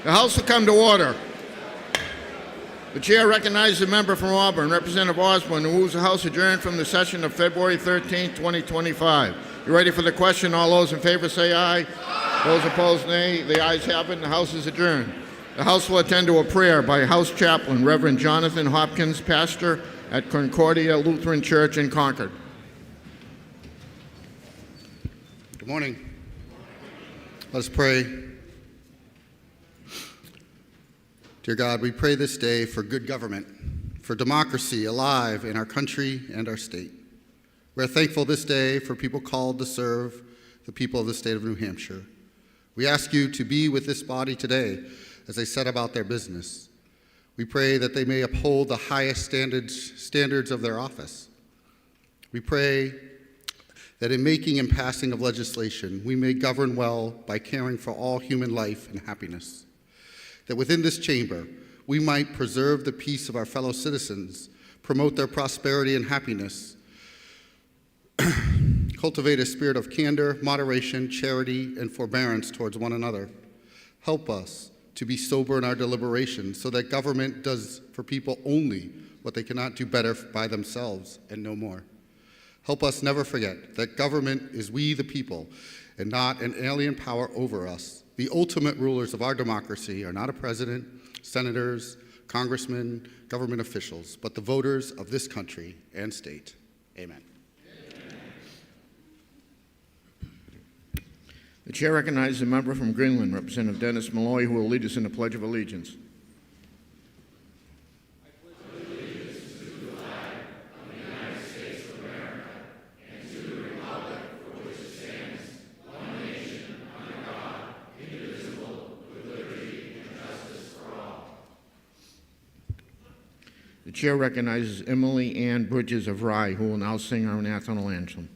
The House will come to order. The chair recognizes the member from Auburn, Representative Osborne, who moves the House adjourned from the session of February 13, 2025. You ready for the question? All those in favor say aye. Those opposed, nay. The ayes have it, and the House is adjourned. The House will attend to a prayer by House Chaplain Reverend Jonathan Hopkins, pastor at Concordia Lutheran Church in Concord. Good morning. Let's pray. Dear God, we pray this day for good government, for democracy alive in our country and our state. We're thankful this day for people called to serve the people of the state of New Hampshire. We ask you to be with this body today as they set about their business. We pray that they may uphold the highest standards of their office. We pray that in making and passing of legislation, we may govern well by caring for all human life and happiness. That within this chamber, we might preserve the peace of our fellow citizens, promote their prosperity and happiness, cultivate a spirit of candor, moderation, charity, and forbearance towards one another. Help us to be sober in our deliberations so that government does for people only what they cannot do better by themselves and no more. Help us never forget that government is we the people and not an alien power over us. The ultimate rulers of our democracy are not a president, senators, congressmen, government officials, but the voters of this country and state. Amen. The chair recognizes a member from Greenland, Representative Dennis Malloy, who will lead us in the Pledge of Allegiance. The chair recognizes Emily Ann Bridges of Rye, who will now sing our national anthem.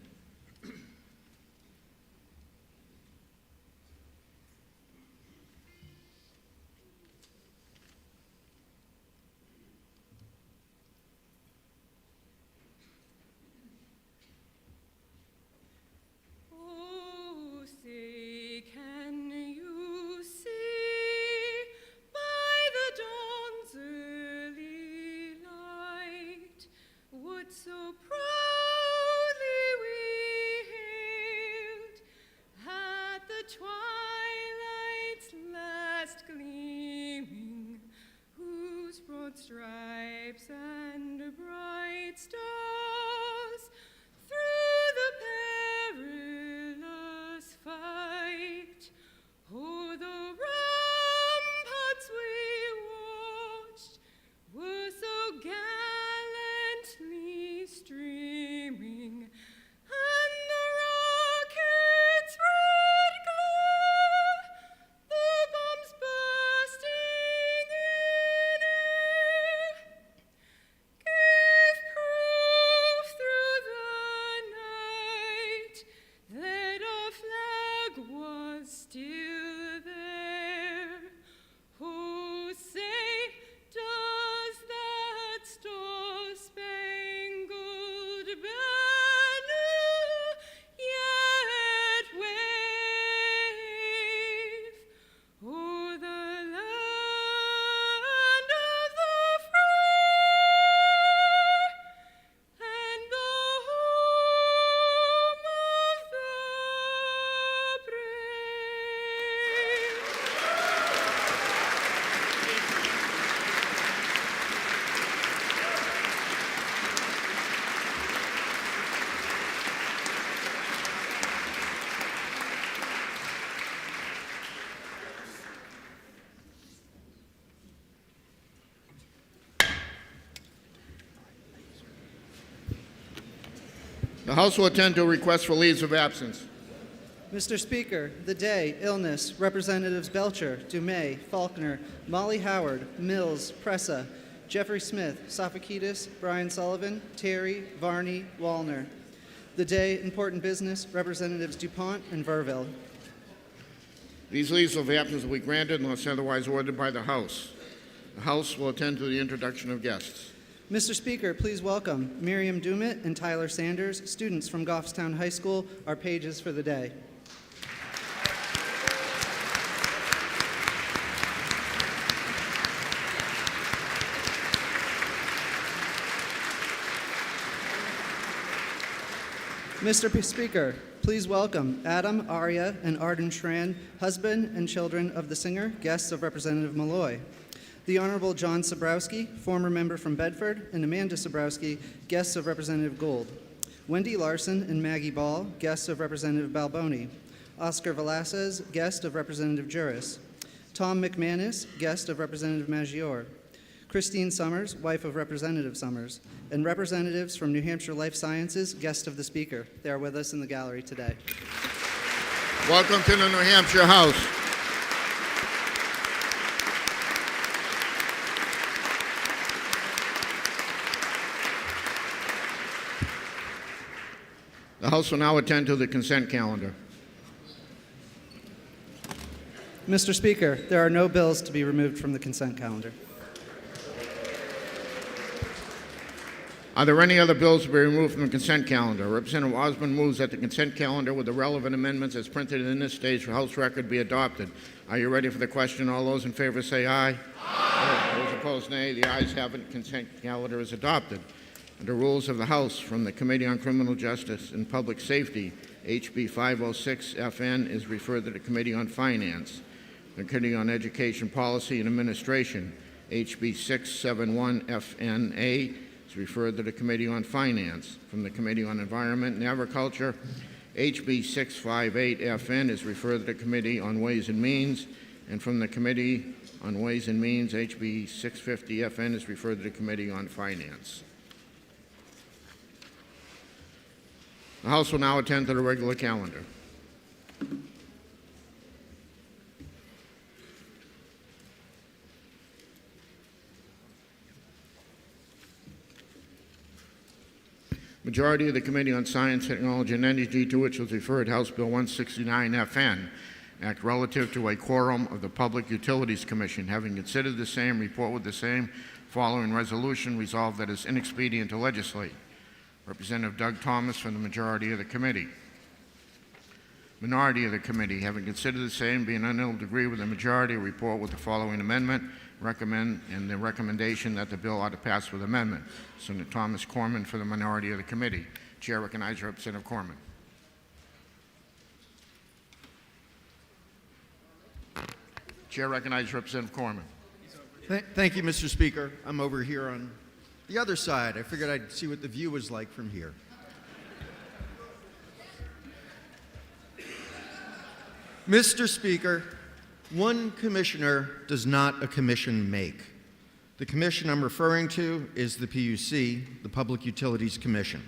So proudly we hailed at the twilight's last gleaming, whose broad stripes and bright stars through the perilous fight o'er the ramparts we watched were so gallantly streaming, and the rocket's red glare, the bombs bursting in air, gave proof through the night that our flag was still there. Oh, say, does that star-spangled banner yet wave o'er the land of the free and the home of the brave? The House will attend to requests for leaves of absence. Mr. Speaker, the day, illness, Representatives Belcher, Dumais, Faulkner, Molly Howard, Mills, Pressa, Jeffrey Smith, Sofakidis, Brian Sullivan, Terry, Varney, Wallner. The day, important business, Representatives DuPont and Verville. These leaves of absence will be granted unless otherwise ordered by the House. The House will attend to the introduction of guests. Mr. Speaker, please welcome Miriam Dumit and Tyler Sanders, students from Goffstown High School, our pages for the day. Mr. Speaker, please welcome Adam, Arya, and Arden Schran, husband and children of the singer, guests of Representative Malloy. The Honorable John Sabrowski, former member from Bedford, and Amanda Sabrowski, guests of Representative Gould. Wendy Larson and Maggie Ball, guests of Representative Balboni. Oscar Velasquez, guest of Representative Juris. Tom McManus, guest of Representative Maggiore. Christine Summers, wife of Representative Summers, and representatives from New Hampshire Life Sciences, guest of the Speaker. They are with us in the gallery today. Welcome to the New Hampshire House. The House will now attend to the consent calendar. Mr. Speaker, there are no bills to be removed from the consent calendar. Are there any other bills to be removed from the consent calendar? Representative Osborne moves that the consent calendar with the relevant amendments as printed in this stage for House record be adopted. Are you ready for the question? All those in favor say aye. Aye. Those opposed, nay. The ayes have it. Consent calendar is adopted. Under rules of the House, from the Committee on Criminal Justice and Public Safety, HB 506 FN is referred to the Committee on Finance. The Committee on Education Policy and Administration, HB 671 FNA, is referred to the Committee on Finance. From the Committee on Environment and Agriculture, HB 658 FN is referred to the Committee on Ways and Means. And from the Committee on Ways and Means, HB 650 FN is referred to the Committee on Finance. The House will now attend to the regular calendar. Majority of the Committee on Science, Technology, and Energy, to which was referred House Bill 169 FN, Act relative to a quorum of the Public Utilities Commission, having considered the same, report with the same following resolution, resolved that it is inexpedient to legislate. Representative Doug Thomas from the majority of the committee. Minority of the committee, having considered the same, being unable to agree with the majority, report with the following amendment, recommend and the recommendation that the bill ought to pass with amendment. Senator Thomas Corman for the minority of the committee. Chair recognizes Representative Corman. Chair recognizes Representative Corman. Thank you, Mr. Speaker. I'm over here on the other side. I figured I'd see what the view was like from here. Mr. Speaker, one commissioner does not a commission make. The commission I'm referring to is the PUC, the Public Utilities Commission.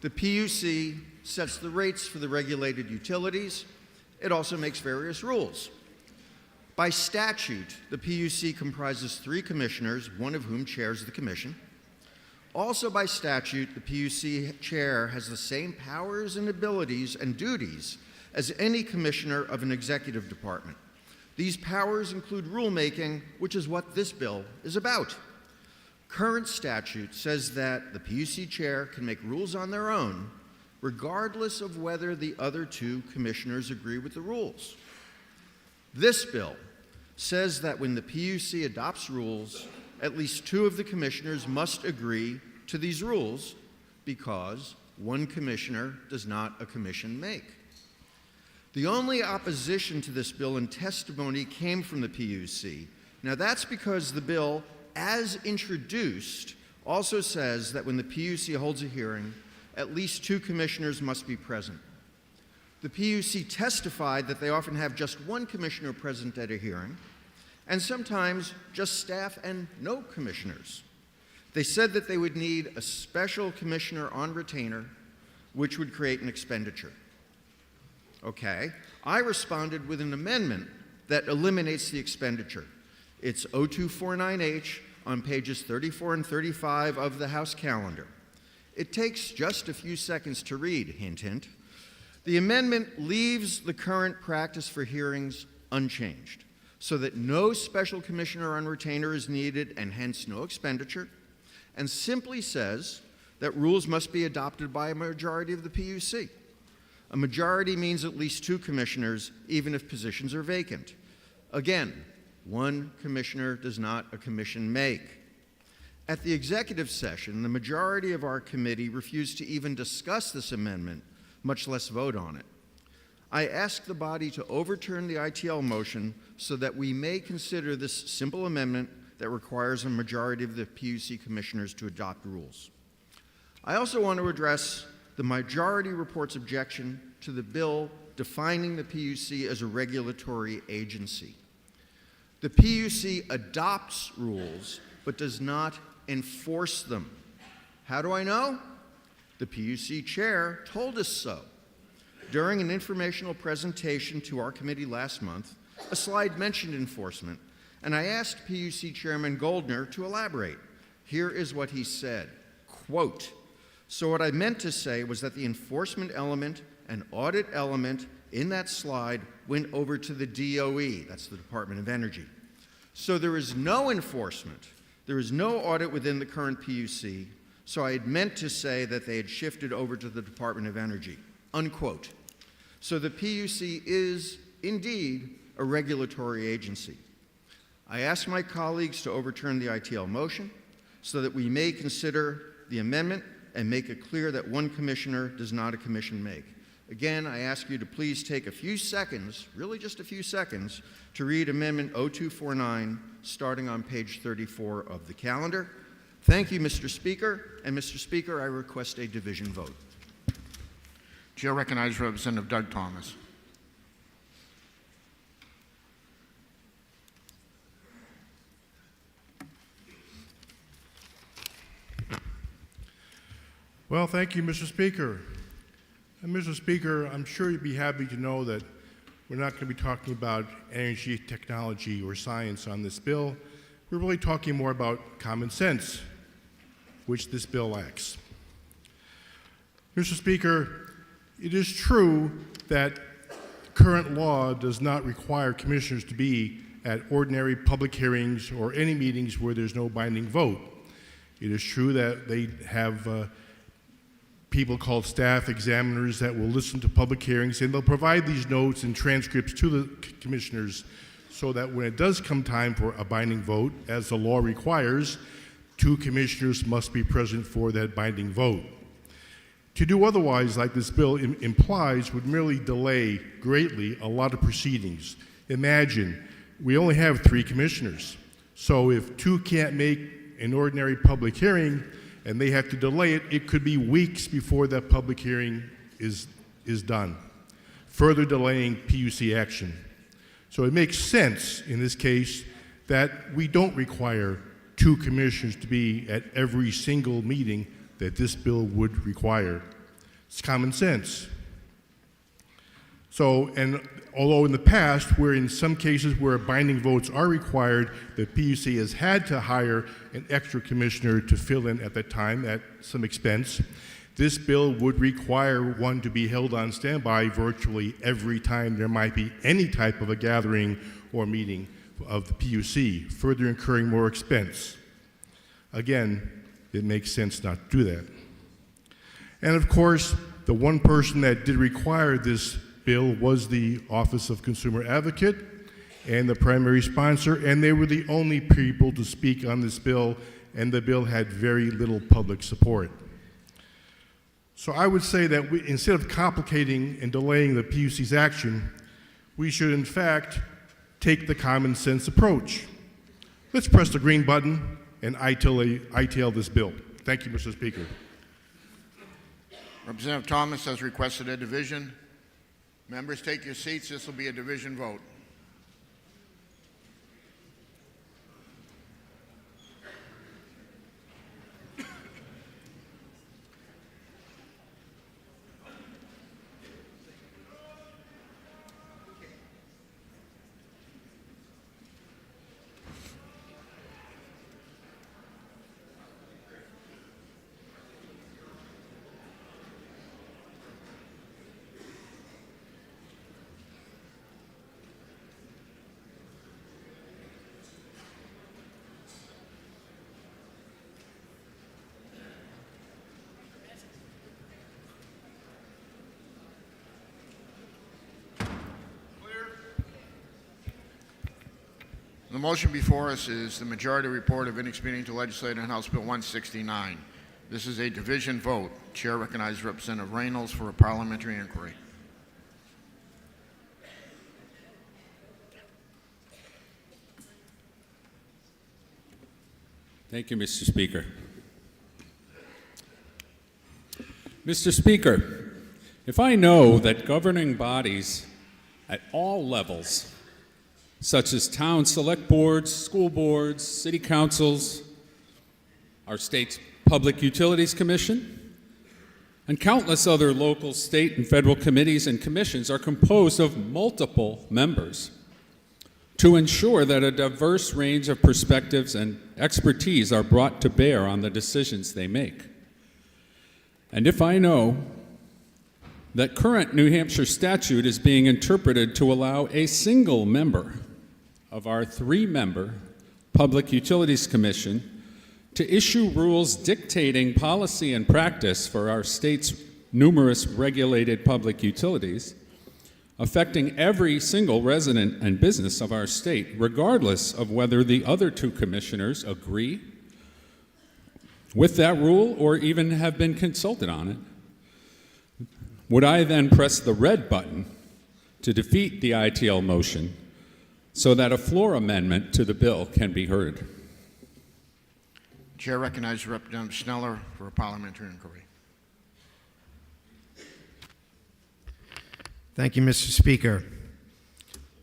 The PUC sets the rates for the regulated utilities. It also makes various rules. By statute, the PUC comprises 3 commissioners, one of whom chairs the commission. Also by statute, the PUC chair has the same powers and abilities and duties as any commissioner of an executive department. These powers include rulemaking, which is what this bill is about. Current statute says that the PUC chair can make rules on their own, regardless of whether the other 2 commissioners agree with the rules. This bill says that when the PUC adopts rules, at least 2 of the commissioners must agree to these rules because one commissioner does not a commission make. The only opposition to this bill in testimony came from the PUC. Now that's because the bill, as introduced, also says that when the PUC holds a hearing, at least 2 commissioners must be present. The PUC testified that they often have just one commissioner present at a hearing, and sometimes just staff and no commissioners. They said that they would need a special commissioner on retainer, which would create an expenditure. Okay, I responded with an amendment that eliminates the expenditure. It's 0249H on pages 34 and 35 of the House calendar. It takes just a few seconds to read, hint, hint. The amendment leaves the current practice for hearings unchanged, so that no special commissioner on retainer is needed and hence no expenditure, and simply says that rules must be adopted by a majority of the PUC. A majority means at least 2 commissioners, even if positions are vacant. Again, one commissioner does not a commission make. At the executive session, the majority of our committee refused to even discuss this amendment, much less vote on it. I ask the body to overturn the ITL motion so that we may consider this simple amendment that requires a majority of the PUC commissioners to adopt rules. I also want to address the majority report's objection to the bill defining the PUC as a regulatory agency. The PUC adopts rules but does not enforce them. How do I know? The PUC chair told us so. During an informational presentation to our committee last month, a slide mentioned enforcement, and I asked PUC Chairman Goldner to elaborate. Here is what he said, quote, "So what I meant to say was that the enforcement element and audit element in that slide went over to the DOE, that's the Department of Energy. So there is no enforcement, there is no audit within the current PUC, so I had meant to say that they had shifted over to the Department of Energy," unquote. So the PUC is indeed a regulatory agency. I ask my colleagues to overturn the ITL motion so that we may consider the amendment and make it clear that one commissioner does not a commission make. Again, I ask you to please take a few seconds, really just a few seconds, to read Amendment 0249, starting on page 34 of the calendar. Thank you, Mr. Speaker. And Mr. Speaker, I request a division vote. Chair recognizes Representative Doug Thomas. Well, thank you, Mr. Speaker. And Mr. Speaker, I'm sure you'd be happy to know that we're not going to be talking about energy technology or science on this bill. We're really talking more about common sense, which this bill lacks. Mr. Speaker, it is true that current law does not require commissioners to be at ordinary public hearings or any meetings where there's no binding vote. It is true that they have people called staff examiners that will listen to public hearings, and they'll provide these notes and transcripts to the commissioners so that when it does come time for a binding vote, as the law requires, 2 commissioners must be present for that binding vote. To do otherwise, like this bill implies, would merely delay greatly a lot of proceedings. Imagine, we only have 3 commissioners. So if 2 can't make an ordinary public hearing and they have to delay it, it could be weeks before that public hearing is done, further delaying PUC action. So it makes sense in this case that we don't require 2 commissioners to be at every single meeting that this bill would require. It's common sense. So, and although in the past, where in some cases where binding votes are required, the PUC has had to hire an extra commissioner to fill in at that time at some expense, this bill would require one to be held on standby virtually every time there might be any type of a gathering or meeting of the PUC, further incurring more expense. Again, it makes sense not to do that. And of course, the one person that did require this bill was the Office of Consumer Advocate and the primary sponsor, and they were the only people to speak on this bill, and the bill had very little public support. So I would say that instead of complicating and delaying the PUC's action, we should in fact take the common sense approach. Let's press the green button and ITL this bill. Thank you, Mr. Speaker. Representative Thomas has requested a division. Members, take your seats. This will be a division vote. The motion before us is the majority report of inexpedient to legislate on House Bill 169. This is a division vote. Chair recognizes Representative Reynolds for a parliamentary inquiry. Thank you, Mr. Speaker. Mr. Speaker, if I know that governing bodies at all levels, such as town select boards, school boards, city councils, our state's Public Utilities Commission, and countless other local, state, and federal committees and commissions are composed of multiple members to ensure that a diverse range of perspectives and expertise are brought to bear on the decisions they make. And if I know that current New Hampshire statute is being interpreted to allow a single member of our three-member Public Utilities Commission to issue rules dictating policy and practice for our state's numerous regulated public utilities, affecting every single resident and business of our state, regardless of whether the other two commissioners agree with that rule or even have been consulted on it, would I then press the red button to defeat the ITL motion so that a floor amendment to the bill can be heard? Chair recognizes Representative Schneller for a parliamentary inquiry. Thank you, Mr. Speaker.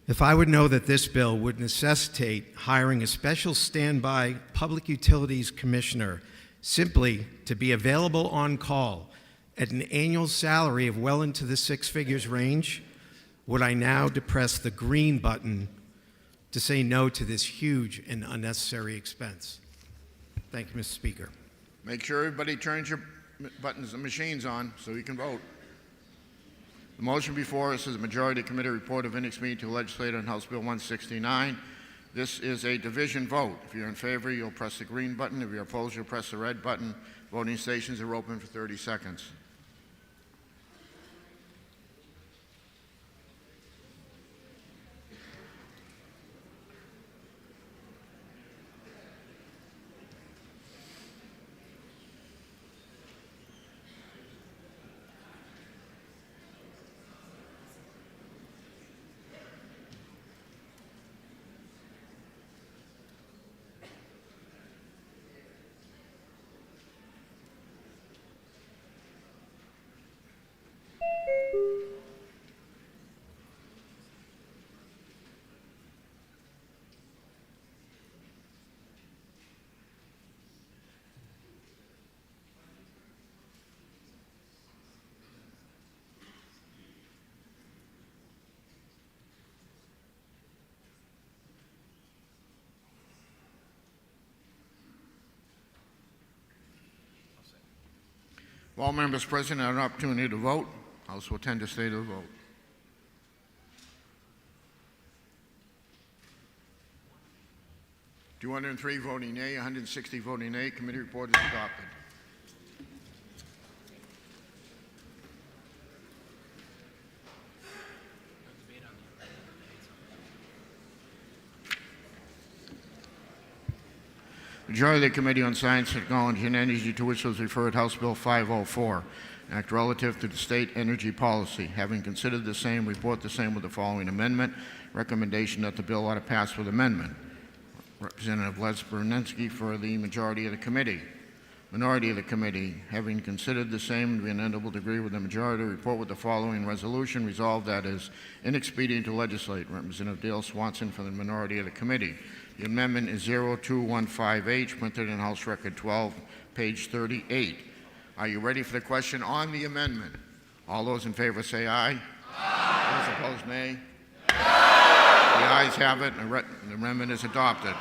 If I would know that this bill would necessitate hiring a special standby Public Utilities Commissioner simply to be available on call at an annual salary of well into the six figures range, would I now depress the green button to say no to this huge and unnecessary expense? Thank you, Mr. Speaker. Make sure everybody turns your buttons and machines on so you can vote. The motion before us is a majority committee report of inexpedient to legislate on House Bill 169. This is a division vote. If you're in favor, you'll press the green button. If you're opposed, you'll press the red button. Voting stations are open for 30 seconds. If all members present have an opportunity to vote, House will tend to stay to the vote. (203) voting yea, 160 voting nay. Committee report is adopted. Majority of the Committee on Science, Technology, and Energy, to which was referred House Bill 504, Act relative to the state energy policy. Having considered the same, report the same with the following amendment. Recommendation that the bill ought to pass with amendment. Representative Les Bernensky for the majority of the committee. Minority of the committee, having considered the same and been unable to agree with the majority, report with the following resolution. Resolved that is inexpedient to legislate. Representative Dale Swanson for the minority of the committee. The amendment is 0215H, printed in House Record 12, page 38. Are you ready for the question on the amendment? All those in favor say aye. Aye. Those opposed, nay. The ayes have it, and the amendment is adopted.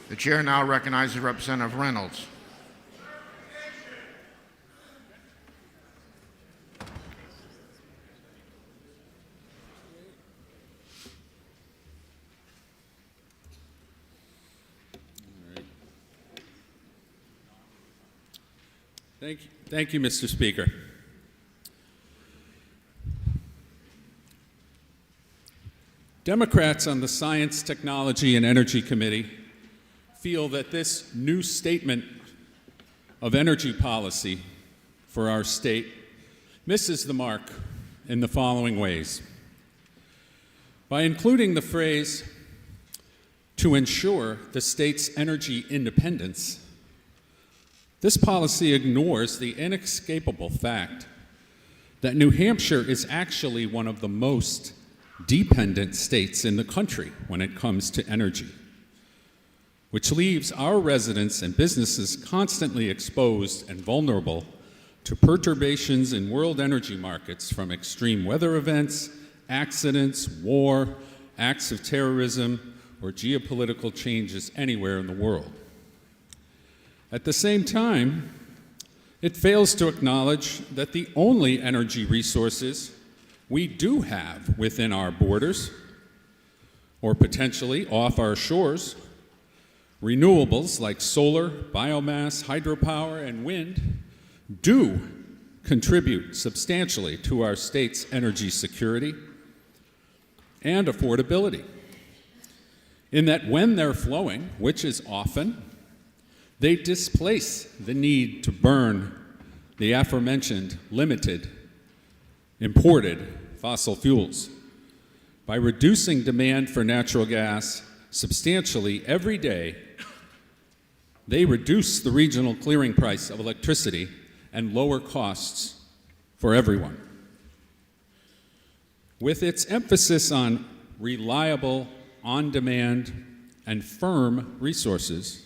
The chair now recognizes Representative Reynolds. Thank you, Mr. Speaker. Democrats on the Science, Technology, and Energy Committee feel that this new statement of energy policy for our state misses the mark in the following ways. By including the phrase, "to ensure the state's energy independence," this policy ignores the inescapable fact that New Hampshire is actually one of the most dependent states in the country when it comes to energy, which leaves our residents and businesses constantly exposed and vulnerable to perturbations in world energy markets from extreme weather events, accidents, war, acts of terrorism, or geopolitical changes anywhere in the world. At the same time, it fails to acknowledge that the only energy resources we do have within our borders, or potentially off our shores, renewables like solar, biomass, hydropower, and wind, do contribute substantially to our state's energy security and affordability, in that when they're flowing, which is often, they displace the need to burn the aforementioned limited imported fossil fuels. By reducing demand for natural gas substantially every day, they reduce the regional clearing price of electricity and lower costs for everyone. With its emphasis on reliable, on-demand, and firm resources,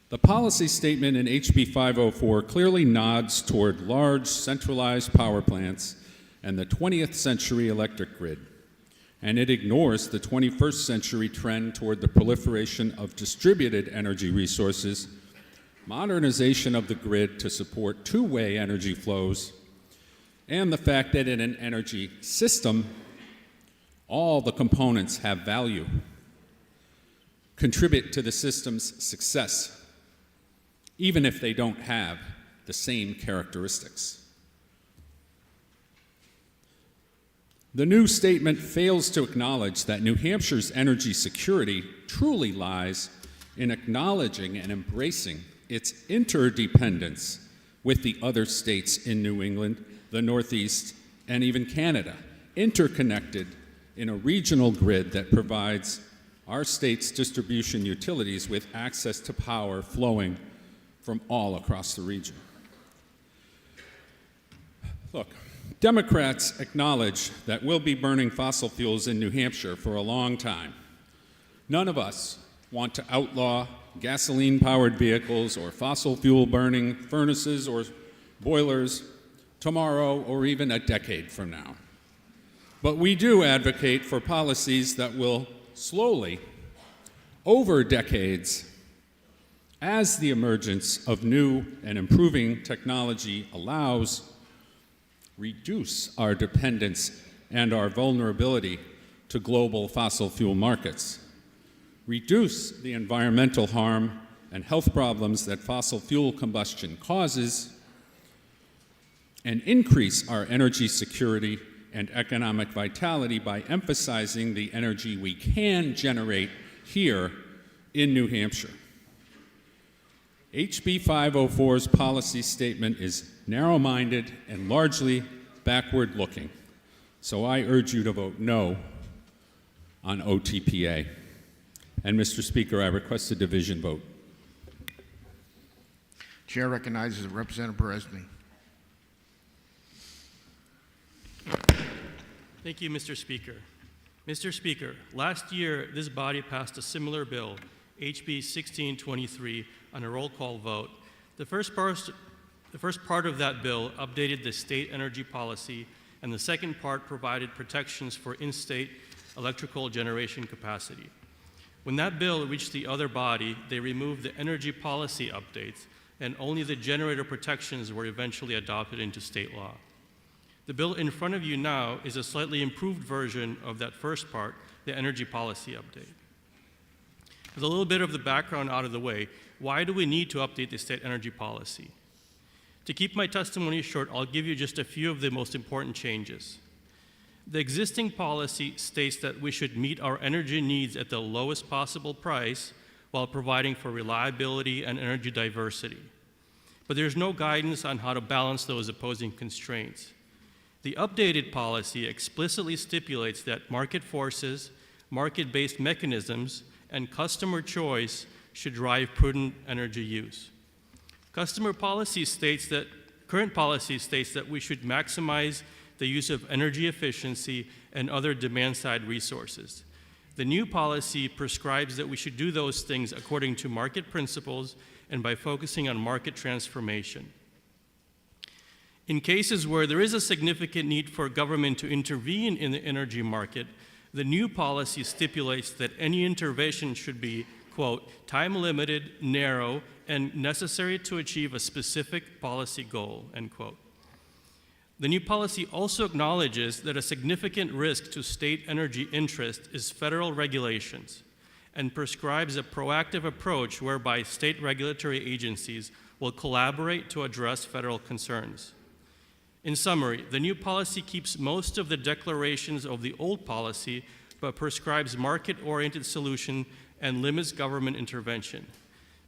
the policy statement in HB 504 clearly nods toward large centralized power plants and the 20th century electric grid, and it ignores the 21st century trend toward the proliferation of distributed energy resources, modernization of the grid to support two-way energy flows, and the fact that in an energy system, all the components have value, contribute to the system's success, even if they don't have the same characteristics. The new statement fails to acknowledge that New Hampshire's energy security truly lies in acknowledging and embracing its interdependence with the other states in New England, the Northeast, and even Canada, interconnected in a regional grid that provides our state's distribution utilities with access to power flowing from all across the region. Look, Democrats acknowledge that we'll be burning fossil fuels in New Hampshire for a long time. None of us want to outlaw gasoline-powered vehicles or fossil fuel-burning furnaces or boilers tomorrow or even a decade from now. But we do advocate for policies that will slowly, over decades, as the emergence of new and improving technology allows, reduce our dependence and our vulnerability to global fossil fuel markets, reduce the environmental harm and health problems that fossil fuel combustion causes, and increase our energy security and economic vitality by emphasizing the energy we can generate here in New Hampshire. HB 504's policy statement is narrow-minded and largely backward-looking, so I urge you to vote no on OTPA. And Mr. Speaker, I request a division vote. Chair recognizes Representative Beresny. Thank you, Mr. Speaker. Mr. Speaker, last year this body passed a similar bill, HB 1623, on a roll call vote. The first part of that bill updated the state energy policy, and the second part provided protections for in-state electrical generation capacity. When that bill reached the other body, they removed the energy policy updates, and only the generator protections were eventually adopted into state law. The bill in front of you now is a slightly improved version of that first part, the energy policy update. With a little bit of the background out of the way, why do we need to update the state energy policy? To keep my testimony short, I'll give you just a few of the most important changes. The existing policy states that we should meet our energy needs at the lowest possible price while providing for reliability and energy diversity. But there's no guidance on how to balance those opposing constraints. The updated policy explicitly stipulates that market forces, market-based mechanisms, and customer choice should drive prudent energy use. Current policy states that we should maximize the use of energy efficiency and other demand-side resources. The new policy prescribes that we should do those things according to market principles and by focusing on market transformation. In cases where there is a significant need for government to intervene in the energy market, the new policy stipulates that any intervention should be, quote, time-limited, narrow, and necessary to achieve a specific policy goal, end quote. The new policy also acknowledges that a significant risk to state energy interest is federal regulations and prescribes a proactive approach whereby state regulatory agencies will collaborate to address federal concerns. In summary, the new policy keeps most of the declarations of the old policy, but prescribes market-oriented solution and limits government intervention.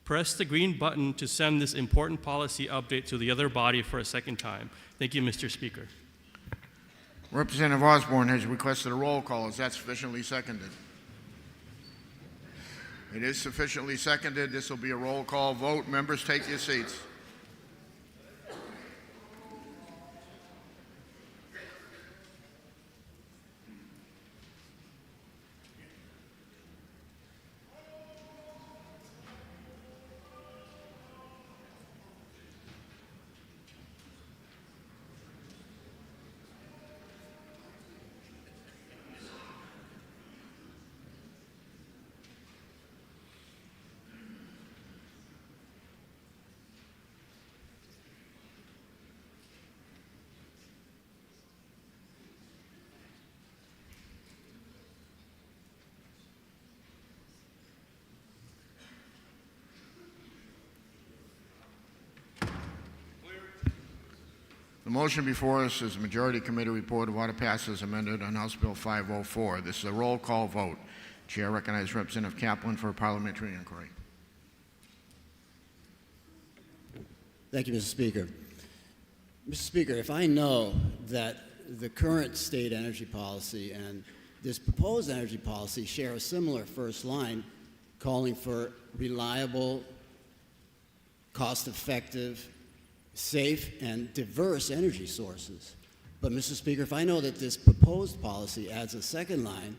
Press the green button to send this important policy update to the other body for a second time. Thank you, Mr. Speaker. Representative Osborne has requested a roll call. Is that sufficiently seconded? It is sufficiently seconded. This will be a roll call vote. Members, take your seats. The motion before us is a majority committee report of order passed as amended on House Bill 504. This is a roll call vote. Chair recognizes Representative Kaplan for a parliamentary inquiry. Thank you, Mr. Speaker. Mr. Speaker, if I know that the current state energy policy and this proposed energy policy share a similar first line calling for reliable, cost-effective, safe, and diverse energy sources. But, Mr. Speaker, if I know that this proposed policy adds a second line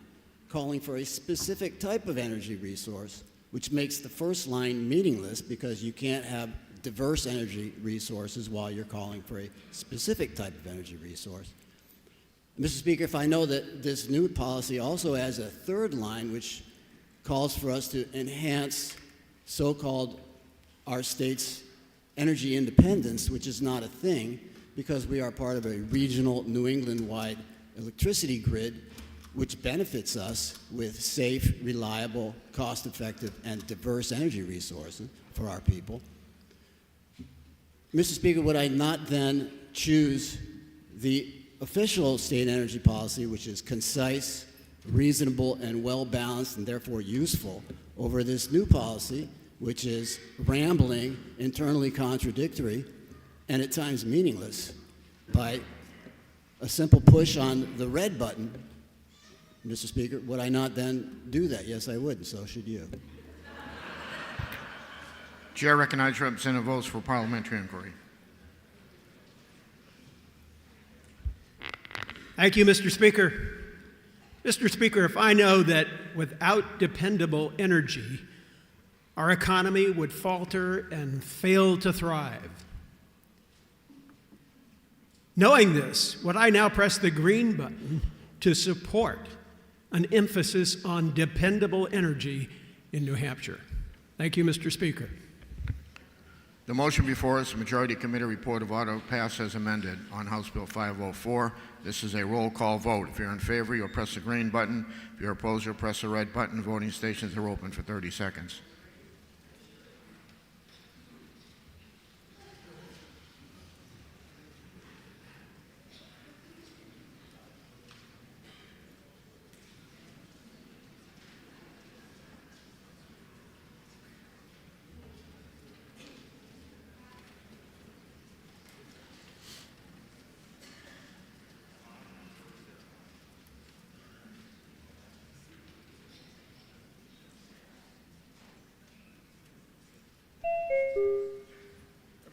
calling for a specific type of energy resource, which makes the first line meaningless because you can't have diverse energy resources while you're calling for a specific type of energy resource. Mr. Speaker, if I know that this new policy also adds a third line which calls for us to enhance so-called our state's energy independence, which is not a thing because we are part of a regional New England-wide electricity grid which benefits us with safe, reliable, cost-effective, and diverse energy resources for our people. Mr. Speaker, would I not then choose the official state energy policy, which is concise, reasonable, and well-balanced, and therefore useful, over this new policy, which is rambling, internally contradictory, and at times meaningless, by a simple push on the red button? Mr. Speaker, would I not then do that? Yes, I would, and so should you. Chair recognizes Representative Votes for parliamentary inquiry. Thank you, Mr. Speaker. Mr. Speaker, if I know that without dependable energy, our economy would falter and fail to thrive. Knowing this, would I now press the green button to support an emphasis on dependable energy in New Hampshire? Thank you, Mr. Speaker. The motion before us, majority committee report of order passed as amended on House Bill 504. This is a roll call vote. If you're in favor, you'll press the green button. If you're opposed, you'll press the red button. Voting stations are open for 30 seconds.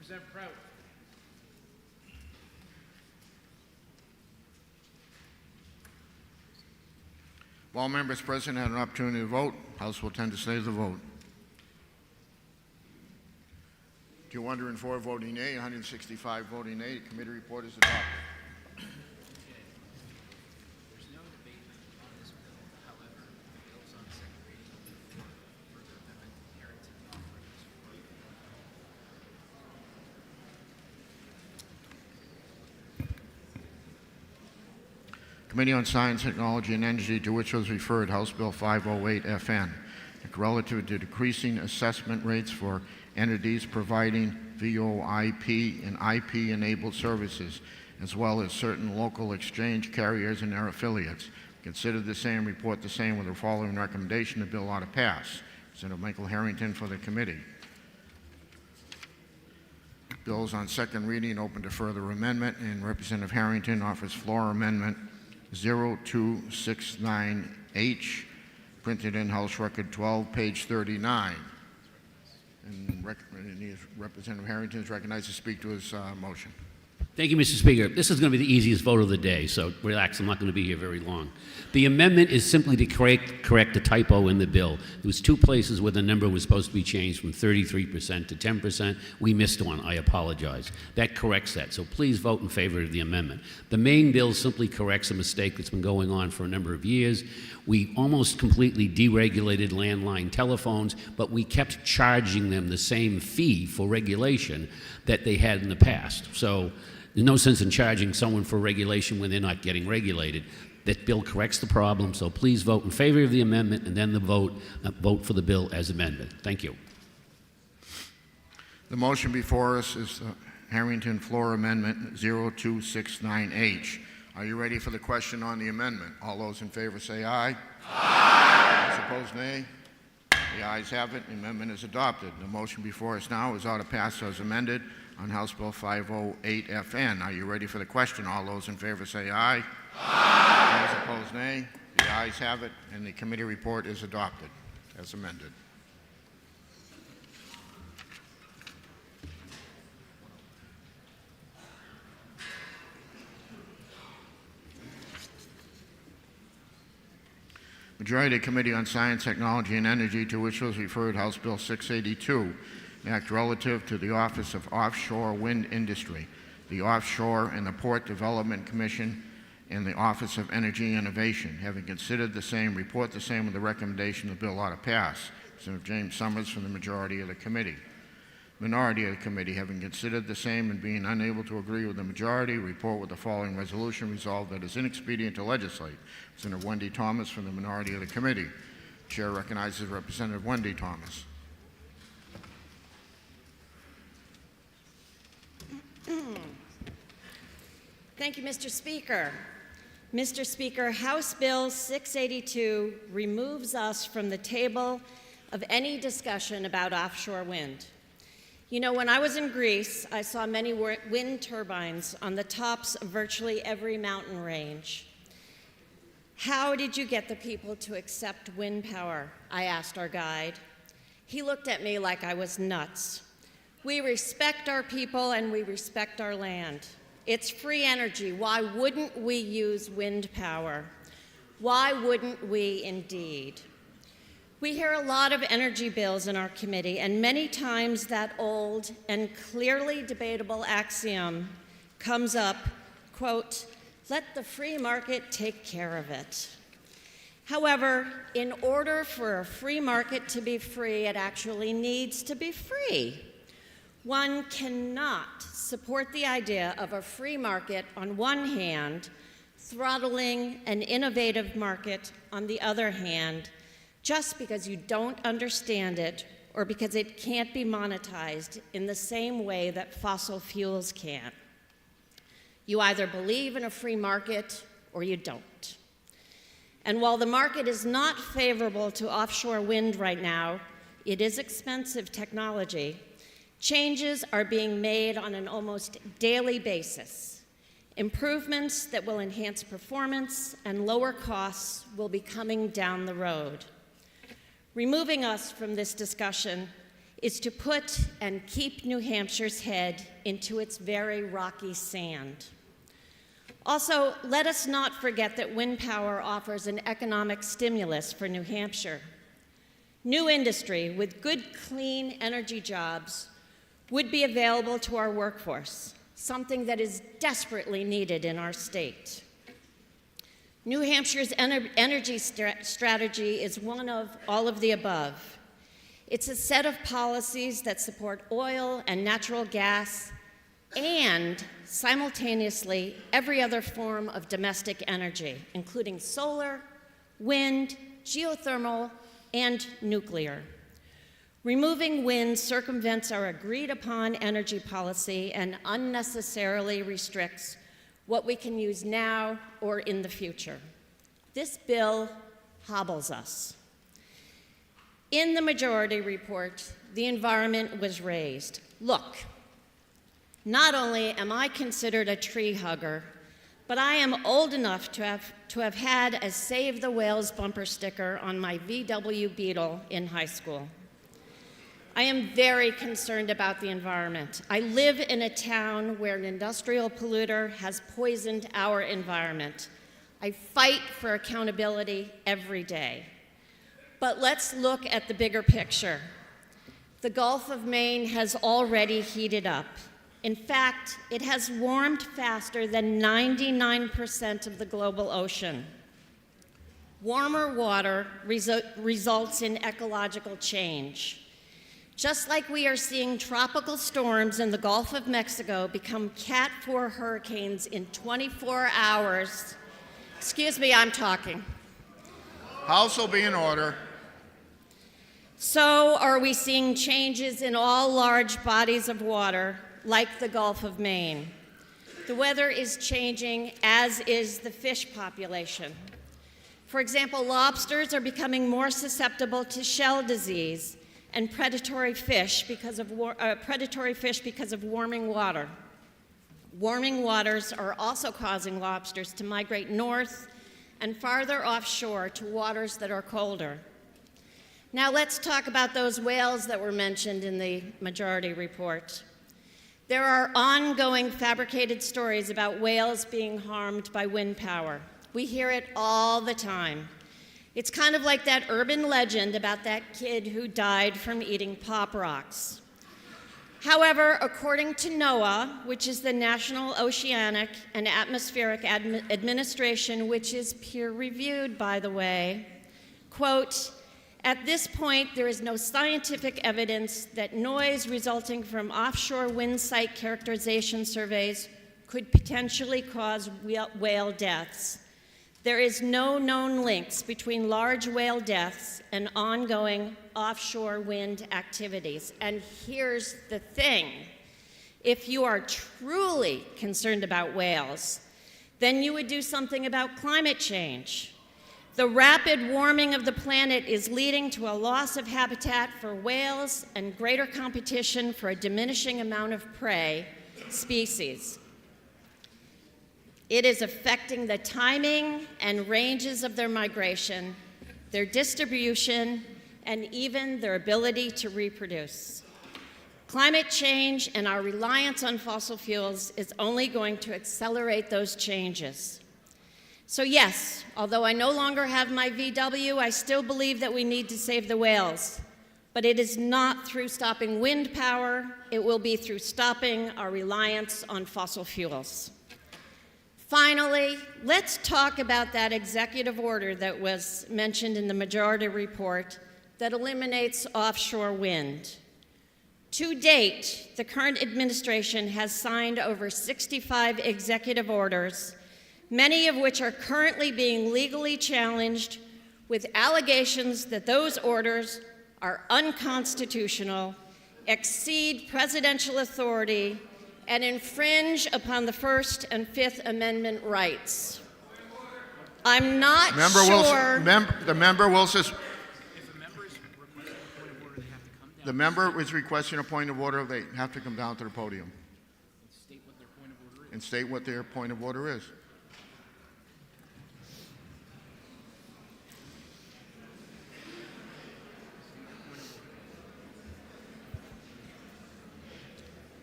If all members present had an opportunity to vote, House will tend to say the vote. 204 voting aye, 165 voting nay. The committee report is adopted. Committee on Science, Technology, and Energy, to which was referred House Bill 508 FN, relative to decreasing assessment rates for entities providing VoIP and IP-enabled services, as well as certain local exchange carriers and their affiliates. Consider the same, report the same with the following recommendation: the bill ought to pass. Senator Michael Harrington for the committee. Bills on second reading open to further amendment, and Representative Harrington offers floor amendment 0269H, printed in House Record 12, page 39. And Representative Harrington is recognized to speak to his motion. Thank you, Mr. Speaker. This is going to be the easiest vote of the day, so relax. I'm not going to be here very long. The amendment is simply to correct a typo in the bill. There was two places where the number was supposed to be changed from 33% to 10%. We missed one. I apologize. That corrects that, so please vote in favor of the amendment. The main bill simply corrects a mistake that's been going on for a number of years. We almost completely deregulated landline telephones, but we kept charging them the same fee for regulation that they had in the past. So there's no sense in charging someone for regulation when they're not getting regulated. That bill corrects the problem, so please vote in favor of the amendment and then vote for the bill as amended. Thank you. The motion before us is Harrington Floor Amendment 0269H. Are you ready for the question on the amendment? All those in favor say aye. Aye. Those opposed, nay. The ayes have it. The amendment is adopted. The motion before us now is ought to pass as amended on House Bill 508 FN. Are you ready for the question? All those in favor say aye. Aye. Those opposed, nay. The ayes have it, and the committee report is adopted as amended. Majority Committee on Science, Technology, and Energy, to which was referred House Bill 682, Act relative to the Office of Offshore Wind Industry, the Offshore and the Port Development Commission, and the Office of Energy Innovation. Having considered the same, report the same with the recommendation the bill ought to pass. Senator James Summers from the majority of the committee. Minority of the committee, having considered the same and being unable to agree with the majority, report with the following resolution: resolved that it is inexpedient to legislate. Senator Wendy Thomas from the minority of the committee. Chair recognizes Representative Wendy Thomas. Thank you, Mr. Speaker. Mr. Speaker, House Bill 682 removes us from the table of any discussion about offshore wind. You know, when I was in Greece, I saw many wind turbines on the tops of virtually every mountain range. How did you get the people to accept wind power? I asked our guide. He looked at me like I was nuts. We respect our people and we respect our land. It's free energy. Why wouldn't we use wind power? Why wouldn't we indeed? We hear a lot of energy bills in our committee, and many times that old and clearly debatable axiom comes up, quote, "Let the free market take care of it." However, in order for a free market to be free, it actually needs to be free. One cannot support the idea of a free market on one hand, throttling an innovative market on the other hand, just because you don't understand it or because it can't be monetized in the same way that fossil fuels can. You either believe in a free market or you don't. And while the market is not favorable to offshore wind right now, it is expensive technology. Changes are being made on an almost daily basis. Improvements that will enhance performance and lower costs will be coming down the road. Removing us from this discussion is to put and keep New Hampshire's head into its very rocky sand. Also, let us not forget that wind power offers an economic stimulus for New Hampshire. New industry with good, clean energy jobs would be available to our workforce, something that is desperately needed in our state. New Hampshire's energy strategy is one of all of the above. It's a set of policies that support oil and natural gas and simultaneously every other form of domestic energy, including solar, wind, geothermal, and nuclear. Removing wind circumvents our agreed upon energy policy and unnecessarily restricts what we can use now or in the future. This bill hobbles us. In the majority report, the environment was raised. Look, not only am I considered a tree hugger, but I am old enough to have had a Save the Whales bumper sticker on my VW Beetle in high school. I am very concerned about the environment. I live in a town where an industrial polluter has poisoned our environment. I fight for accountability every day. But let's look at the bigger picture. The Gulf of Maine has already heated up. In fact, it has warmed faster than 99% of the global ocean. Warmer water results in ecological change. Just like we are seeing tropical storms in the Gulf of Mexico become Cat 4 hurricanes in 24 hours. Excuse me, I'm talking. House will be in order. So are we seeing changes in all large bodies of water, like the Gulf of Maine. The weather is changing, as is the fish population. For example, lobsters are becoming more susceptible to shell disease and predatory fish because of warming water. Warming waters are also causing lobsters to migrate north and farther offshore to waters that are colder. Now let's talk about those whales that were mentioned in the majority report. There are ongoing fabricated stories about whales being harmed by wind power. We hear it all the time. It's kind of like that urban legend about that kid who died from eating Pop Rocks. However, according to NOAA, which is the National Oceanic and Atmospheric Administration, which is peer-reviewed, by the way, quote, "At this point, there is no scientific evidence that noise resulting from offshore wind site characterization surveys could potentially cause whale deaths. There is no known links between large whale deaths and ongoing offshore wind activities." And here's the thing. If you are truly concerned about whales, then you would do something about climate change. The rapid warming of the planet is leading to a loss of habitat for whales and greater competition for a diminishing amount of prey species. It is affecting the timing and ranges of their migration, their distribution, and even their ability to reproduce. Climate change and our reliance on fossil fuels is only going to accelerate those changes. So yes, although I no longer have my VW, I still believe that we need to save the whales. But it is not through stopping wind power, it will be through stopping our reliance on fossil fuels. Finally, let's talk about that executive order that was mentioned in the majority report that eliminates offshore wind. To date, the current administration has signed over 65 executive orders, many of which are currently being legally challenged with allegations that those orders are unconstitutional, exceed presidential authority, and infringe upon the First and Fifth Amendment rights. I'm not sure. The member Wilson. The member is requesting a point of order. They have to come down to the podium and state what their point of order is.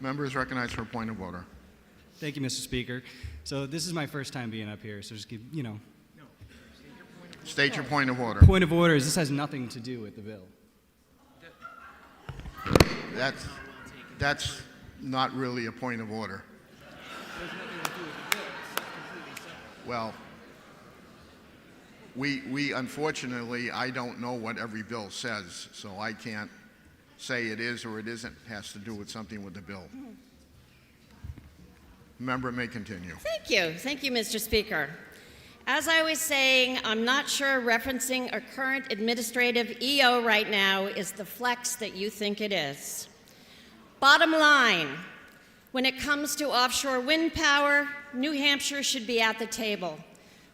Member is recognized for a point of order. Thank you, Mr. Speaker. So this is my first time being up here, so just give, State your point of order. Point of order is this has nothing to do with the bill. That's not really a point of order. Well, we unfortunately, I don't know what every bill says, so I can't say it is or it isn't. It has to do with something with the bill. Member may continue. Thank you. Thank you, Mr. Speaker. As I was saying, I'm not sure referencing a current administrative EO right now is the flex that you think it is. Bottom line, when it comes to offshore wind power, New Hampshire should be at the table.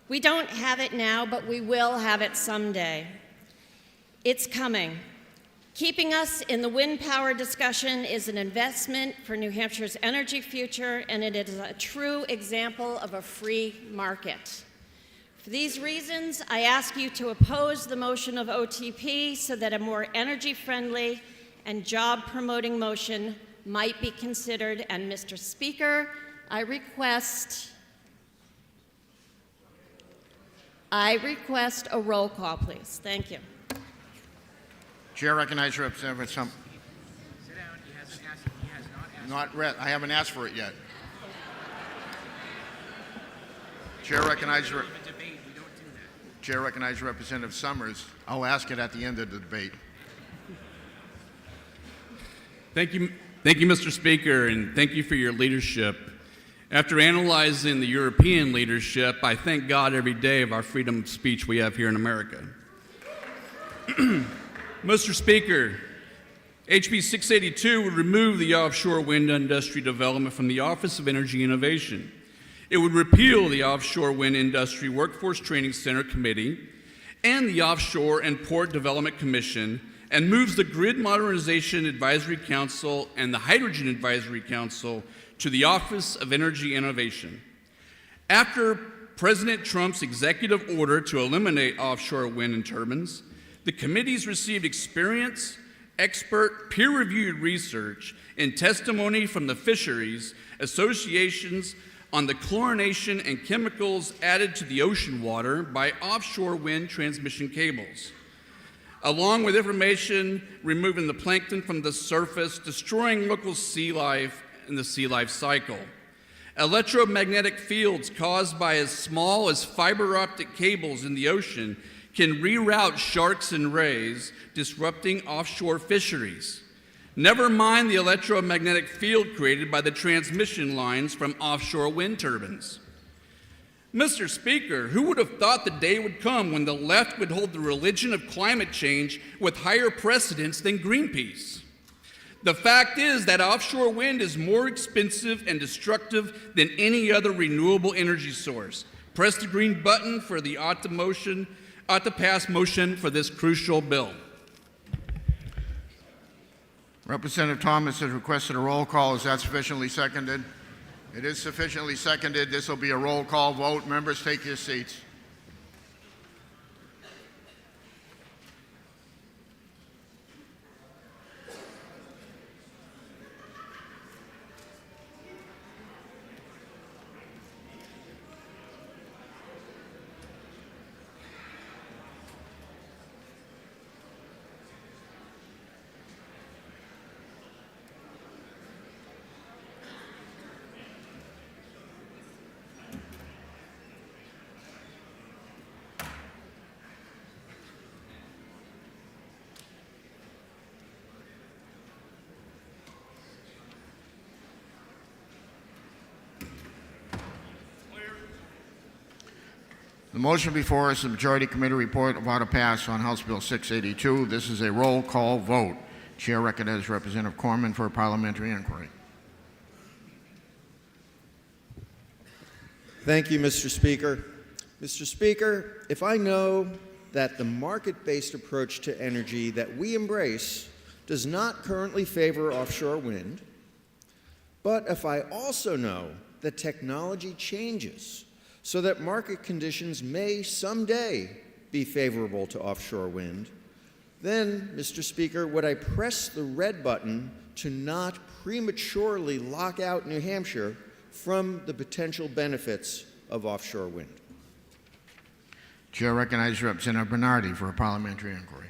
We don't have it now, but we will have it someday. It's coming. Keeping us in the wind power discussion is an investment for New Hampshire's energy future, and it is a true example of a free market. For these reasons, I ask you to oppose the motion of OTP so that a more energy-friendly and job-promoting motion might be considered. And Mr. Speaker, I request a roll call, please. Thank you. Chair recognizes Representative Sit down. He hasn't asked. I haven't asked for it yet. Chair recognizes Representative Summers. I'll ask it at the end of the debate. Thank you, Mr. Speaker, and thank you for your leadership. After analyzing the European leadership, I thank God every day of our freedom of speech we have here in America. Mr. Speaker, HB 682 would remove the offshore wind industry development from the Office of Energy Innovation. It would repeal the Offshore Wind Industry Workforce Training Center Committee and the Offshore and Port Development Commission, and moves the Grid Modernization Advisory Council and the Hydrogen Advisory Council to the Office of Energy Innovation. After President Trump's executive order to eliminate offshore wind and turbines, the committees received experience, expert, peer-reviewed research, and testimony from the fisheries associations on the chlorination and chemicals added to the ocean water by offshore wind transmission cables, along with information removing the plankton from the surface, destroying local sea life in the sea life cycle. Electromagnetic fields caused by as small as fiber optic cables in the ocean can reroute sharks and rays, disrupting offshore fisheries. Never mind the electromagnetic field created by the transmission lines from offshore wind turbines. Mr. Speaker, who would have thought the day would come when the left would hold the religion of climate change with higher precedence than Greenpeace? The fact is that offshore wind is more expensive and destructive than any other renewable energy source. Press the green button for the ought to pass motion for this crucial bill. Representative Thomas has requested a roll call. Is that sufficiently seconded? It is sufficiently seconded. This will be a roll call vote. Members, take your seats. The motion before us is the Majority Committee report of how to pass on House Bill 682. This is a roll call vote. Chair recognizes Representative Corman for a parliamentary inquiry. Thank you, Mr. Speaker. Mr. Speaker, if I know that the market-based approach to energy that we embrace does not currently favor offshore wind, but if I also know that technology changes so that market conditions may someday be favorable to offshore wind, then, Mr. Speaker, would I press the red button to not prematurely lock out New Hampshire from the potential benefits of offshore wind. Chair recognizes Representative Bernardi for a parliamentary inquiry.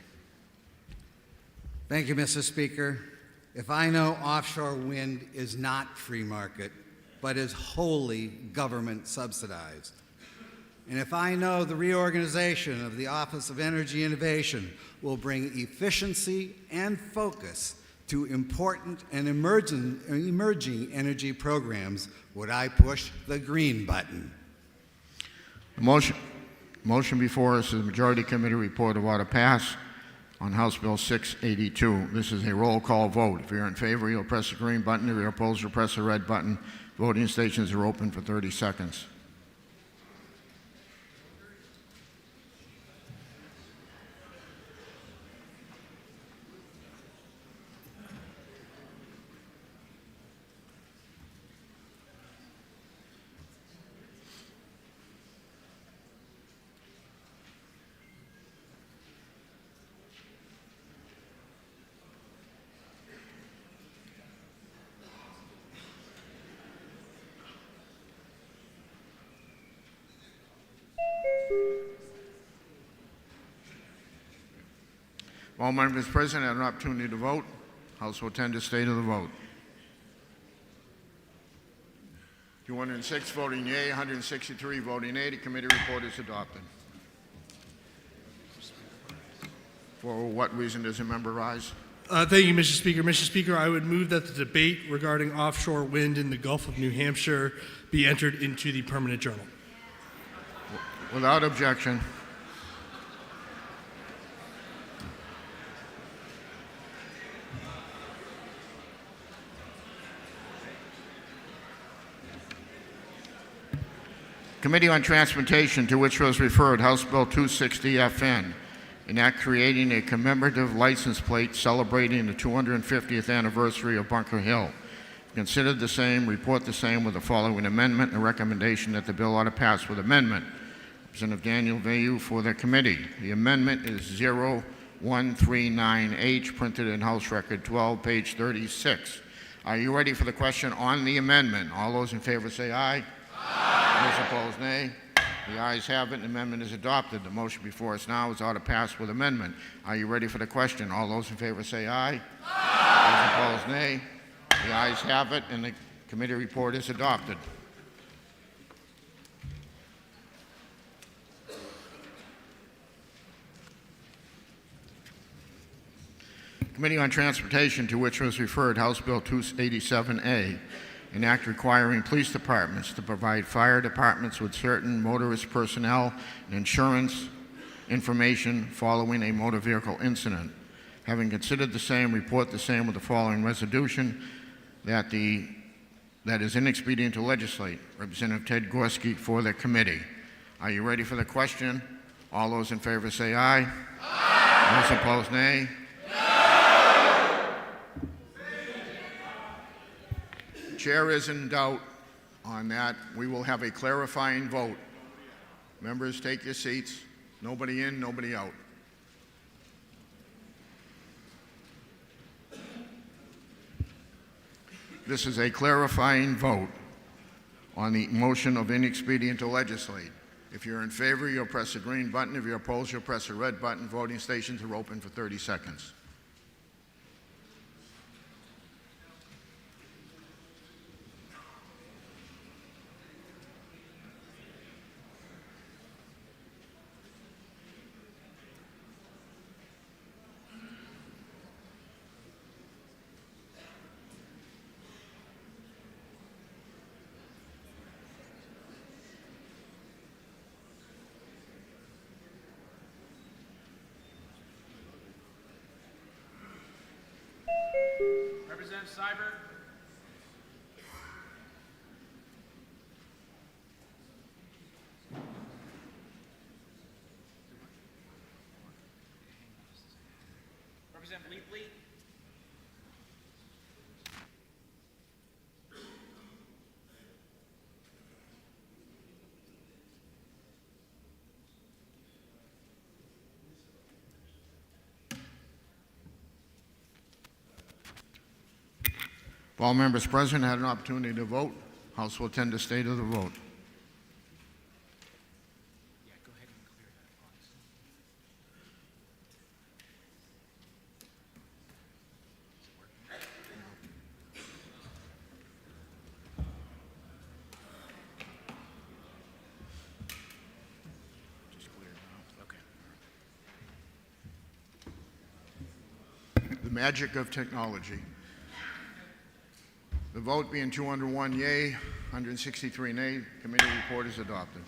Thank you, Mr. Speaker. If I know offshore wind is not free market, but is wholly government subsidized, and if I know the reorganization of the Office of Energy Innovation will bring efficiency and focus to important and emerging energy programs, would I push the green button? The motion before us is the Majority Committee report of order pass on House Bill 682. This is a roll call vote. If you're in favor, you'll press the green button. If you're opposed, you'll press the red button. Voting stations are open for 30 seconds. All members present had an opportunity to vote. House will tend to state of the vote. 206 voting yea, 163 voting nay. The committee report is adopted. For what reason does a member rise? Thank you, Mr. Speaker. Mr. Speaker, I would move that the debate regarding offshore wind in the Gulf of New Hampshire be entered into the permanent journal. Without objection. Committee on Transportation, to which was referred House Bill 260 FN, an act creating a commemorative license plate celebrating the 250th anniversary of Bunker Hill. Considered the same, report the same with the following amendment and a recommendation that the bill ought to pass with amendment. Representative Daniel Vayu for the committee. The amendment is 0139H, printed in House Record 12, page 36. Are you ready for the question on the amendment? All those in favor say aye. Those opposed, nay. The ayes have it. The amendment is adopted. The motion before us now is ought to pass with amendment. Are you ready for the question? All those in favor say aye. Those opposed, nay. The ayes have it, and the committee report is adopted. Committee on Transportation, to which was referred House Bill 287A, an act requiring police departments to provide fire departments with certain motorist personnel and insurance information following a motor vehicle incident. Having considered the same, report the same with the following resolution that is inexpedient to legislate. Representative Ted Gorski for the committee. Are you ready for the question? All those in favor say aye. Aye. Those opposed, nay. Chair is in doubt on that. We will have a clarifying vote. Members, take your seats. Nobody in, nobody out. This is a clarifying vote on the motion of inexpedient to legislate. If you're in favor, you'll press the green button. If you're opposed, you'll press the red button. Voting stations are open for 30 seconds. Representative Seibert. Representative Leafly. If all members present had an opportunity to vote, House will attend the state of the vote. The magic of technology. The vote being 201 yea, 163 nay, committee report is adopted.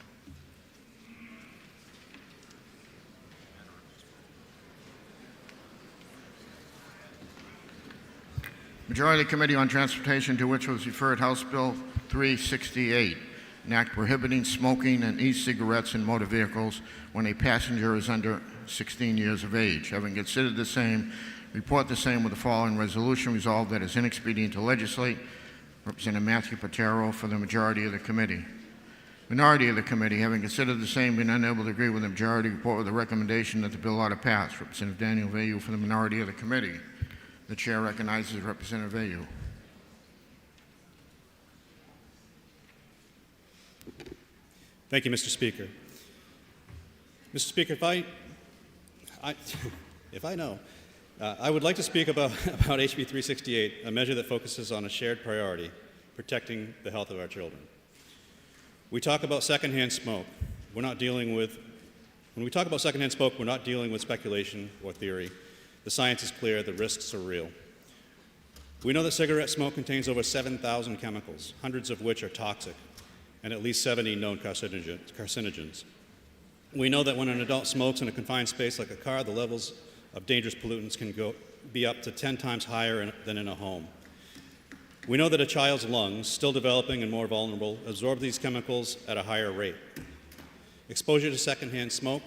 Majority Committee on Transportation, to which was referred House Bill 368, an act prohibiting smoking and e-cigarettes in motor vehicles when a passenger is under 16 years of age. Having considered the same, report the same with the following resolution: resolved that it is inexpedient to legislate. Representative Matthew Patero for the majority of the committee. Minority of the committee, having considered the same, being unable to agree with the majority, report with the recommendation that the bill ought to pass. Representative Daniel Vayu for the minority of the committee. The chair recognizes Representative Vayu. Thank you, Mr. Speaker. Mr. Speaker, if I know, I would like to speak about HB 368, a measure that focuses on a shared priority, protecting the health of our children. We talk about secondhand smoke. When we talk about secondhand smoke, we're not dealing with speculation or theory. The science is clear, the risks are real. We know that cigarette smoke contains over 7,000 chemicals, hundreds of which are toxic, and at least 70 known carcinogens. We know that when an adult smokes in a confined space like a car, the levels of dangerous pollutants can be up to 10 times higher than in a home. We know that a child's lungs, still developing and more vulnerable, absorb these chemicals at a higher rate. Exposure to secondhand smoke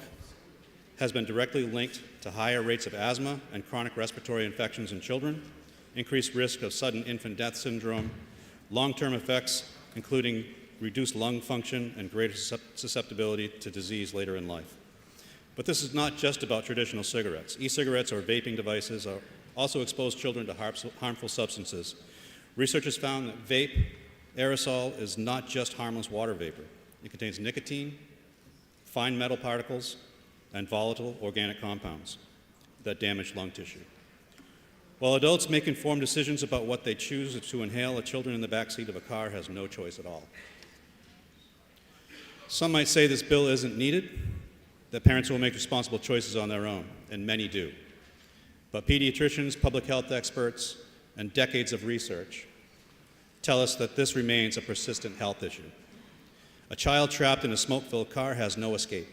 has been directly linked to higher rates of asthma and chronic respiratory infections in children, increased risk of sudden infant death syndrome, long-term effects including reduced lung function and greater susceptibility to disease later in life. But this is not just about traditional cigarettes. E-cigarettes or vaping devices also expose children to harmful substances. Researchers found that vape aerosol is not just harmless water vapor. It contains nicotine, fine metal particles, and volatile organic compounds that damage lung tissue. While adults make informed decisions about what they choose to inhale, a child in the backseat of a car has no choice at all. Some might say this bill isn't needed, that parents will make responsible choices on their own, and many do. But pediatricians, public health experts, and decades of research tell us that this remains a persistent health issue. A child trapped in a smoke-filled car has no escape.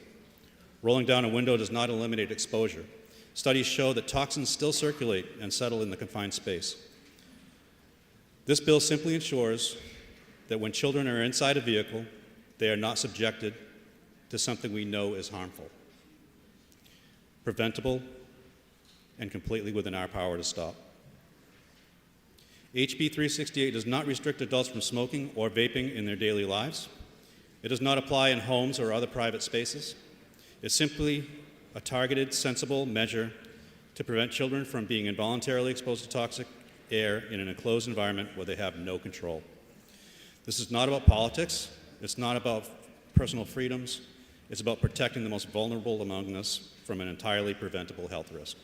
Rolling down a window does not eliminate exposure. Studies show that toxins still circulate and settle in the confined space. This bill simply ensures that when children are inside a vehicle, they are not subjected to something we know is harmful, preventable, and completely within our power to stop. HB 368 does not restrict adults from smoking or vaping in their daily lives. It does not apply in homes or other private spaces. It's simply a targeted, sensible measure to prevent children from being involuntarily exposed to toxic air in an enclosed environment where they have no control. This is not about politics. It's not about personal freedoms. It's about protecting the most vulnerable among us from an entirely preventable health risk.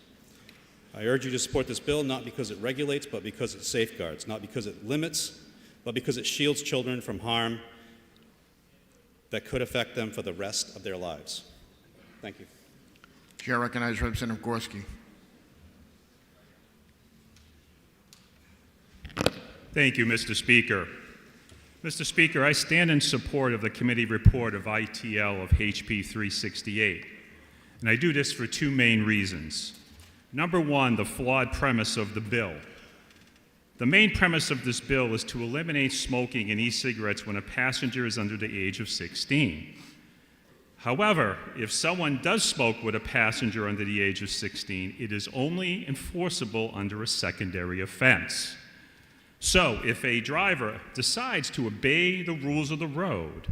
I urge you to support this bill, not because it regulates, but because it safeguards, not because it limits, but because it shields children from harm that could affect them for the rest of their lives. Thank you. Chair recognizes Representative Gorski. Thank you, Mr. Speaker. Mr. Speaker, I stand in support of the committee report of ITL of HB 368, and I do this for two main reasons. Number one, the flawed premise of the bill. The main premise of this bill is to eliminate smoking in e-cigarettes when a passenger is under the age of 16. However, if someone does smoke with a passenger under the age of 16, it is only enforceable under a secondary offense. So, if a driver decides to obey the rules of the road,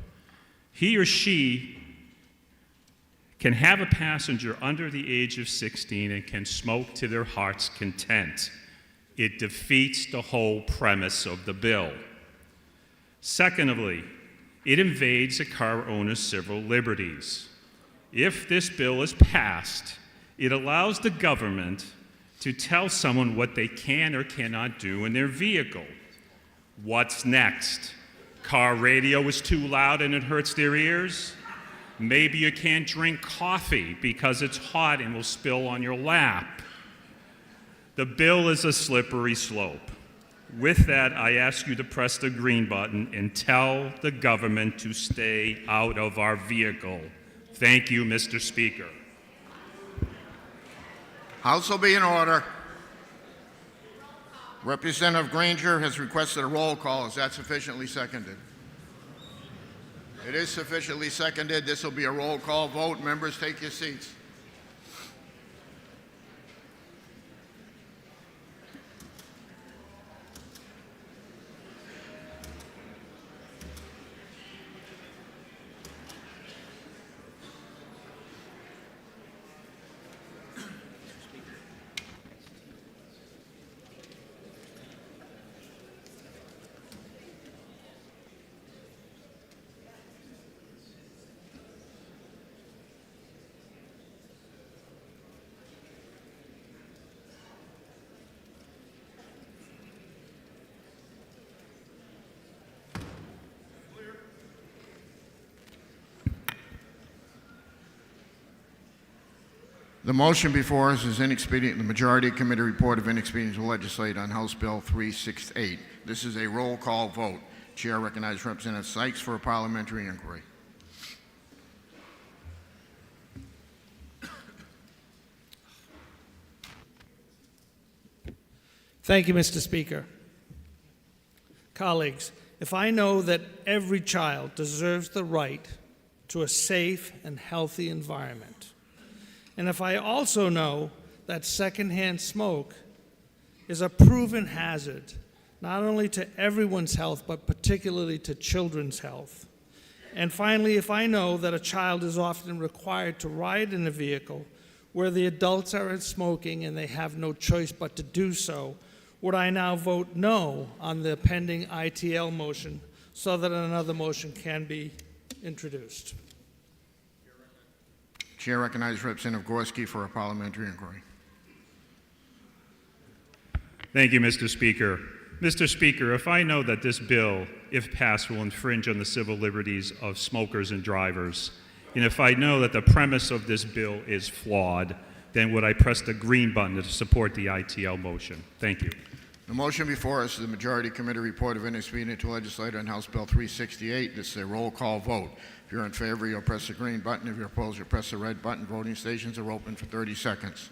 he or she can have a passenger under the age of 16 and can smoke to their heart's content. It defeats the whole premise of the bill. Secondly, it invades a car owner's civil liberties. If this bill is passed, it allows the government to tell someone what they can or cannot do in their vehicle. What's next? Car radio is too loud and it hurts their ears? Maybe you can't drink coffee because it's hot and will spill on your lap. The bill is a slippery slope. With that, I ask you to press the green button and tell the government to stay out of our vehicle. Thank you, Mr. Speaker. House will be in order. Representative Granger has requested a roll call. Is that sufficiently seconded? It is sufficiently seconded. This will be a roll call vote. Members, take your seats. The motion before us is inexpedient. The majority committee report of inexpedient to legislate on House Bill 368. This is a roll call vote. Chair recognizes Representative Sykes for a parliamentary inquiry. Thank you, Mr. Speaker. Colleagues, if I know that every child deserves the right to a safe and healthy environment, and if I also know that secondhand smoke is a proven hazard, not only to everyone's health, but particularly to children's health. And finally, if I know that a child is often required to ride in a vehicle where the adults are smoking and they have no choice but to do so, would I now vote no on the pending ITL motion so that another motion can be introduced? Chair recognizes Representative Gorski for a parliamentary inquiry. Thank you, Mr. Speaker. Mr. Speaker, if I know that this bill, if passed, will infringe on the civil liberties of smokers and drivers, and if I know that the premise of this bill is flawed, then would I press the green button to support the ITL motion? Thank you. The motion before us is the majority committee report of inexpedient to legislate on House Bill 368. This is a roll call vote. If you're in favor, you'll press the green button. If you're opposed, you'll press the red button. Voting stations are open for 30 seconds.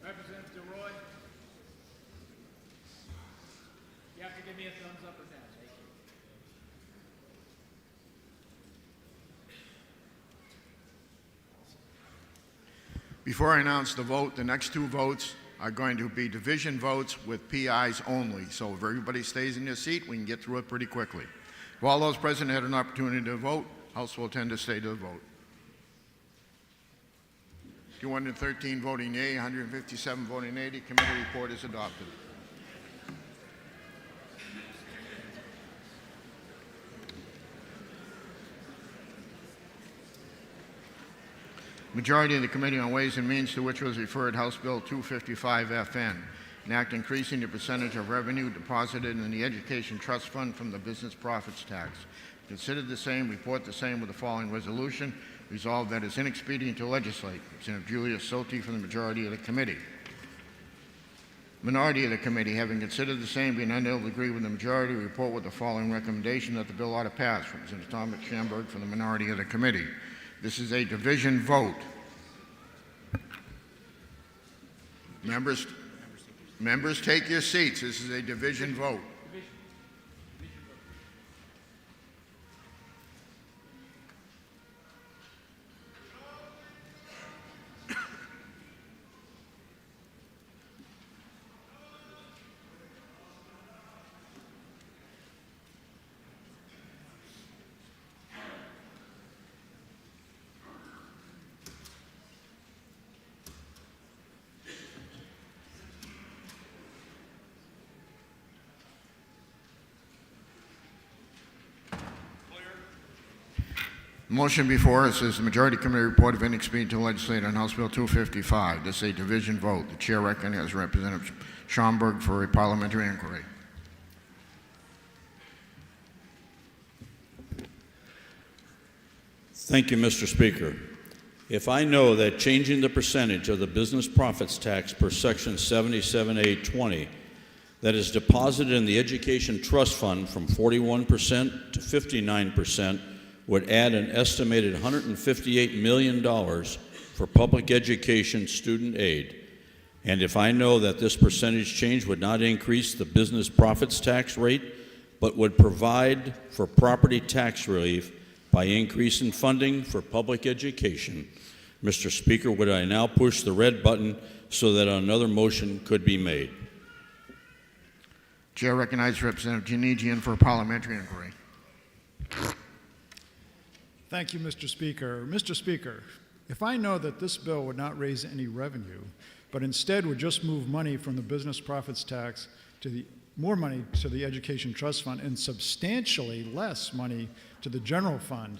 Representative DeRoy. You have to give me a thumbs up or down. Thank you. Before I announce the vote, the next two votes are going to be division votes with PIs only. So if everybody stays in their seat, we can get through it pretty quickly. If all those present had an opportunity to vote, House will tend to stay to the vote. 213 voting yea, 157 voting nay. The committee report is adopted. Majority of the Committee on Ways and Means, to which was referred House Bill 255FN, an act increasing the percentage of revenue deposited in the Education Trust Fund from the business profits tax. Considered the same, report the same with the following resolution. Resolved that it's inexpedient to legislate. Representative Julius Soti from the majority of the committee. Minority of the committee, having considered the same, being unable to agree with the majority, report with the following recommendation that the bill ought to pass. Representative Thomas Schamberg from the minority of the committee. This is a division vote. Members, take your seats. This is a division vote. The motion before us is the Majority Committee report of inexpedient to legislate on House Bill 255. This is a division vote. The chair recognizes Representative Schomburg for a parliamentary inquiry. Thank you, Mr. Speaker. If I know that changing the percentage of the business profits tax per Section 77A20 that is deposited in the Education Trust Fund from 41% to 59% would add an estimated $158 million for public education student aid, and if I know that this percentage change would not increase the business profits tax rate, but would provide for property tax relief by increasing funding for public education, Mr. Speaker, would I now push the red button so that another motion could be made? Chair recognizes Representative Janigian for a parliamentary inquiry. Thank you, Mr. Speaker. Mr. Speaker, if I know that this bill would not raise any revenue, but instead would just move money from the business profits tax to more money to the Education Trust Fund and substantially less money to the general fund,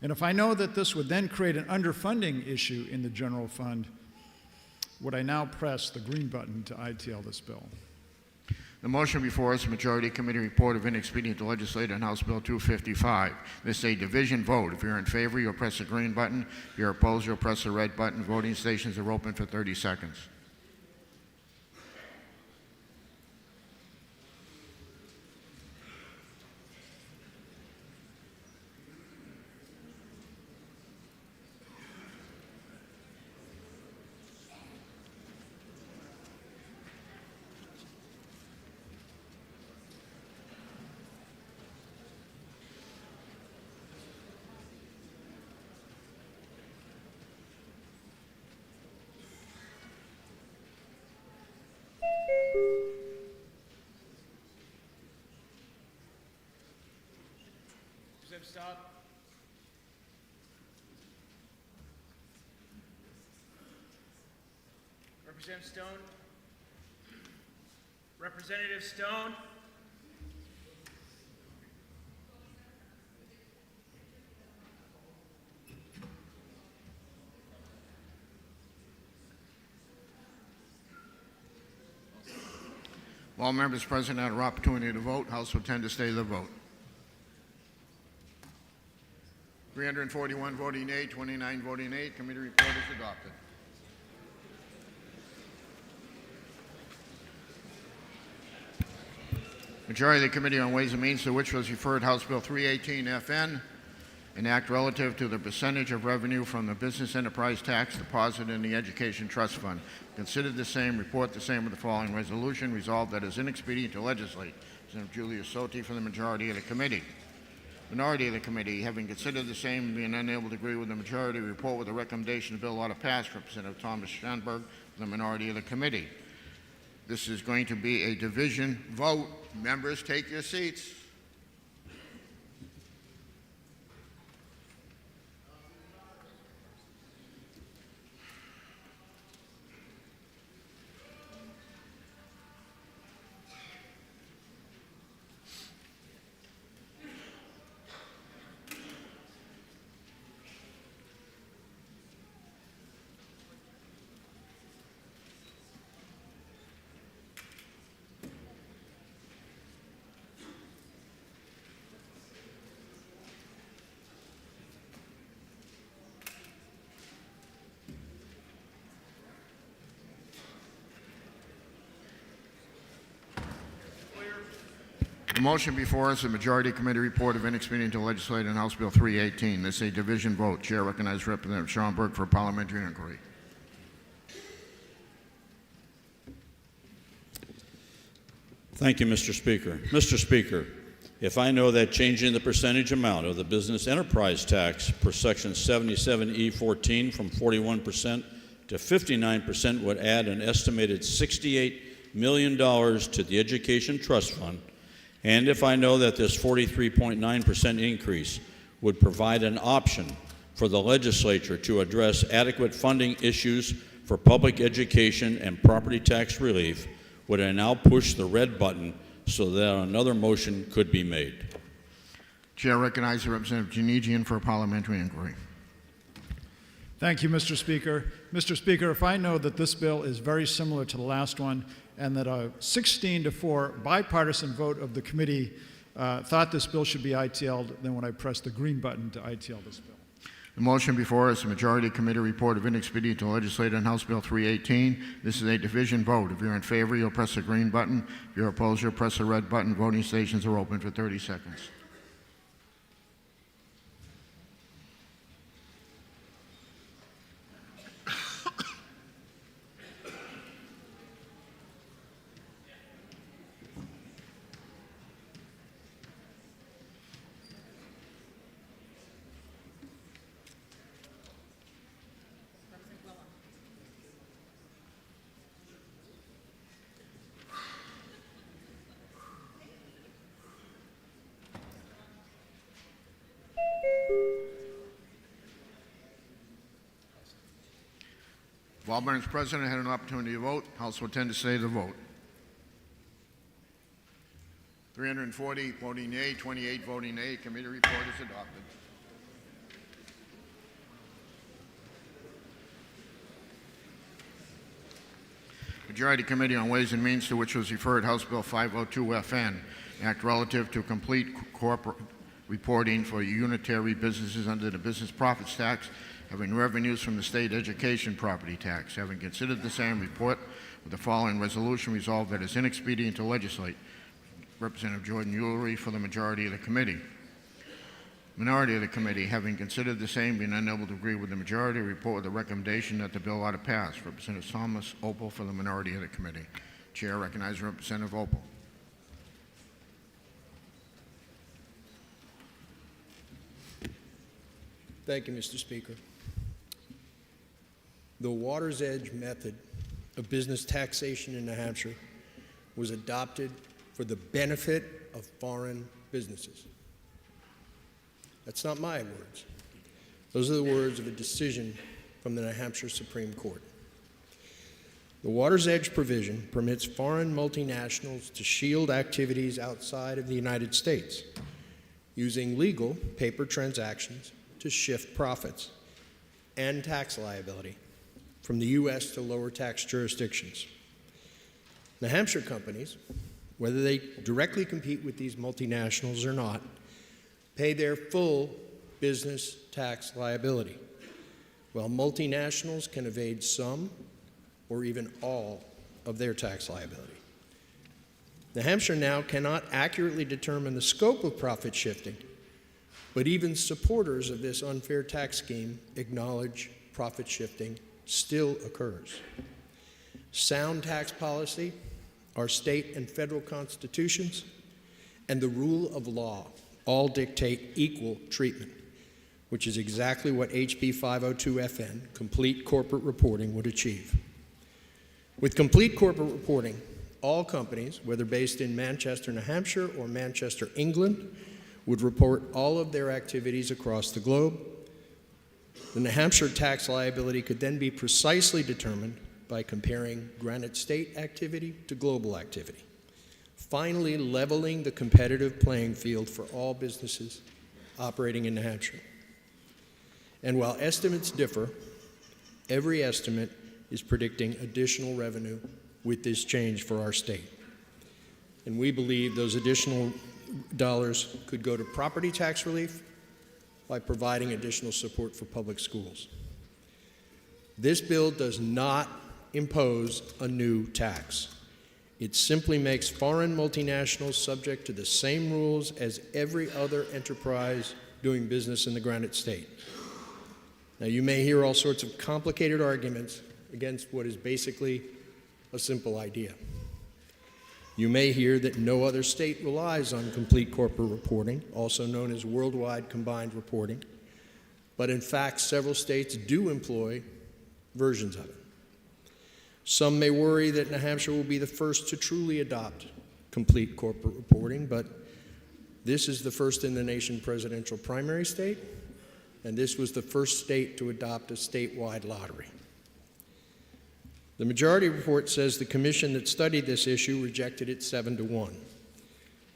and if I know that this would then create an underfunding issue in the general fund, would I now press the green button to ITL this bill? The motion before us, Majority Committee report of inexpedient to legislate on House Bill 255. This is a division vote. If you're in favor, you'll press the green button. If you're opposed, you'll press the red button. Voting stations are open for 30 seconds. Stop. Representative Stone. Representative Stone. All members present had an opportunity to vote. House will tend to stay the vote. 341 voting aye, 29 voting aye. Committee report is adopted. Majority of the Committee on Ways and Means, to which was referred House Bill 318 FN, an act relative to the percentage of revenue from the business enterprise tax deposited in the Education Trust Fund. Considered the same, report the same with the following resolution. Resolved that it is inexpedient to legislate. Representative Julius Soti for the majority of the committee. Minority of the committee, having considered the same and being unable to agree with the majority, report with the recommendation the bill ought to pass. Representative Thomas Schoenberg for the minority of the committee. This is going to be a division vote. Members, take your seats. The motion before us, the Majority Committee report of inexpedient to legislate on House Bill 318. This is a division vote. Chair recognizes Representative Schomburg for a parliamentary inquiry. Thank you, Mr. Speaker. Mr. Speaker, if I know that changing the percentage amount of the business enterprise tax per section 77E14 from 41% to 59% would add an estimated $68 million to the Education Trust Fund, and if I know that this 43.9% increase would provide an option for the legislature to address adequate funding issues for public education and property tax relief, would I now push the red button so that another motion could be made? Chair recognizes Representative Janigian for a parliamentary inquiry. Thank you, Mr. Speaker. Mr. Speaker, if I know that this bill is very similar to the last one and that a 16-4 bipartisan vote of the committee thought this bill should be ITL'd, then would I press the green button to ITL this bill? The motion before us, the Majority Committee report of inexpedient to legislate on House Bill 318. This is a division vote. If you're in favor, you'll press the green button. If you're opposed, you'll press the red button. Voting stations are open for 30 seconds. If all members present had an opportunity to vote, House will tend to say the vote. 340 voting yea, 28 voting nay. Committee report is adopted. Majority Committee on Ways and Means, to which was referred House Bill 502FN, Act relative to complete corporate reporting for unitary businesses under the business profits tax, having revenues from the state education property tax. Having considered the same report with the following resolution, resolved that it is inexpedient to legislate. Representative Jordan Ullery for the majority of the committee. Minority of the committee, having considered the same, being unable to agree with the majority, report with the recommendation that the bill ought to pass. Representative Thomas Opal for the minority of the committee. Chair recognizes Representative Opal. Thank you, Mr. Speaker. The water's edge method of business taxation in New Hampshire was adopted for the benefit of foreign businesses. That's not my words. Those are the words of a decision from the New Hampshire Supreme Court. The water's edge provision permits foreign multinationals to shield activities outside of the United States using legal paper transactions to shift profits and tax liability from the U.S. to lower tax jurisdictions. New Hampshire companies, whether they directly compete with these multinationals or not, pay their full business tax liability, while multinationals can evade some or even all of their tax liability. New Hampshire now cannot accurately determine the scope of profit shifting, but even supporters of this unfair tax scheme acknowledge profit shifting still occurs. Sound tax policy, our state and federal constitutions, and the rule of law all dictate equal treatment, which is exactly what HB 502FN, complete corporate reporting, would achieve. With complete corporate reporting, all companies, whether based in Manchester, New Hampshire, or Manchester, England, would report all of their activities across the globe. The New Hampshire tax liability could then be precisely determined by comparing Granite State activity to global activity, finally leveling the competitive playing field for all businesses operating in New Hampshire. And while estimates differ, every estimate is predicting additional revenue with this change for our state. And we believe those additional dollars could go to property tax relief by providing additional support for public schools. This bill does not impose a new tax. It simply makes foreign multinationals subject to the same rules as every other enterprise doing business in the Granite State. Now, you may hear all sorts of complicated arguments against what is basically a simple idea. You may hear that no other state relies on complete corporate reporting, also known as worldwide combined reporting, but in fact, several states do employ versions of it. Some may worry that New Hampshire will be the first to truly adopt complete corporate reporting, but this is the first in the nation presidential primary state, and this was the first state to adopt a statewide lottery. The majority report says the commission that studied this issue rejected it 7-1.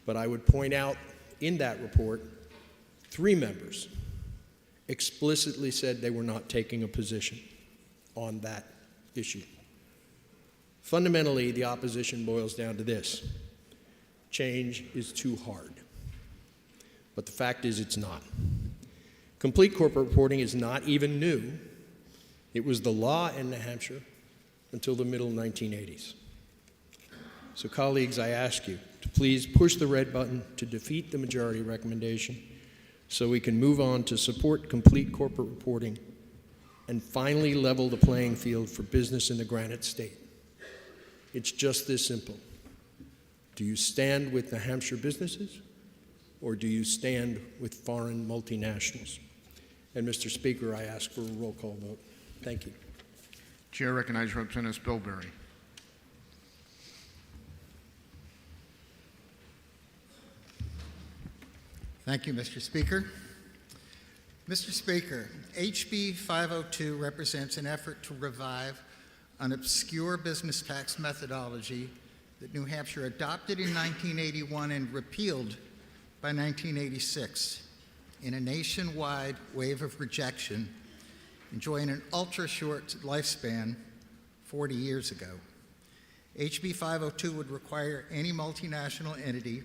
But I would point out in that report, 3 members explicitly said they were not taking a position on that issue. Fundamentally, the opposition boils down to this: change is too hard. But the fact is, it's not. Complete corporate reporting is not even new. It was the law in New Hampshire until the middle 1980s. So colleagues, I ask you to please push the red button to defeat the majority recommendation so we can move on to support complete corporate reporting and finally level the playing field for business in the Granite State. It's just this simple. Do you stand with New Hampshire businesses, or do you stand with foreign multinationals? And Mr. Speaker, I ask for a roll call vote. Thank you. Chair recognizes Representative Spilberry. Thank you, Mr. Speaker. Mr. Speaker, HB 502 represents an effort to revive an obscure business tax methodology that New Hampshire adopted in 1981 and repealed by 1986 in a nationwide wave of rejection, enjoying an ultra-short lifespan 40 years ago. HB 502 would require any multinational entity,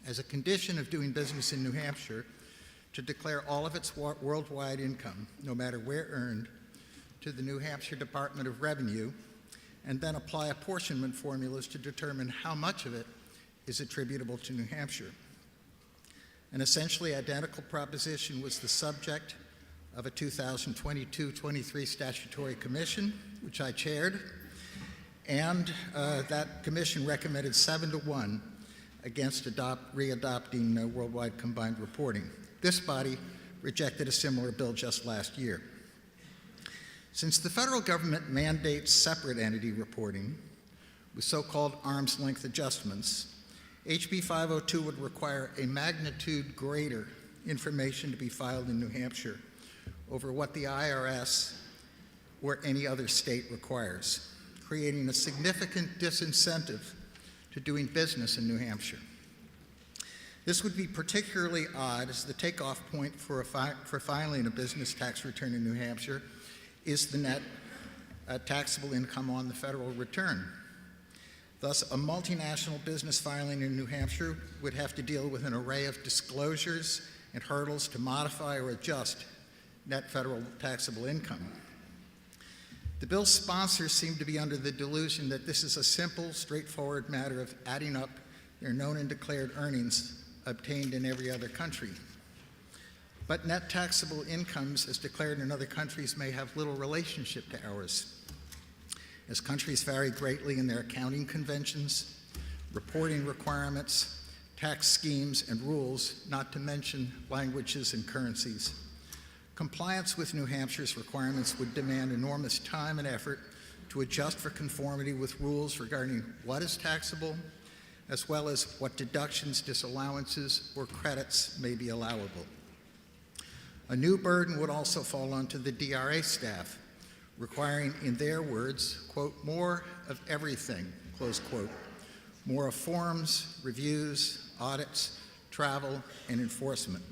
as a condition of doing business in New Hampshire, to declare all of its worldwide income, no matter where earned, to the New Hampshire Department of Revenue, and then apply apportionment formulas to determine how much of it is attributable to New Hampshire. An essentially identical proposition was the subject of a 2022-23 statutory commission, which I chaired, and that commission recommended 7-1 against readopting worldwide combined reporting. This body rejected a similar bill just last year. Since the federal government mandates separate entity reporting with so-called arm's length adjustments, HB 502 would require a magnitude greater information to be filed in New Hampshire over what the IRS or any other state requires, creating a significant disincentive to doing business in New Hampshire. This would be particularly odd as the takeoff point for filing a business tax return in New Hampshire is the net taxable income on the federal return. Thus, a multinational business filing in New Hampshire would have to deal with an array of disclosures and hurdles to modify or adjust net federal taxable income. The bill's sponsors seem to be under the delusion that this is a simple, straightforward matter of adding up their known and declared earnings obtained in every other country. But net taxable incomes as declared in other countries may have little relationship to ours, as countries vary greatly in their accounting conventions, reporting requirements, tax schemes, and rules, not to mention languages and currencies. Compliance with New Hampshire's requirements would demand enormous time and effort to adjust for conformity with rules regarding what is taxable, as well as what deductions, disallowances, or credits may be allowable. A new burden would also fall onto the DRA staff, requiring, in their words, quote, more of everything, close quote, more of forms, reviews, audits, travel, and enforcement.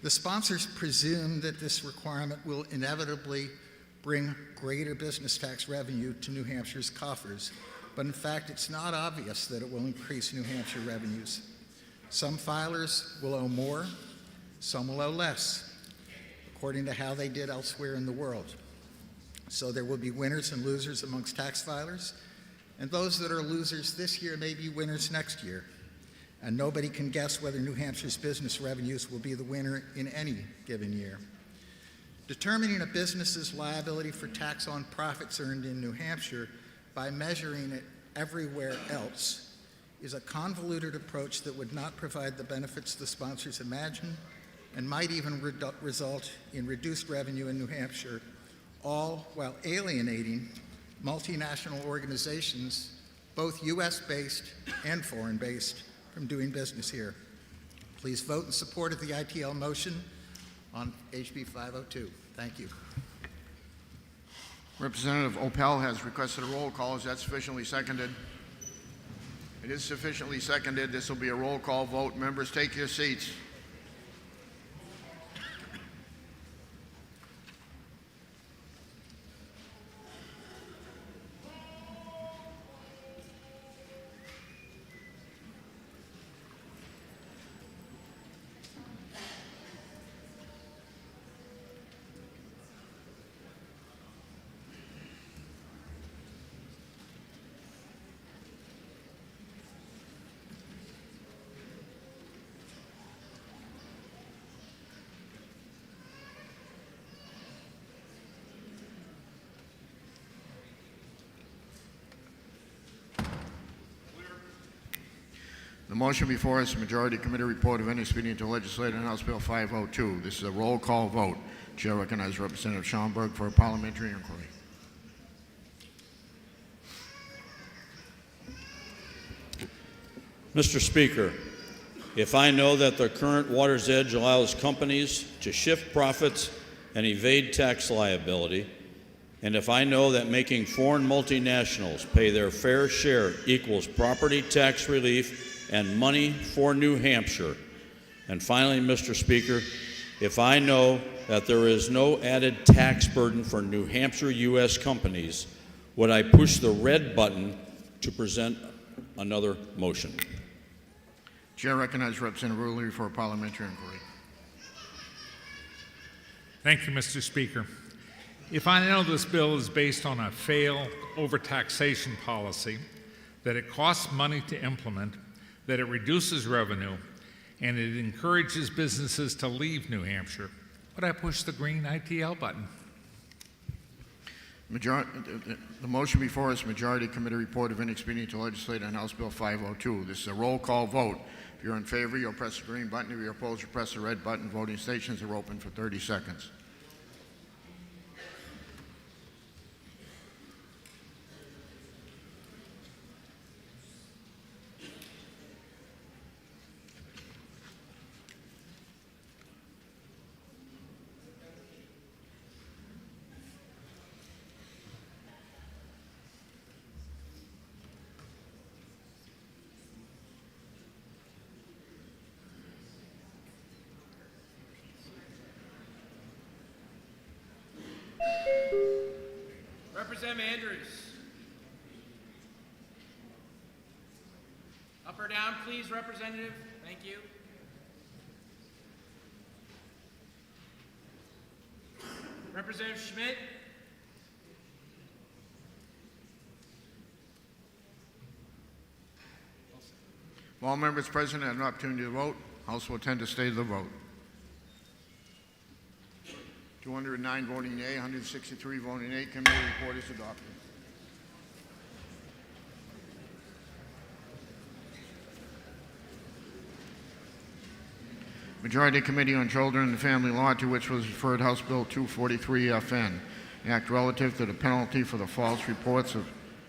The sponsors presume that this requirement will inevitably bring greater business tax revenue to New Hampshire's coffers, but in fact, it's not obvious that it will increase New Hampshire revenues. Some filers will owe more, some will owe less, according to how they did elsewhere in the world. So there will be winners and losers amongst tax filers, and those that are losers this year may be winners next year. And nobody can guess whether New Hampshire's business revenues will be the winner in any given year. Determining a business's liability for tax on profits earned in New Hampshire by measuring it everywhere else is a convoluted approach that would not provide the benefits the sponsors imagine and might even result in reduced revenue in New Hampshire, all while alienating multinational organizations, both US-based and foreign-based, from doing business here. Please vote in support of the ITL motion on HB 502. Thank you. Representative Opel has requested a roll call. Is that sufficiently seconded? It is sufficiently seconded. This will be a roll call vote. Members, take your seats. The motion before us is a majority committee report of any expedient to legislator in House Bill 502. This is a roll call vote. Chair recognizes Representative Schaumburg for a parliamentary inquiry. Mr. Speaker, if I know that the current Water's Edge allows companies to shift profits and evade tax liability, and if I know that making foreign multinationals pay their fair share equals property tax relief and money for New Hampshire, and finally, Mr. Speaker, if I know that there is no added tax burden for New Hampshire U.S. companies, would I push the red button to present another motion? Chair recognizes Representative Rulli for a parliamentary inquiry. Thank you, Mr. Speaker. If I know this bill is based on a failed overtaxation policy, that it costs money to implement, that it reduces revenue, and it encourages businesses to leave New Hampshire, would I push the green ITL button? The motion before us, majority committee report of inexpedient to legislate on House Bill 502. This is a roll call vote. If you're in favor, you'll press the green button. If you're opposed, you'll press the red button. Voting stations are open for 30 seconds. Representative Andrews. Up or down, please, Representative. Thank you. Representative Schmidt. If all members present have an opportunity to vote, House will attend to state of the vote. 209 voting yea, 163 voting nay. Committee report is adopted. Majority Committee on Children and Family Law, to which was referred House Bill 243 FN, Act relative to the penalty for the false reports of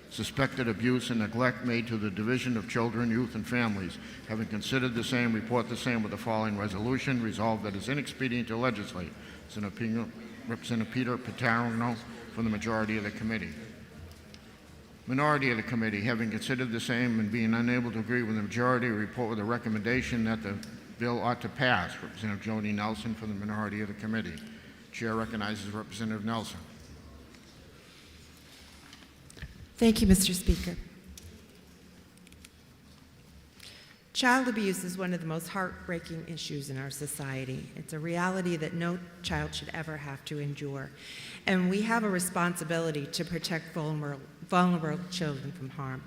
suspected abuse and neglect made to the Division of Children, Youth, and Families. Having considered the same, report the same with the following resolution. Resolved that it is inexpedient to legislate. It's an opinion. Representative Peter Paterno from the majority of the committee. Minority of the committee, having considered the same and being unable to agree with the majority, report with a recommendation that the bill ought to pass. Representative Jody Nelson from the minority of the committee. Chair recognizes Representative Nelson. Thank you, Mr. Speaker. Child abuse is one of the most heartbreaking issues in our society. It's a reality that no child should ever have to endure. And we have a responsibility to protect vulnerable children from harm.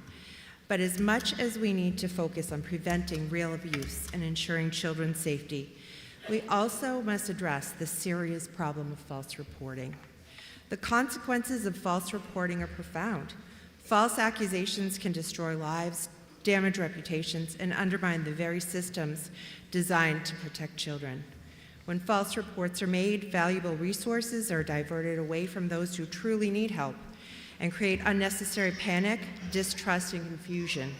But as much as we need to focus on preventing real abuse and ensuring children's safety, we also must address the serious problem of false reporting. The consequences of false reporting are profound. False accusations can destroy lives, damage reputations, and undermine the very systems designed to protect children. When false reports are made, valuable resources are diverted away from those who truly need help and create unnecessary panic, distrust, and confusion.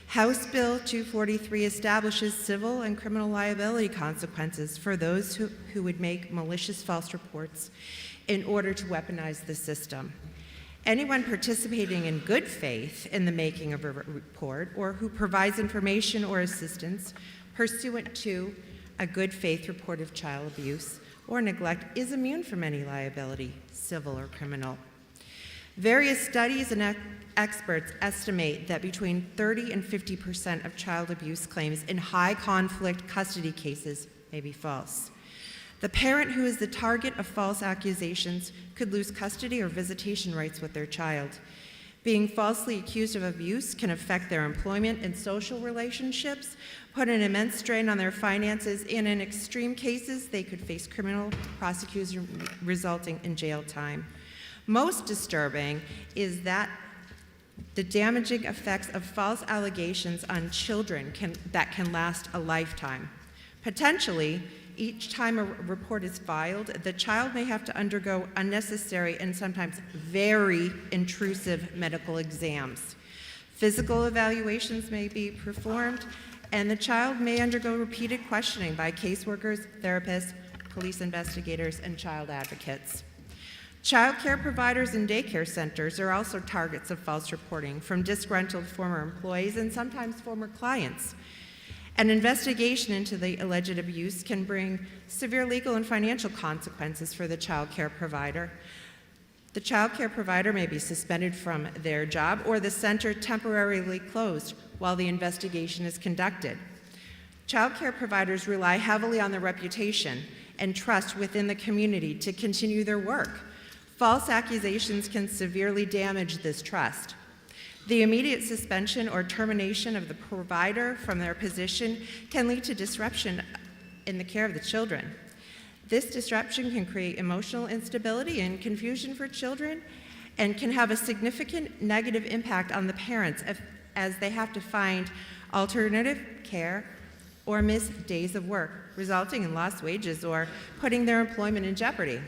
House Bill 243 establishes civil and criminal liability consequences for those who would make malicious false reports in order to weaponize the system. Anyone participating in good faith in the making of a report or who provides information or assistance pursuant to a good faith report of child abuse or neglect is immune from any liability, civil or criminal. Various studies and experts estimate that between 30 and 50% of child abuse claims in high conflict custody cases may be false. The parent who is the target of false accusations could lose custody or visitation rights with their child. Being falsely accused of abuse can affect their employment and social relationships, put an immense strain on their finances, and in extreme cases, they could face criminal prosecution resulting in jail time. Most disturbing is that the damaging effects of false allegations on children can last a lifetime. Potentially, each time a report is filed, the child may have to undergo unnecessary and sometimes very intrusive medical exams. Physical evaluations may be performed, and the child may undergo repeated questioning by caseworkers, therapists, police investigators, and child advocates. Child care providers and daycare centers are also targets of false reporting from disgruntled former employees and sometimes former clients. An investigation into the alleged abuse can bring severe legal and financial consequences for the child care provider. The child care provider may be suspended from their job or the center temporarily closed while the investigation is conducted. Child care providers rely heavily on their reputation and trust within the community to continue their work. False accusations can severely damage this trust. The immediate suspension or termination of the provider from their position can lead to disruption in the care of the children. This disruption can create emotional instability and confusion for children and can have a significant negative impact on the parents as they have to find alternative care or miss days of work, resulting in lost wages or putting their employment in jeopardy.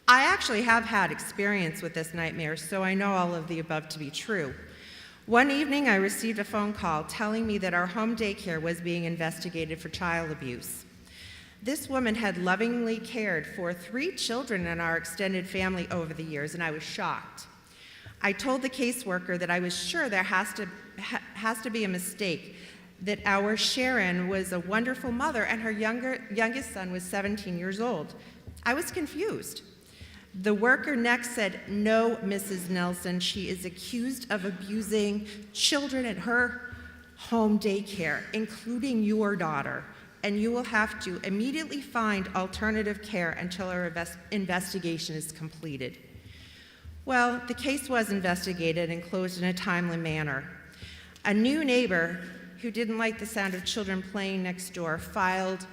I actually have had experience with this nightmare, so I know all of the above to be true. One evening, I received a phone call telling me that our home daycare was being investigated for child abuse. This woman had lovingly cared for 3 children in our extended family over the years, and I was shocked. I told the caseworker that I was sure there has to be a mistake, that our Sharon was a wonderful mother and her youngest son was 17 years old. I was confused. The worker next said, "No, Mrs. Nelson, she is accused of abusing children at her home daycare, including your daughter, and you will have to immediately find alternative care until our investigation is completed." Well, the case was investigated and closed in a timely manner. A new neighbor who didn't like the sound of children playing next door filed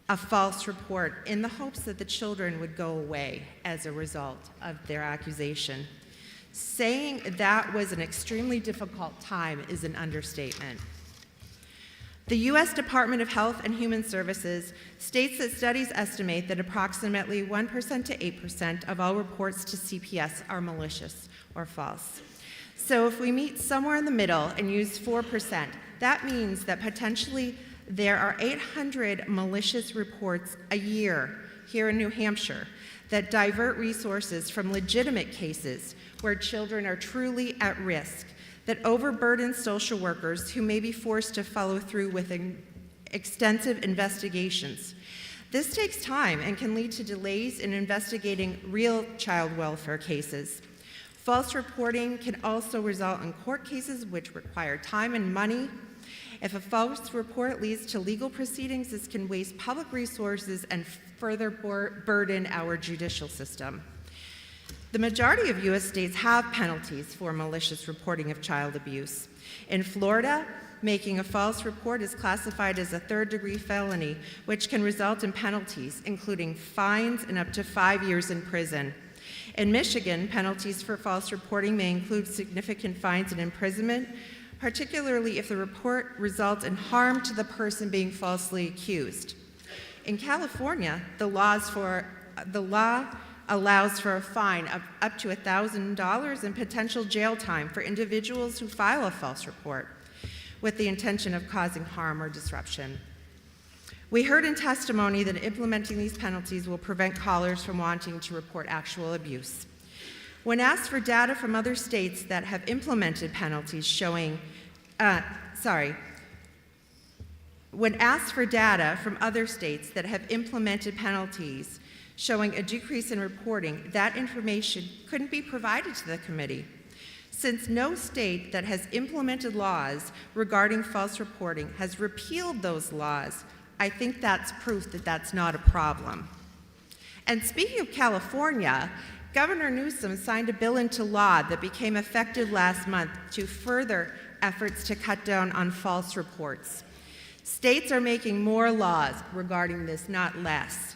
a false report in the hopes that the children would go away as a result of their accusation. Saying that was an extremely difficult time is an understatement. The U.S. Department of Health and Human Services states that studies estimate that approximately 1% to 8% of all reports to CPS are malicious or false. So if we meet somewhere in the middle and use 4%, that means that potentially there are 800 malicious reports a year here in New Hampshire that divert resources from legitimate cases where children are truly at risk, that overburden social workers who may be forced to follow through with extensive investigations. This takes time and can lead to delays in investigating real child welfare cases. False reporting can also result in court cases which require time and money. If a false report leads to legal proceedings, this can waste public resources and further burden our judicial system. The majority of U.S. states have penalties for malicious reporting of child abuse. In Florida, making a false report is classified as a third-degree felony, which can result in penalties, including fines and up to 5 years in prison. In Michigan, penalties for false reporting may include significant fines and imprisonment, particularly if the report results in harm to the person being falsely accused. In California, the law allows for a fine of up to $1,000 and potential jail time for individuals who file a false report with the intention of causing harm or disruption. We heard in testimony that implementing these penalties will prevent callers from wanting to report actual abuse. When asked for data from other states that have implemented penalties showing, when asked for data from other states that have implemented penalties showing a decrease in reporting, that information couldn't be provided to the committee. Since no state that has implemented laws regarding false reporting has repealed those laws, I think that's proof that that's not a problem. And speaking of California, Governor Newsom signed a bill into law that became effective last month to further efforts to cut down on false reports. States are making more laws regarding this, not less.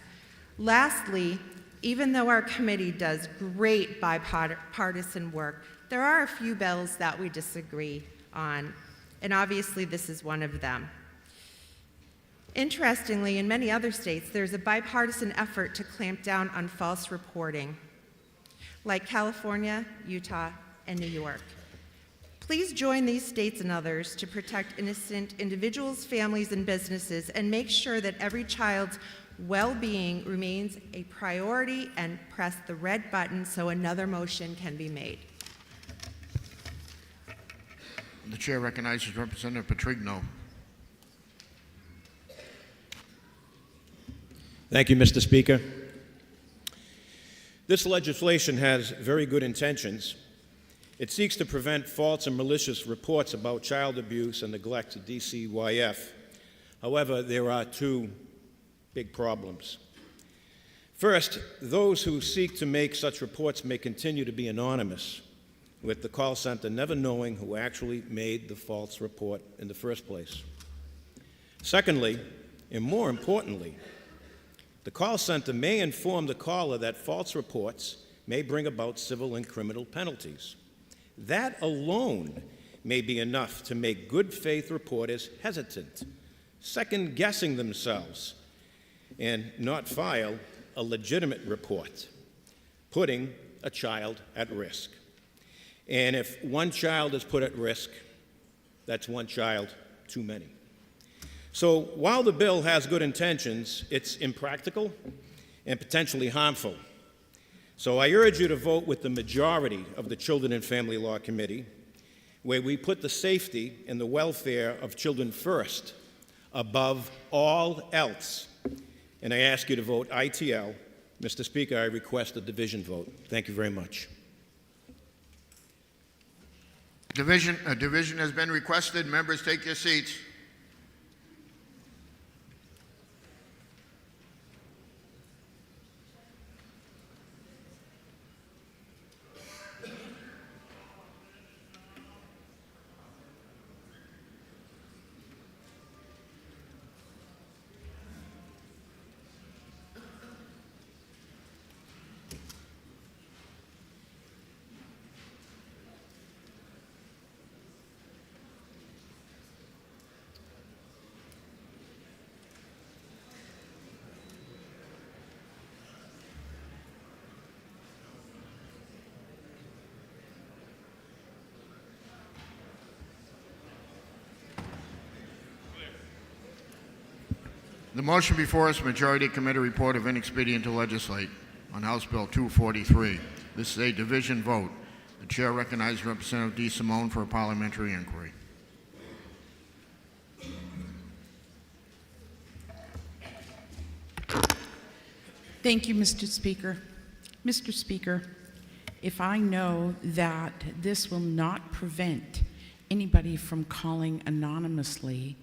Lastly, even though our committee does great bipartisan work, there are a few bills that we disagree on, and obviously this is one of them. Interestingly, in many other states, there's a bipartisan effort to clamp down on false reporting, like California, Utah, and New York. Please join these states and others to protect innocent individuals, families, and businesses, and make sure that every child's well-being remains a priority, and press the red button so another motion can be made. The chair recognizes Representative Patrigno. Thank you, Mr. Speaker. This legislation has very good intentions. It seeks to prevent false and malicious reports about child abuse and neglect to DCYF. However, there are two big problems. First, those who seek to make such reports may continue to be anonymous, with the call center never knowing who actually made the false report in the first place. Secondly, and more importantly, the call center may inform the caller that false reports may bring about civil and criminal penalties. That alone may be enough to make good faith reporters hesitant, second-guessing themselves, and not file a legitimate report, putting a child at risk. And if one child is put at risk, that's one child too many. So while the bill has good intentions, it's impractical and potentially harmful. So I urge you to vote with the majority of the Children and Family Law Committee, where we put the safety and the welfare of children first, above all else. And I ask you to vote ITL. Mr. Speaker, I request a division vote. Thank you very much. A division has been requested. Members, take your seats. The motion before us, Majority Committee Report of Inexpedient to Legislate on House Bill 243. This is a division vote. The chair recognizes Representative DeSimone for a parliamentary inquiry. Thank you, Mr. Speaker. Mr. Speaker, if I know that this will not prevent anybody from calling anonymously,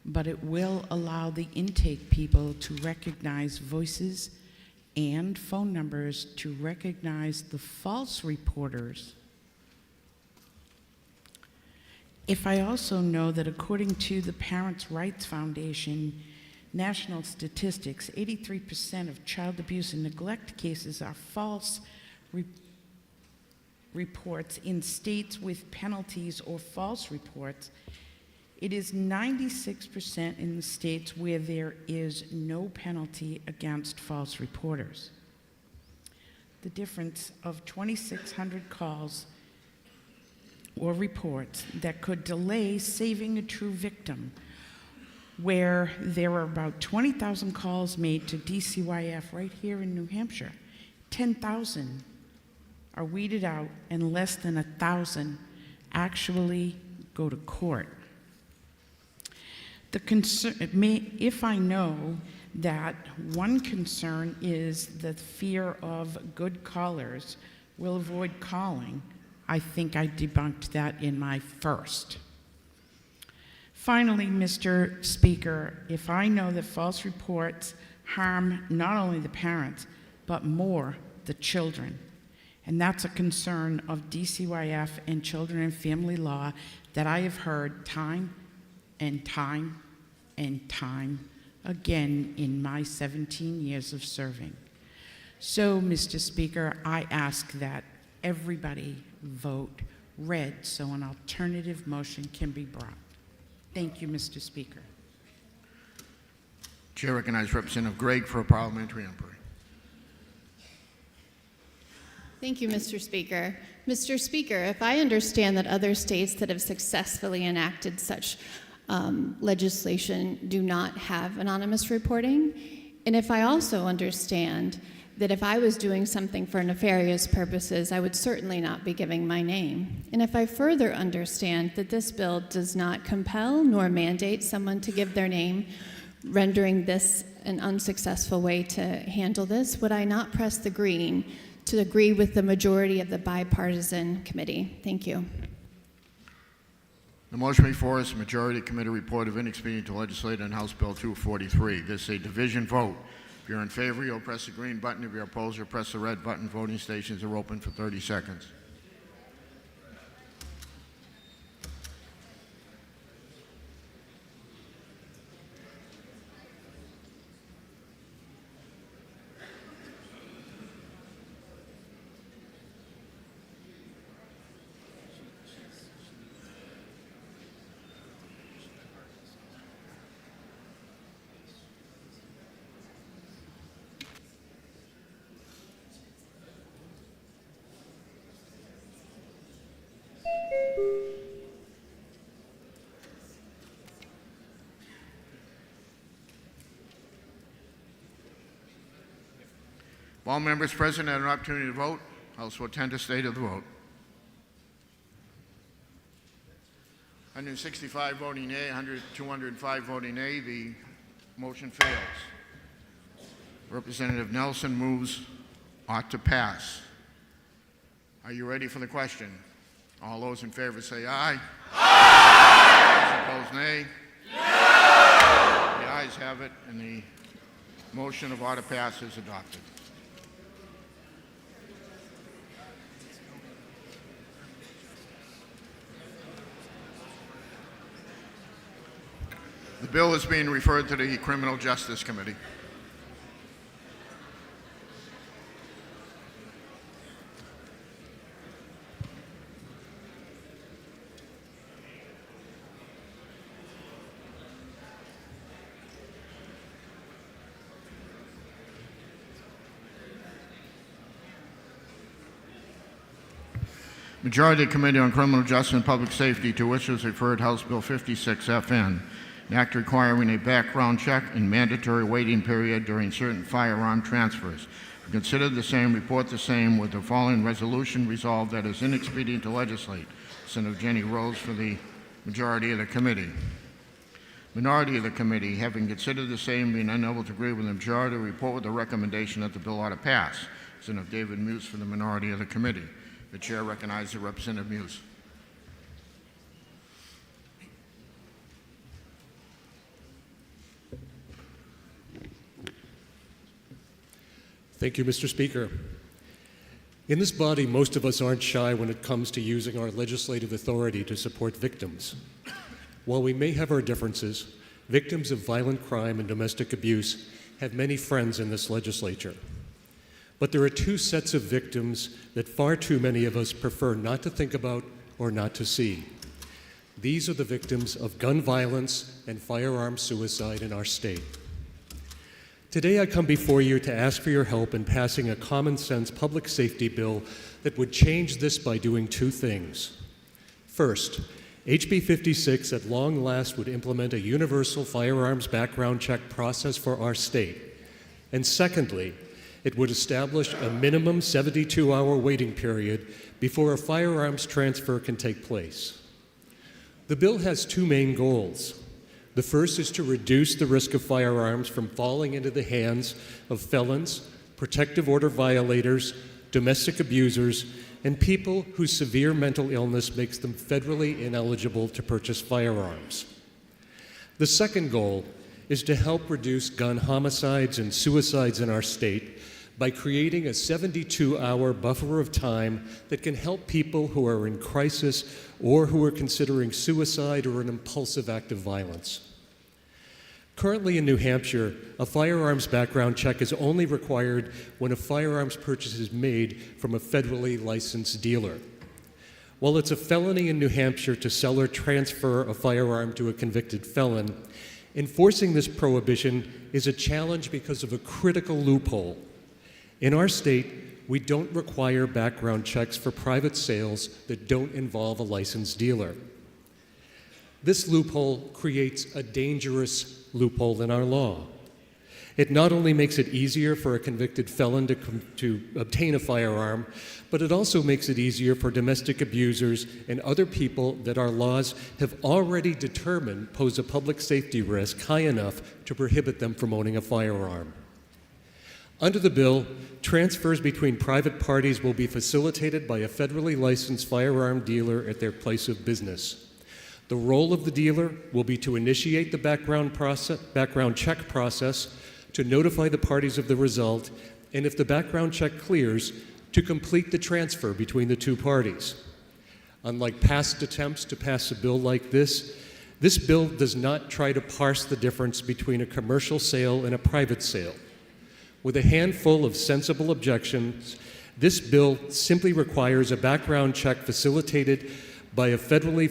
but it will allow the intake people to recognize voices and phone numbers to recognize the false reporters. If I also know that according to the Parents' Rights Foundation national statistics, 83% of child abuse and neglect cases are false reports in states with penalties or false reports, it is 96% in the states where there is no penalty against false reporters. The difference of 2,600 calls or reports that could delay saving a true victim, where there are about 20,000 calls made to DCYF right here in New Hampshire. 10,000 are weeded out and less than 1,000 actually go to court. The concern, if I know that one concern is the fear of good callers will avoid calling, I think I debunked that in my first. Finally, Mr. Speaker, if I know that false reports harm not only the parents, but more the children, and that's a concern of DCYF and Children and Family Law that I have heard time and time and time again in my 17 years of serving. So, Mr. Speaker, I ask that everybody vote red so an alternative motion can be brought. Thank you, Mr. Speaker. Chair recognizes Representative Gregg for a parliamentary inquiry. Thank you, Mr. Speaker. Mr. Speaker, if I understand that other states that have successfully enacted such legislation do not have anonymous reporting, and if I also understand that if I was doing something for nefarious purposes, I would certainly not be giving my name, and if I further understand that this bill does not compel nor mandate someone to give their name, rendering this an unsuccessful way to handle this, would I not press the green to agree with the majority of the bipartisan committee? Thank you. The motion before us, Majority Committee Report of Inexpedient to Legislate on House Bill 243. This is a division vote. If you're in favor, you'll press the green button. If you're opposed, you'll press the red button. Voting stations are open for 30 seconds. If all members present had an opportunity to vote, House will attend to state of the vote. 165 voting yea, 205 voting nay. The motion fails. Representative Nelson moves ought to pass. Are you ready for the question? All those in favor say aye. Aye. Those opposed, nay. No. The ayes have it, and the motion of ought to pass is adopted. The bill is being referred to the Criminal Justice Committee. Majority Committee on Criminal Justice and Public Safety, to which was referred House Bill 56 FN, an act requiring a background check and mandatory waiting period during certain firearm transfers. Consider the same, report the same, with the following resolution resolved that it is inexpedient to legislate. Senator Jenny Rose for the majority of the committee. Minority of the committee, having considered the same, being unable to agree with the majority, report with the recommendation that the bill ought to pass. Senator David Muse for the minority of the committee. The chair recognizes Representative Muse. Thank you, Mr. Speaker. In this body, most of us aren't shy when it comes to using our legislative authority to support victims. While we may have our differences, victims of violent crime and domestic abuse have many friends in this legislature. But there are two sets of victims that far too many of us prefer not to think about or not to see. These are the victims of gun violence and firearm suicide in our state. Today I come before you to ask for your help in passing a common-sense public safety bill that would change this by doing two things. First, HB 56 at long last would implement a universal firearms background check process for our state. And secondly, it would establish a minimum 72-hour waiting period before a firearms transfer can take place. The bill has two main goals. The first is to reduce the risk of firearms from falling into the hands of felons, protective order violators, domestic abusers, and people whose severe mental illness makes them federally ineligible to purchase firearms. The second goal is to help reduce gun homicides and suicides in our state by creating a 72-hour buffer of time that can help people who are in crisis or who are considering suicide or an impulsive act of violence. Currently in New Hampshire, a firearms background check is only required when a firearms purchase is made from a federally licensed dealer. While it's a felony in New Hampshire to sell or transfer a firearm to a convicted felon, enforcing this prohibition is a challenge because of a critical loophole. In our state, we don't require background checks for private sales that don't involve a licensed dealer. This loophole creates a dangerous loophole in our law. It not only makes it easier for a convicted felon to obtain a firearm, but it also makes it easier for domestic abusers and other people that our laws have already determined pose a public safety risk high enough to prohibit them from owning a firearm. Under the bill, transfers between private parties will be facilitated by a federally licensed firearm dealer at their place of business. The role of the dealer will be to initiate the background check process, to notify the parties of the result, and if the background check clears, to complete the transfer between the two parties. Unlike past attempts to pass a bill like this bill does not try to parse the difference between a commercial sale and a private sale. With a handful of sensible objections, this bill simply requires a background check facilitated by a federally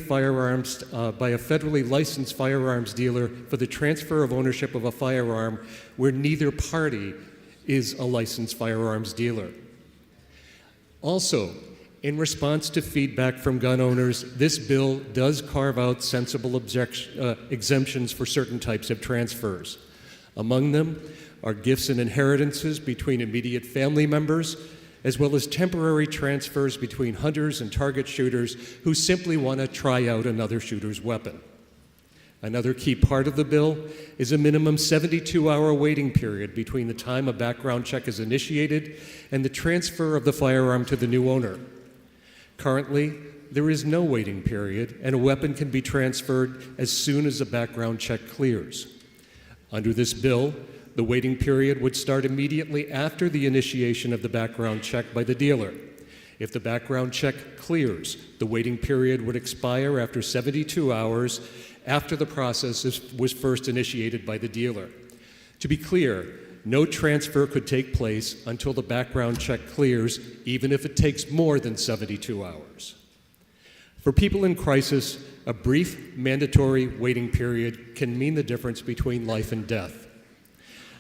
licensed firearms dealer for the transfer of ownership of a firearm where neither party is a licensed firearms dealer. Also, in response to feedback from gun owners, this bill does carve out sensible exemptions for certain types of transfers. Among them are gifts and inheritances between immediate family members, as well as temporary transfers between hunters and target shooters who simply want to try out another shooter's weapon. Another key part of the bill is a minimum 72-hour waiting period between the time a background check is initiated and the transfer of the firearm to the new owner. Currently, there is no waiting period, and a weapon can be transferred as soon as a background check clears. Under this bill, the waiting period would start immediately after the initiation of the background check by the dealer. If the background check clears, the waiting period would expire after 72 hours after the process was first initiated by the dealer. To be clear, no transfer could take place until the background check clears, even if it takes more than 72 hours. For people in crisis, a brief mandatory waiting period can mean the difference between life and death.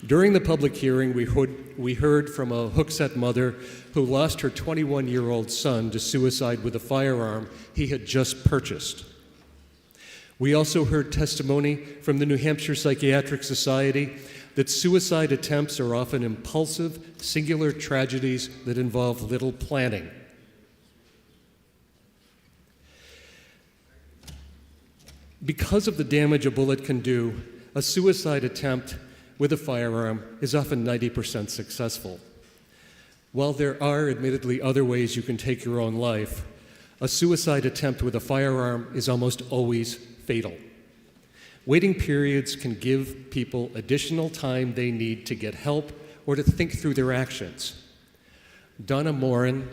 During the public hearing, we heard from a Hooksett mother who lost her 21-year-old son to suicide with a firearm he had just purchased. We also heard testimony from the New Hampshire Psychiatric Society that suicide attempts are often impulsive, singular tragedies that involve little planning. Because of the damage a bullet can do, a suicide attempt with a firearm is often 90% successful. While there are admittedly other ways you can take your own life, a suicide attempt with a firearm is almost always fatal. Waiting periods can give people additional time they need to get help or to think through their actions. Donna Morin,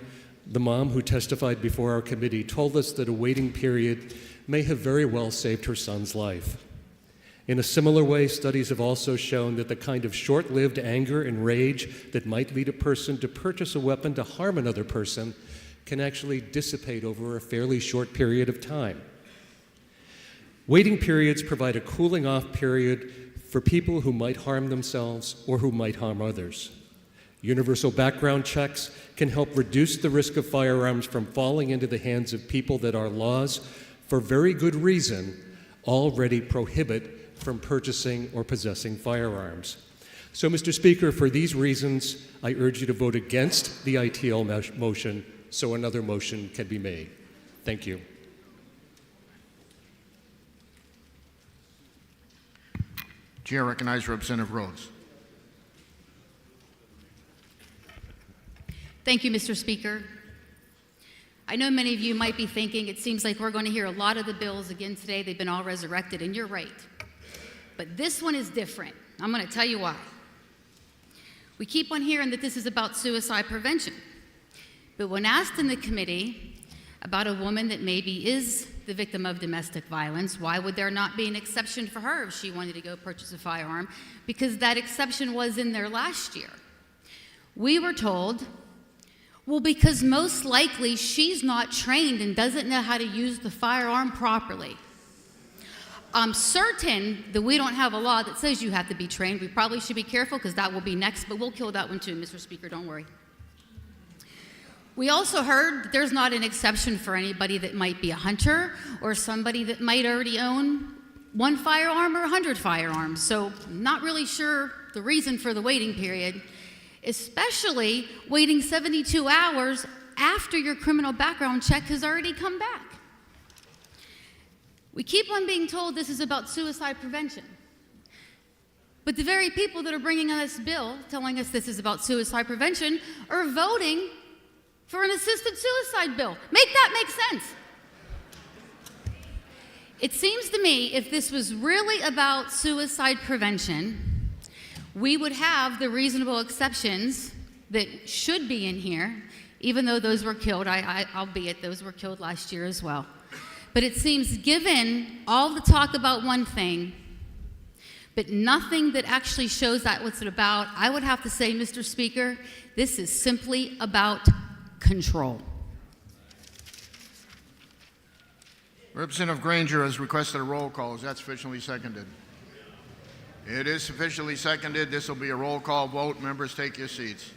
the mom who testified before our committee, told us that a waiting period may have very well saved her son's life. In a similar way, studies have also shown that the kind of short-lived anger and rage that might lead a person to purchase a weapon to harm another person can actually dissipate over a fairly short period of time. Waiting periods provide a cooling off period for people who might harm themselves or who might harm others. Universal background checks can help reduce the risk of firearms from falling into the hands of people that our laws, for very good reason, already prohibit from purchasing or possessing firearms. So, Mr. Speaker, for these reasons, I urge you to vote against the ITL motion so another motion can be made. Thank you. Chair recognizes Representative Rhodes. Thank you, Mr. Speaker. I know many of you might be thinking it seems like we're going to hear a lot of the bills again today. They've been all resurrected, and you're right. But this one is different. I'm going to tell you why. We keep on hearing that this is about suicide prevention. But when asked in the committee about a woman that maybe is the victim of domestic violence, why would there not be an exception for her if she wanted to go purchase a firearm? Because that exception was in there last year. We were told, well, because most likely she's not trained and doesn't know how to use the firearm properly. I'm certain that we don't have a law that says you have to be trained. We probably should be careful because that will be next, but we'll kill that one too, Mr. Speaker, don't worry. We also heard that there's not an exception for anybody that might be a hunter or somebody that might already own one firearm or 100 firearms. So I'm not really sure the reason for the waiting period, especially waiting 72 hours after your criminal background check has already come back. We keep on being told this is about suicide prevention. But the very people that are bringing us this bill, telling us this is about suicide prevention, are voting for an assisted suicide bill. Make that make sense. It seems to me if this was really about suicide prevention, we would have the reasonable exceptions that should be in here, even though those were killed, albeit those were killed last year as well. But it seems given all the talk about one thing, but nothing that actually shows that what's it about, I would have to say, Mr. Speaker, this is simply about control. Representative Granger has requested a roll call. Is that sufficiently seconded? It is sufficiently seconded. This will be a roll call vote. Members, take your seats.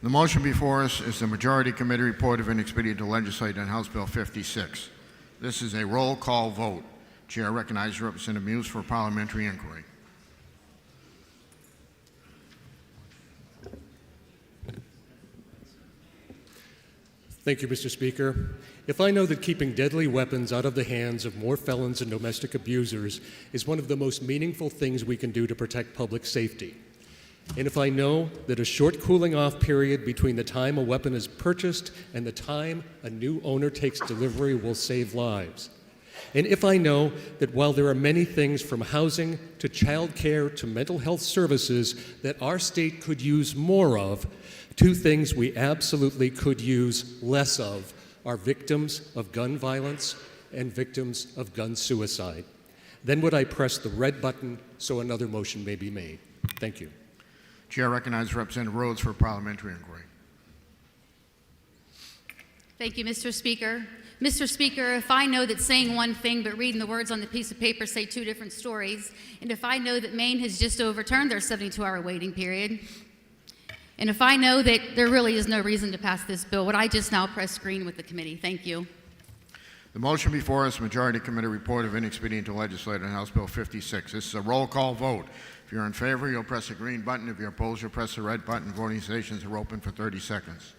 The motion before us is the Majority Committee Report of Inexpedient to Legislate on House Bill 56. This is a roll call vote. Chair recognizes Representative Muse for parliamentary inquiry. Thank you, Mr. Speaker. If I know that keeping deadly weapons out of the hands of more felons and domestic abusers is one of the most meaningful things we can do to protect public safety, and if I know that a short cooling off period between the time a weapon is purchased and the time a new owner takes delivery will save lives, and if I know that while there are many things from housing to child care to mental health services that our state could use more of, two things we absolutely could use less of are victims of gun violence and victims of gun suicide. Then would I press the red button so another motion may be made? Thank you. Chair recognizes Representative Rhodes for parliamentary inquiry. Thank you, Mr. Speaker. Mr. Speaker, if I know that saying one thing but reading the words on the piece of paper say two different stories, and if I know that Maine has just overturned their 72-hour waiting period, and if I know that there really is no reason to pass this bill, would I just now press green with the committee? Thank you. The motion before us, Majority Committee Report of Inexpedient to Legislate on House Bill 56. This is a roll call vote. If you're in favor, you'll press the green button. If you're opposed, you'll press the red button. Voting stations are open for 30 seconds.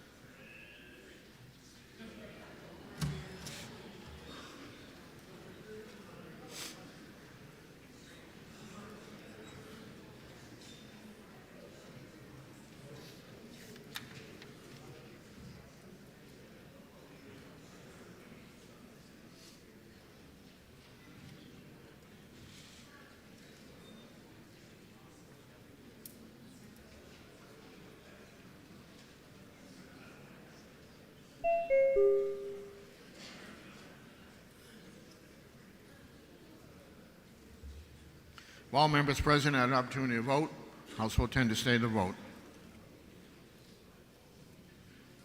If all members present had an opportunity to vote, House will tend to stay the vote.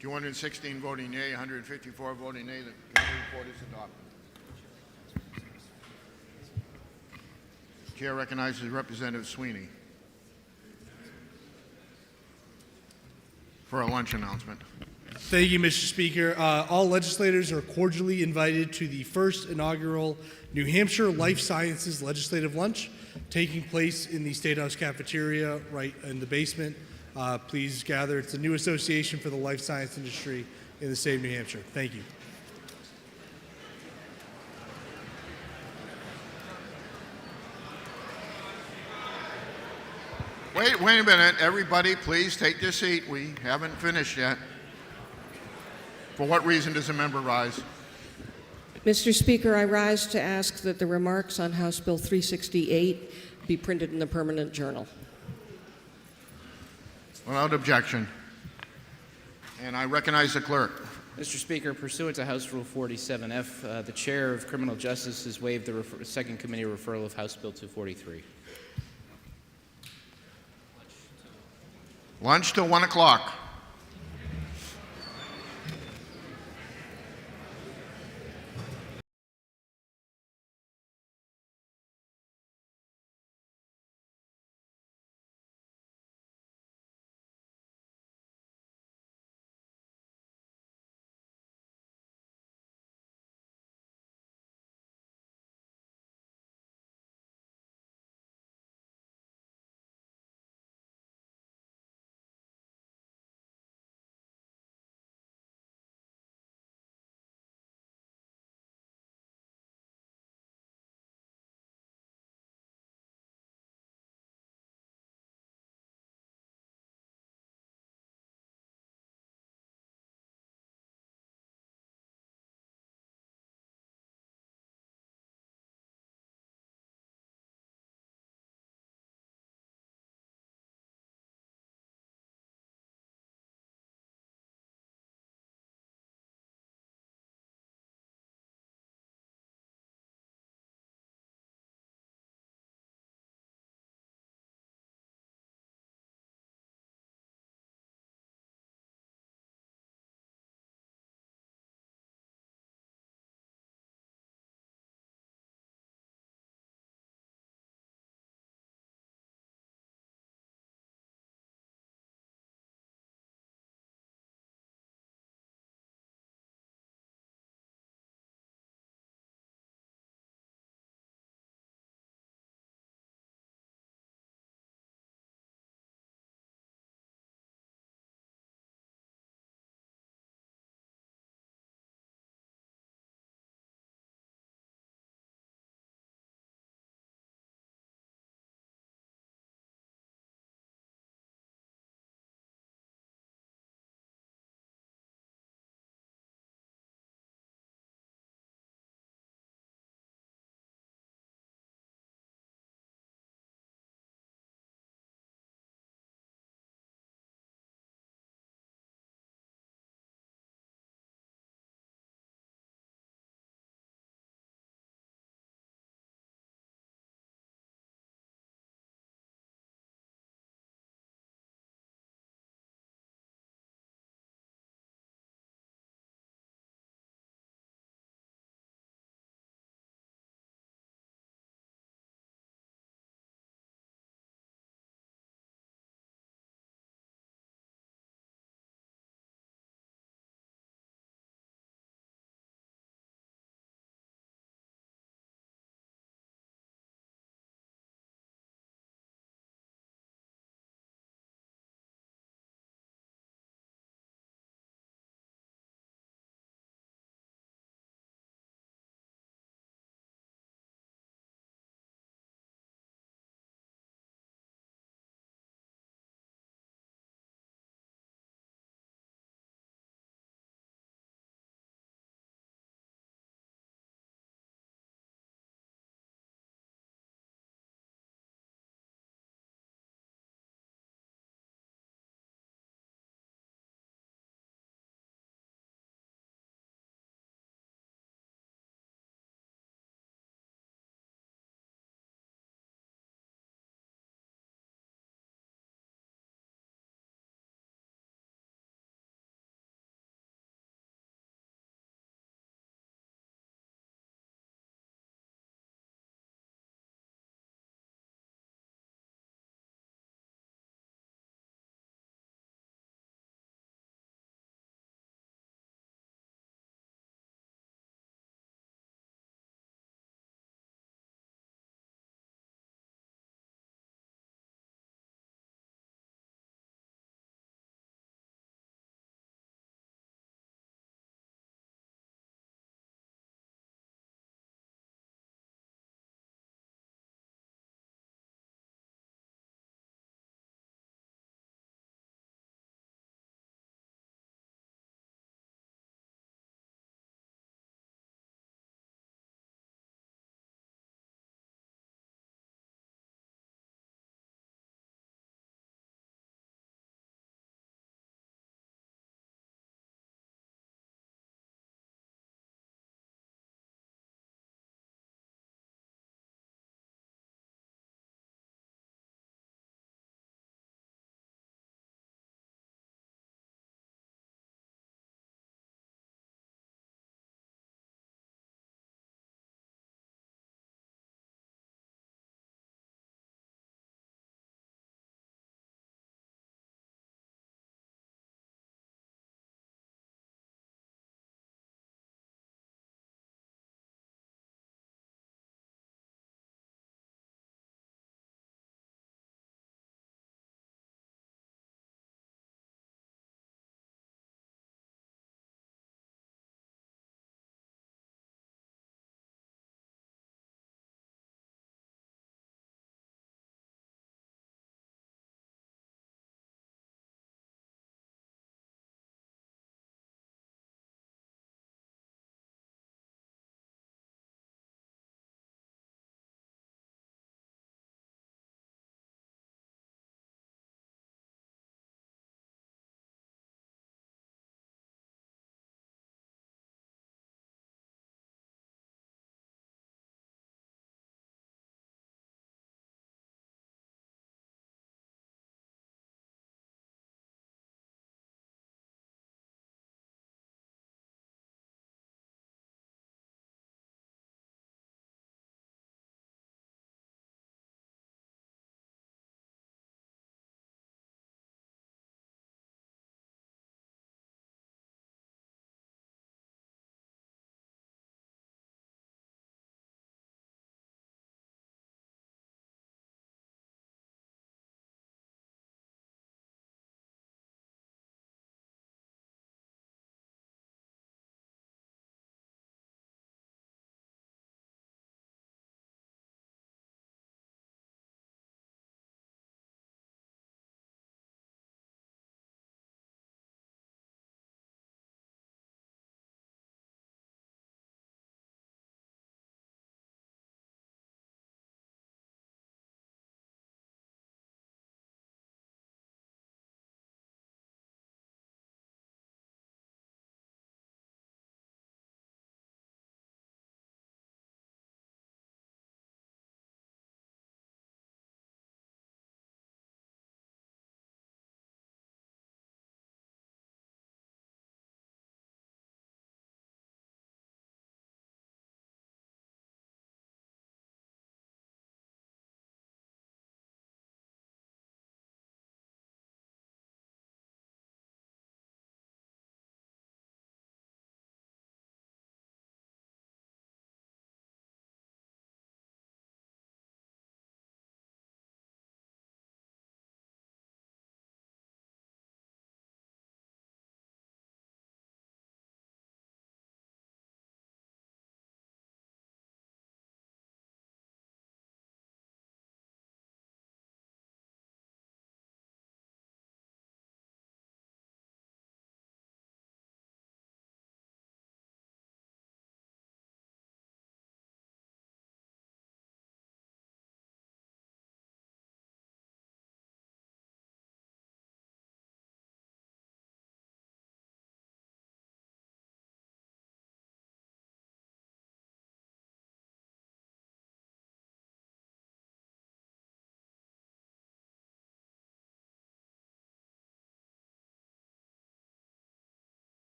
216 voting yea, 154 voting nay. The committee report is adopted. Chair recognizes Representative Sweeney for a lunch announcement. Thank you, Mr. Speaker. All legislators are cordially invited to the first inaugural New Hampshire Life Sciences Legislative Lunch, taking place in the State House cafeteria right in the basement. Please gather. It's a new association for the life science industry in the state of New Hampshire. Thank you. Wait a minute. Everybody, please take your seat. We haven't finished yet. For what reason does a member rise? Mr. Speaker, I rise to ask that the remarks on House Bill 368 be printed in the permanent journal. Without objection. And I recognize the clerk. Mr. Speaker, pursuant to House Rule 47F, the Chair of Criminal Justice has waived the second committee referral of House Bill 243. Lunch till 1 o'clock.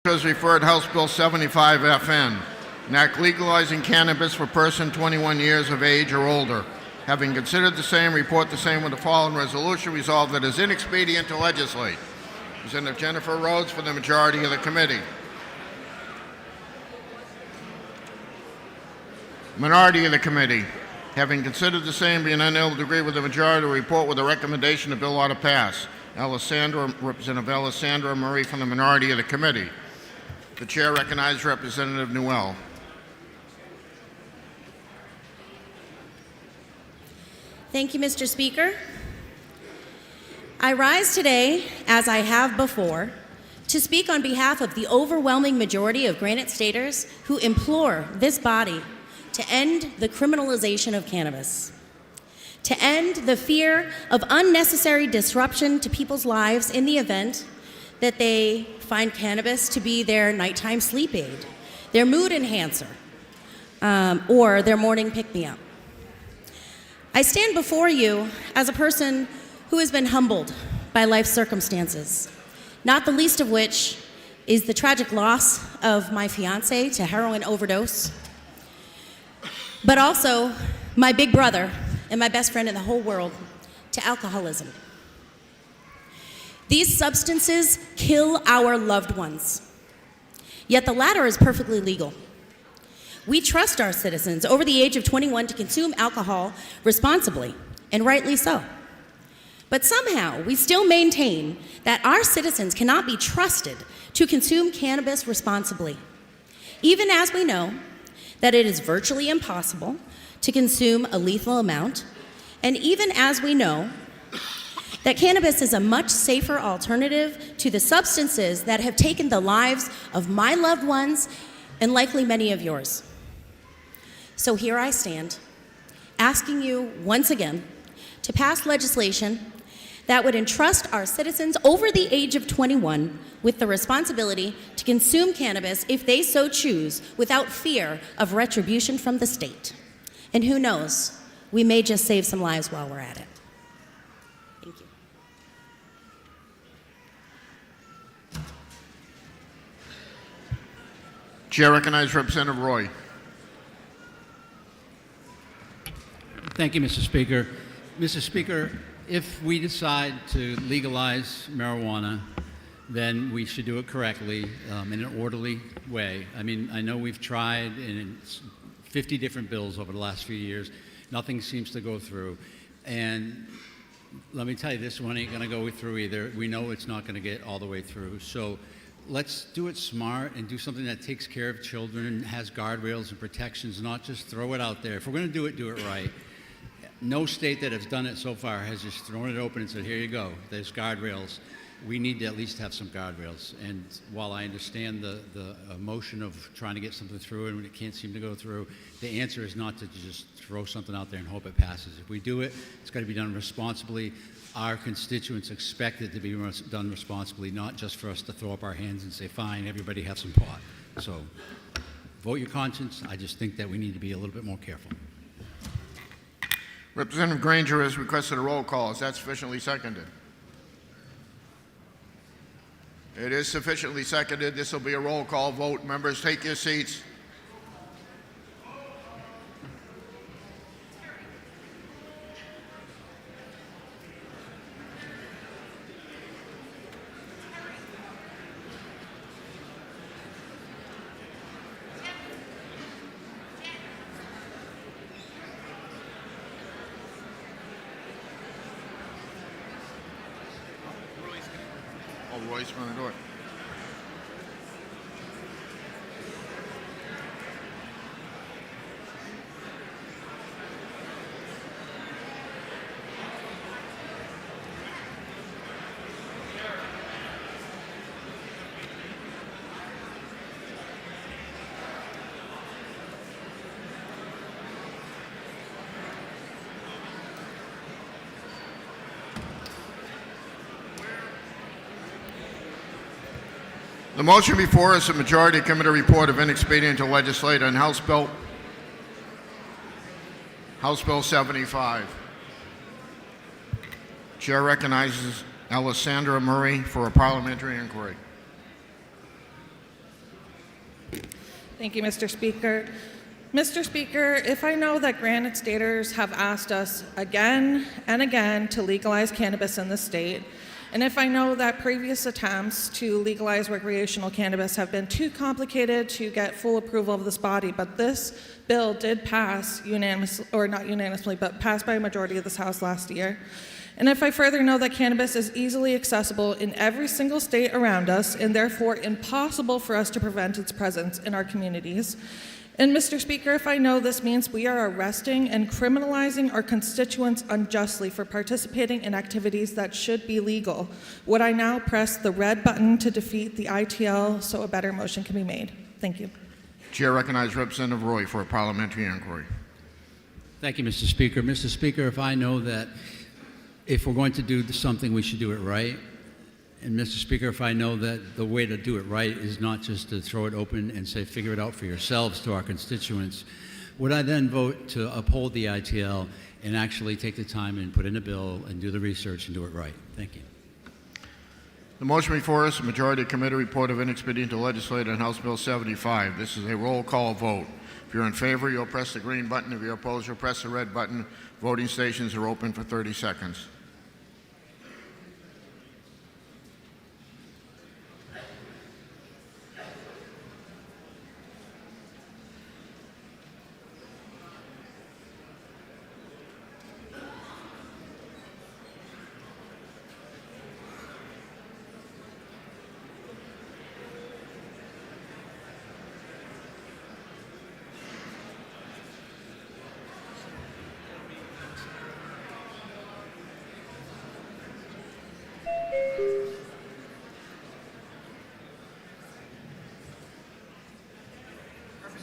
Has referred House Bill 75 FN, an act legalizing cannabis for person 21 years of age or older. Having considered the same, report the same with the following resolution. Resolved that it is inexpedient to legislate. Representative Jennifer Rhodes for the majority of the committee. Minority of the committee. Having considered the same, being unable to agree with the majority, report with a recommendation the bill ought to pass. Representative Alessandra Murray from the minority of the committee. The chair recognizes Representative Newell. Thank you, Mr. Speaker. I rise today, as I have before, to speak on behalf of the overwhelming majority of Granite Staters who implore this body to end the criminalization of cannabis, to end the fear of unnecessary disruption to people's lives in the event that they find cannabis to be their nighttime sleep aid, their mood enhancer, or their morning pick-me-up. I stand before you as a person who has been humbled by life's circumstances, not the least of which is the tragic loss of my fiance to heroin overdose, but also my big brother and my best friend in the whole world to alcoholism. These substances kill our loved ones, yet the latter is perfectly legal. We trust our citizens over the age of 21 to consume alcohol responsibly, and rightly so. But somehow, we still maintain that our citizens cannot be trusted to consume cannabis responsibly, even as we know that it is virtually impossible to consume a lethal amount, and even as we know that cannabis is a much safer alternative to the substances that have taken the lives of my loved ones and likely many of yours. So here I stand, asking you once again to pass legislation that would entrust our citizens over the age of 21 with the responsibility to consume cannabis if they so choose without fear of retribution from the state. And who knows, we may just save some lives while we're at it. Thank you. Chair recognizes Representative Roy. Thank you, Mr. Speaker. Mr. Speaker, if we decide to legalize marijuana, then we should do it correctly, in an orderly way. I mean, I know we've tried in 50 different bills over the last few years. Nothing seems to go through. And let me tell you, this one ain't going to go through either. We know it's not going to get all the way through. So let's do it smart and do something that takes care of children and has guardrails and protections, not just throw it out there. If we're going to do it right. No state that has done it so far has just thrown it open and said, here you go, there's guardrails. We need to at least have some guardrails. And while I understand the emotion of trying to get something through and when it can't seem to go through, the answer is not to just throw something out there and hope it passes. If we do it, it's got to be done responsibly. Our constituents expect it to be done responsibly, not just for us to throw up our hands and say, fine, everybody have some pot. So vote your conscience. I just think that we need to be a little bit more careful. Representative Granger has requested a roll call. Is that sufficiently seconded? It is sufficiently seconded. This will be a roll call vote. Members, take your seats. Roy's going to do it. The motion before us, a majority committee report of inexpedient to legislate on House Bill 75. Chair recognizes Alessandra Murray for a parliamentary inquiry. Thank you, Mr. Speaker. Mr. Speaker, if I know that Granite Staters have asked us again and again to legalize cannabis in the state, and if I know that previous attempts to legalize recreational cannabis have been too complicated to get full approval of this body, but this bill did pass unanimously, or not unanimously, but passed by a majority of this House last year, and if I further know that cannabis is easily accessible in every single state around us and therefore impossible for us to prevent its presence in our communities, and Mr. Speaker, if I know this means we are arresting and criminalizing our constituents unjustly for participating in activities that should be legal, would I now press the red button to defeat the ITL so a better motion can be made? Thank you. Chair recognizes Representative Roy for a parliamentary inquiry. Thank you, Mr. Speaker. Mr. Speaker, if I know that if we're going to do something, we should do it right. And Mr. Speaker, if I know that the way to do it right is not just to throw it open and say, figure it out for yourselves to our constituents, would I then vote to uphold the ITL and actually take the time and put in a bill and do the research and do it right? Thank you. The motion before us, Majority Committee Report of Inexpedient to Legislator on House Bill 75. This is a roll call vote. If you're in favor, you'll press the green button. If you're opposed, you'll press the red button. Voting stations are open for 30 seconds.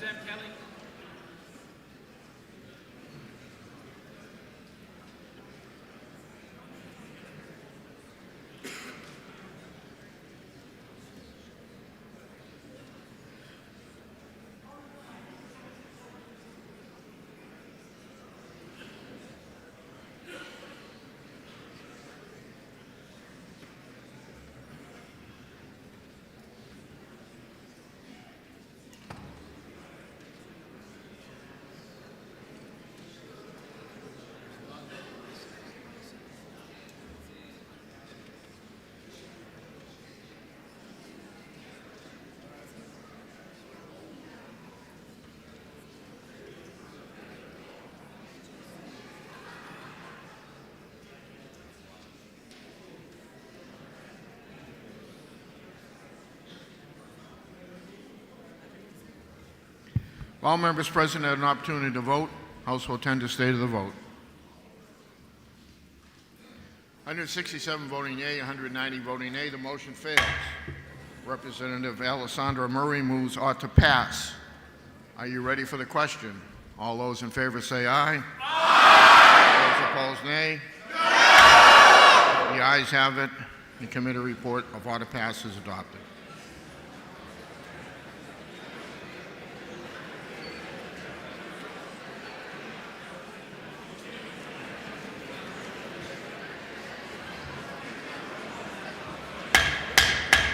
Representative Kelly. All members present had an opportunity to vote. House will tend to stay to the vote. 167 voting yea, 190 voting nay. The motion fails. Representative Alessandra Murray moves ought to pass. Are you ready for the question? All those in favor say aye. Aye. Those opposed, nay. No. The ayes have it. The committee report of ought to pass is adopted.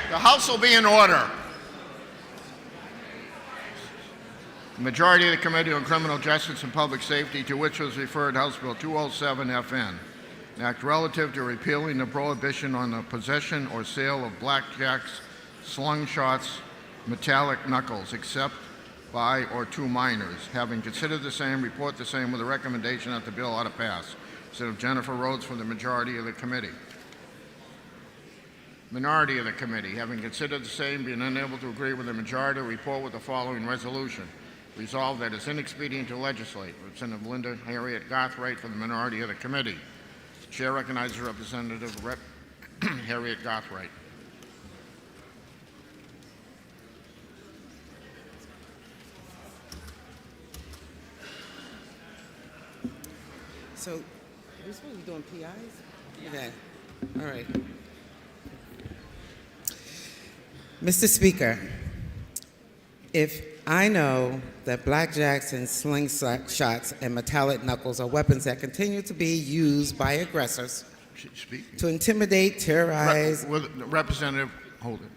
The House will be in order. The majority of the Committee on Criminal Justice and Public Safety, to which was referred House Bill 207 FN, an act relative to repealing the prohibition on the possession or sale of blackjacks, slingshots, metallic knuckles, except by or to minors. Having considered the same, report the same with a recommendation that the bill ought to pass. Instead of Jennifer Rhodes from the majority of the committee. Minority of the committee, having considered the same, being unable to agree with the majority, report with the following resolution. Resolved that it's inexpedient to legislate. Representative Linda Harriet Gothright for the minority of the committee. The chair recognizes Representative Harriet Gothright. So, we're supposed to be doing PIs? Okay. All right. Mr. Speaker, if I know that blackjacks and slingshots and metallic knuckles are weapons that continue to be used by aggressors to intimidate, terrorize... Representative, hold it.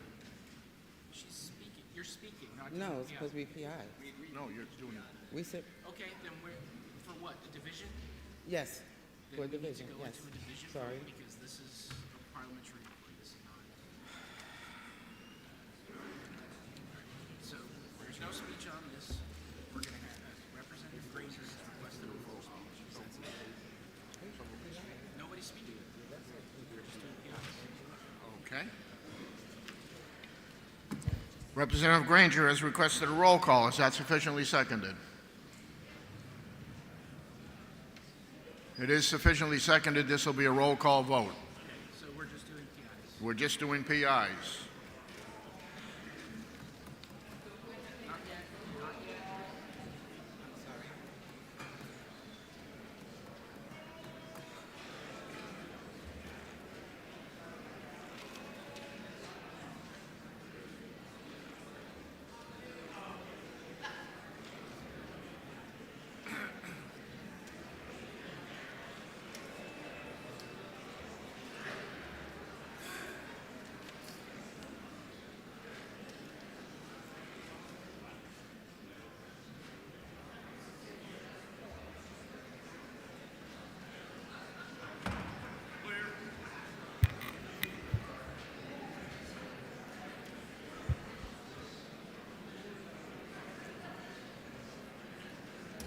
No, it's supposed to be PI. We agreed. No, you're doing it. We said, Okay, then we're, for what, the division? yes, Then for we need division, to go yes. into a division Sorry. vote because this is a parliamentary inquiry, this is not. So there's no speech on this. We're gonna have Representative Granger has requested a roll call. Nobody's speaking. We're just doing PIs. Okay. Representative Granger has requested a roll call. Is that sufficiently seconded? It is sufficiently seconded. This will be a roll call vote. Okay, so we're just doing PIs. We're just doing PIs. Not yet, not yet. I'm sorry.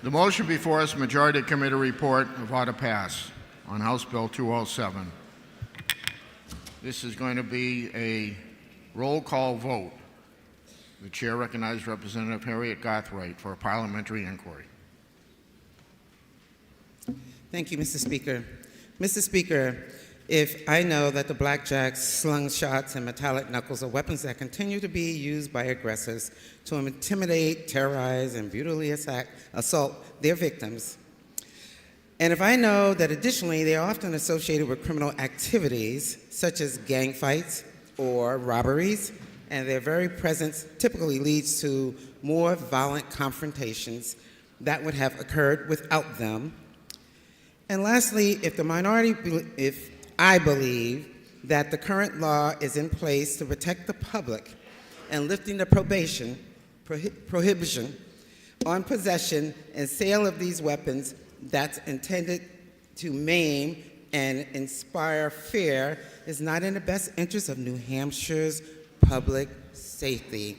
The motion before us, Majority Committee report of how to pass on House Bill 207. This is going to be a roll call vote. The chair recognizes Representative Harriet Garthwaite for a parliamentary inquiry. Thank you, Mr. Speaker. Mr. Speaker, if I know that the blackjacks, slingshots, and metallic knuckles are weapons that continue to be used by aggressors to intimidate, terrorize, and brutally assault their victims, and if I know that additionally they are often associated with criminal activities such as gang fights or robberies, and their very presence typically leads to more violent confrontations that would have occurred without them, and lastly, if I believe that the current law is in place to protect the public and lifting the prohibition on possession and sale of these weapons that's intended to maim and inspire fear is not in the best interest of New Hampshire's public safety,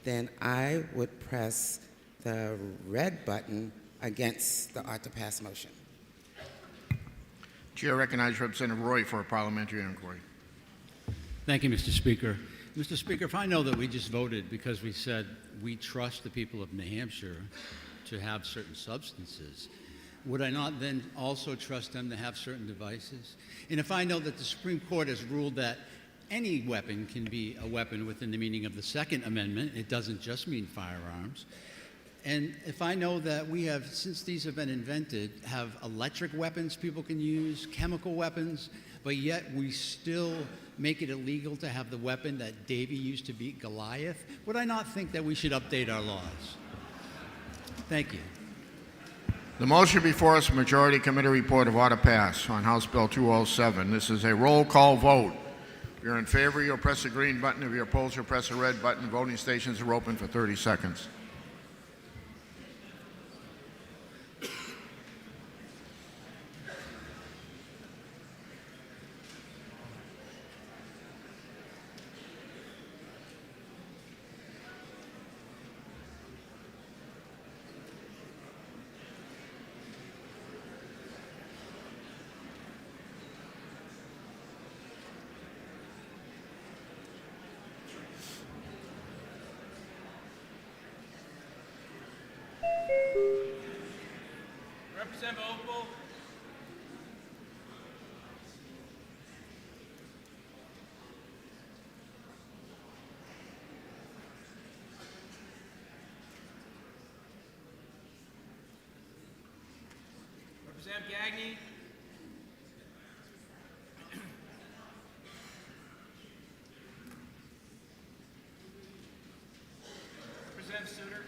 then I would press the red button against the ought to pass motion. Chair recognizes Representative Roy for a parliamentary inquiry. Thank you, Mr. Speaker. Mr. Speaker, if I know that we just voted because we said we trust the people of New Hampshire to have certain substances, would I not then also trust them to have certain devices? And if I know that the Supreme Court has ruled that any weapon can be a weapon within the meaning of the Second Amendment, it doesn't just mean firearms, and if I know that we have, since these have been invented, have electric weapons people can use, chemical weapons, but yet we still make it illegal to have the weapon that Davy used to beat Goliath, would I not think that we should update our laws? Thank you. The motion before us, Majority Committee report of order pass on House Bill 207. This is a roll call vote. If you're in favor, you'll press the green button. If you're opposed, you'll press the red button. Voting stations are open for 30 seconds. Representative Opal. Representative Gagné. Representative Suter.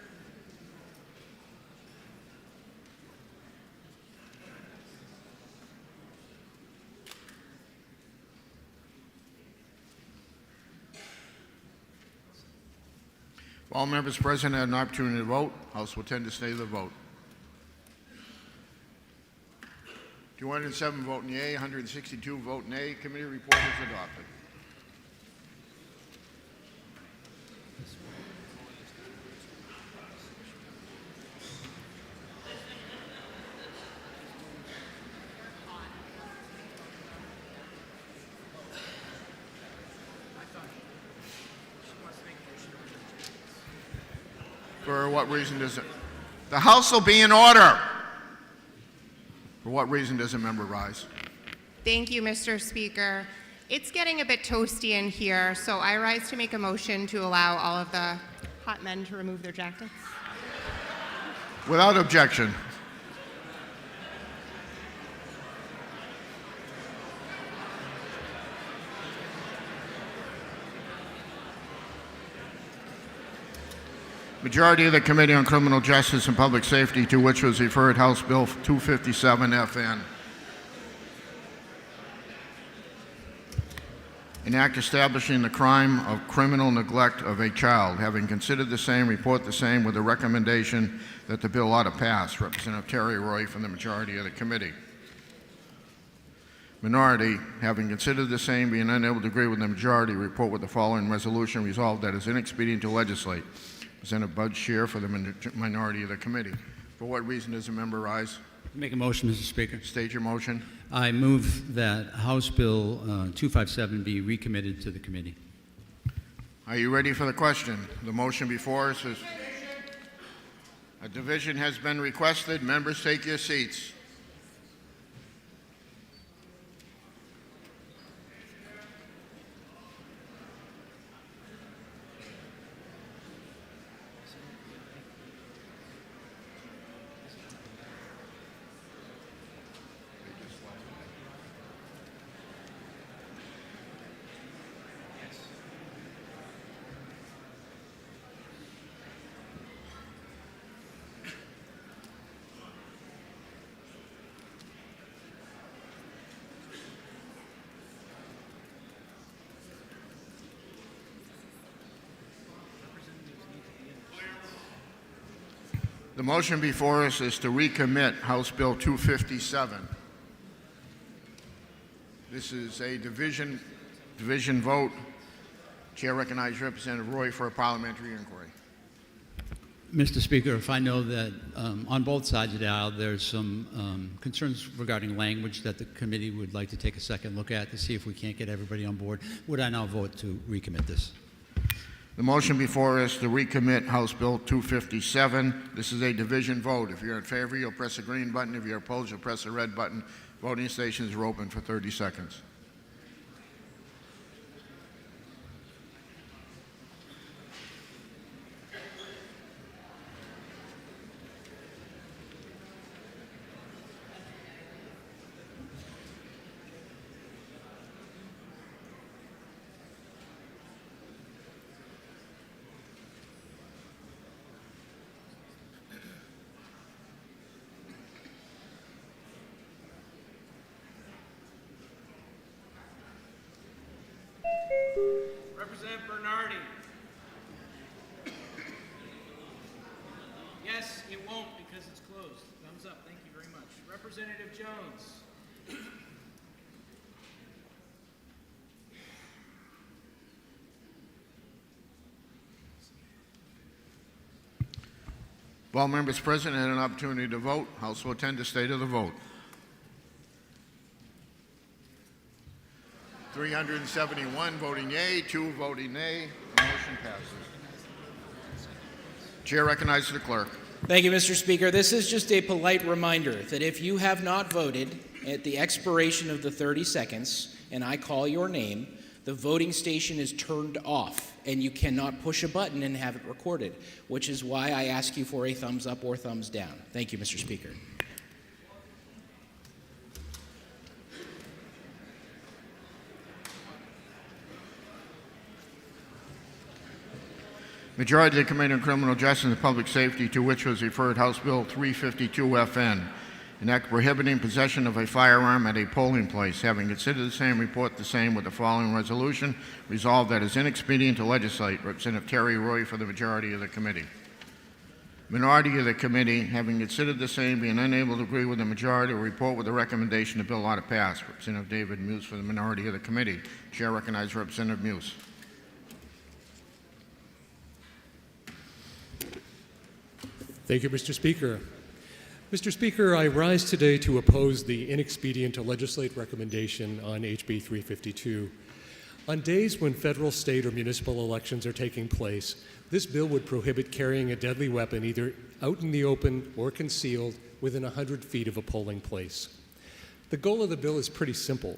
All members present had an opportunity to vote. House will tend to stay the vote. 207 voting yea, 162 vote nay. Committee report is adopted. For what reason does it? The House will be in order. For what reason does a member rise? Thank you, Mr. Speaker. It's getting a bit toasty in here, so I rise to make a motion to allow all of the hot men to remove their jackets. Without objection. Majority of the Committee on Criminal Justice and Public Safety, to which was referred House Bill 257 FN. An act establishing the crime of criminal neglect of a child. Having considered the same, report the same with a recommendation that the bill ought to pass. Representative Terry Roy from the majority of the committee. Minority, having considered the same, being unable to agree with the majority, report with the following resolution: resolved that it is inexpedient to legislate. Representative Bud Shear for the minority of the committee. For what reason does a member rise? Make a motion, Mr. Speaker. State your motion. I move that House Bill 257 be recommitted to the committee. Are you ready for the question? The motion before us is... A division has been requested. Members, take your seats. The motion before us is to recommit House Bill 257. This is a division vote. Chair recognizes Representative Roy for a parliamentary inquiry. Mr. Speaker, if I know that on both sides of the aisle there's some concerns regarding language that the committee would like to take a second look at to see if we can't get everybody on board, would I now vote to recommit this? The motion before us to recommit House Bill 257. This is a division vote. If you're in favor, you'll press the green button. If you're opposed, you'll press the red button. Voting stations are open for 30 seconds. Representative Bernardi. Yes, it won't because it's closed. Thumbs up. Thank you very much. Representative Jones. If all members present had an opportunity to vote, House will attend the state of the vote. 371 voting yea, 2 voting nay. The motion passes. Chair recognizes the clerk. Thank you, Mr. Speaker. This is just a polite reminder that if you have not voted at the expiration of the 30 seconds and I call your name, the voting station is turned off and you cannot push a button and have it recorded, which is why I ask you for a thumbs up or thumbs down. Thank you, Mr. Speaker. Majority of the Committee on Criminal Justice and Public Safety, to which was referred House Bill 352 FN. an act prohibiting possession of a firearm at a polling place. Having considered the same, report the same with the following resolution. Resolved that it is inexpedient to legislate. Representative Terry Roy for the majority of the committee. Minority of the committee, having considered the same, being unable to agree with the majority, will report with the recommendation the bill ought to pass. Representative David Muse for the minority of the committee. Chair recognizes Representative Muse. Thank you, Mr. Speaker. Mr. Speaker, I rise today to oppose the inexpedient to legislate recommendation on HB 352. On days when federal, state, or municipal elections are taking place, this bill would prohibit carrying a deadly weapon either out in the open or concealed within 100 feet of a polling place. The goal of the bill is pretty simple: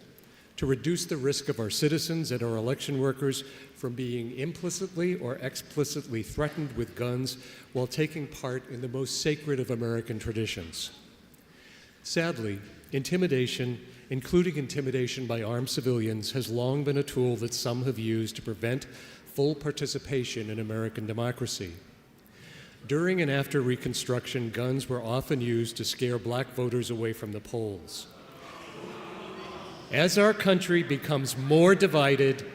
to reduce the risk of our citizens and our election workers from being implicitly or explicitly threatened with guns while taking part in the most sacred of American traditions. Sadly, intimidation, including intimidation by armed civilians, has long been a tool that some have used to prevent full participation in American democracy. During and after Reconstruction, guns were often used to scare black voters away from the polls. As our country becomes more divided,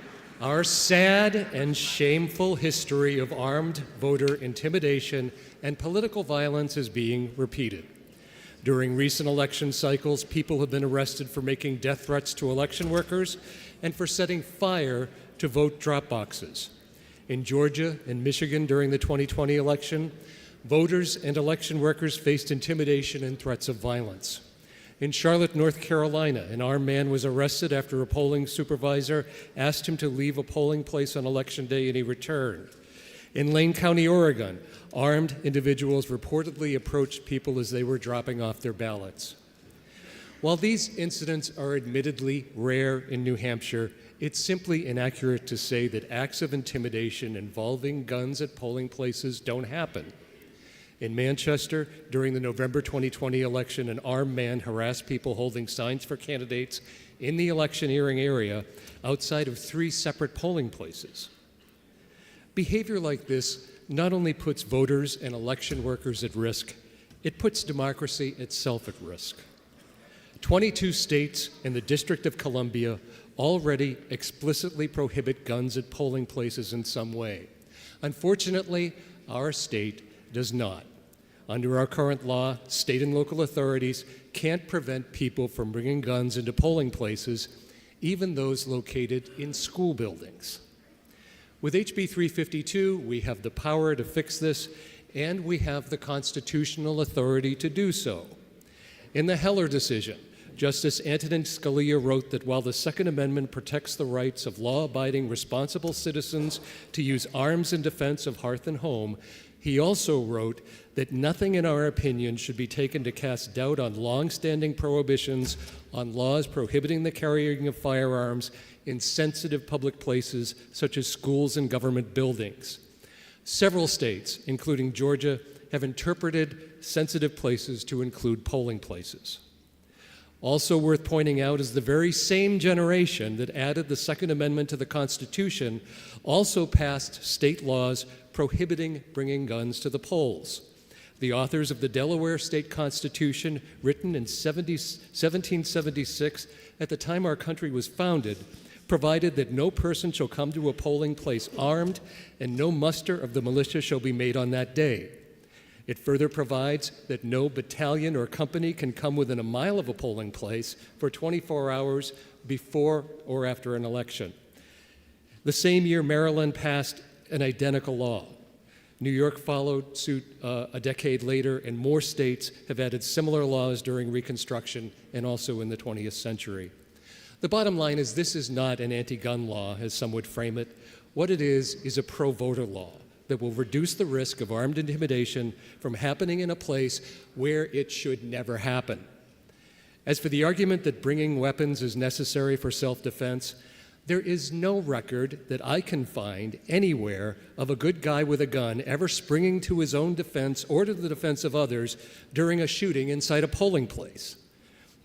our sad and shameful history of armed voter intimidation and political violence is being repeated. During recent election cycles, people have been arrested for making death threats to election workers and for setting fire to vote drop boxes. In Georgia and Michigan during the 2020 election, voters and election workers faced intimidation and threats of violence. In Charlotte, North Carolina, an armed man was arrested after a polling supervisor asked him to leave a polling place on Election Day, and he returned. In Lane County, Oregon, armed individuals reportedly approached people as they were dropping off their ballots. While these incidents are admittedly rare in New Hampshire, it's simply inaccurate to say that acts of intimidation involving guns at polling places don't happen. In Manchester, during the November 2020 election, an armed man harassed people holding signs for candidates in the electioneering area outside of 3 separate polling places. Behavior like this not only puts voters and election workers at risk, it puts democracy itself at risk. 22 states and the District of Columbia already explicitly prohibit guns at polling places in some way. Unfortunately, our state does not. Under our current law, state and local authorities can't prevent people from bringing guns into polling places, even those located in school buildings. With HB 352, we have the power to fix this, and we have the constitutional authority to do so. In the Heller decision, Justice Antonin Scalia wrote that while the Second Amendment protects the rights of law-abiding, responsible citizens to use arms in defense of hearth and home, he also wrote that nothing in our opinion should be taken to cast doubt on long-standing prohibitions on laws prohibiting the carrying of firearms in sensitive public places such as schools and government buildings. Several states, including Georgia, have interpreted sensitive places to include polling places. Also worth pointing out is the very same generation that added the Second Amendment to the Constitution also passed state laws prohibiting bringing guns to the polls. The authors of the Delaware State Constitution, written in 1776, at the time our country was founded, provided that no person shall come to a polling place armed, and no muster of the militia shall be made on that day. It further provides that no battalion or company can come within a mile of a polling place for 24 hours before or after an election. The same year, Maryland passed an identical law. New York followed suit a decade later, and more states have added similar laws during Reconstruction and also in the 20th century. The bottom line is this is not an anti-gun law, as some would frame it. What it is a pro-voter law that will reduce the risk of armed intimidation from happening in a place where it should never happen. As for the argument that bringing weapons is necessary for self-defense, there is no record that I can find anywhere of a good guy with a gun ever springing to his own defense or to the defense of others during a shooting inside a polling place.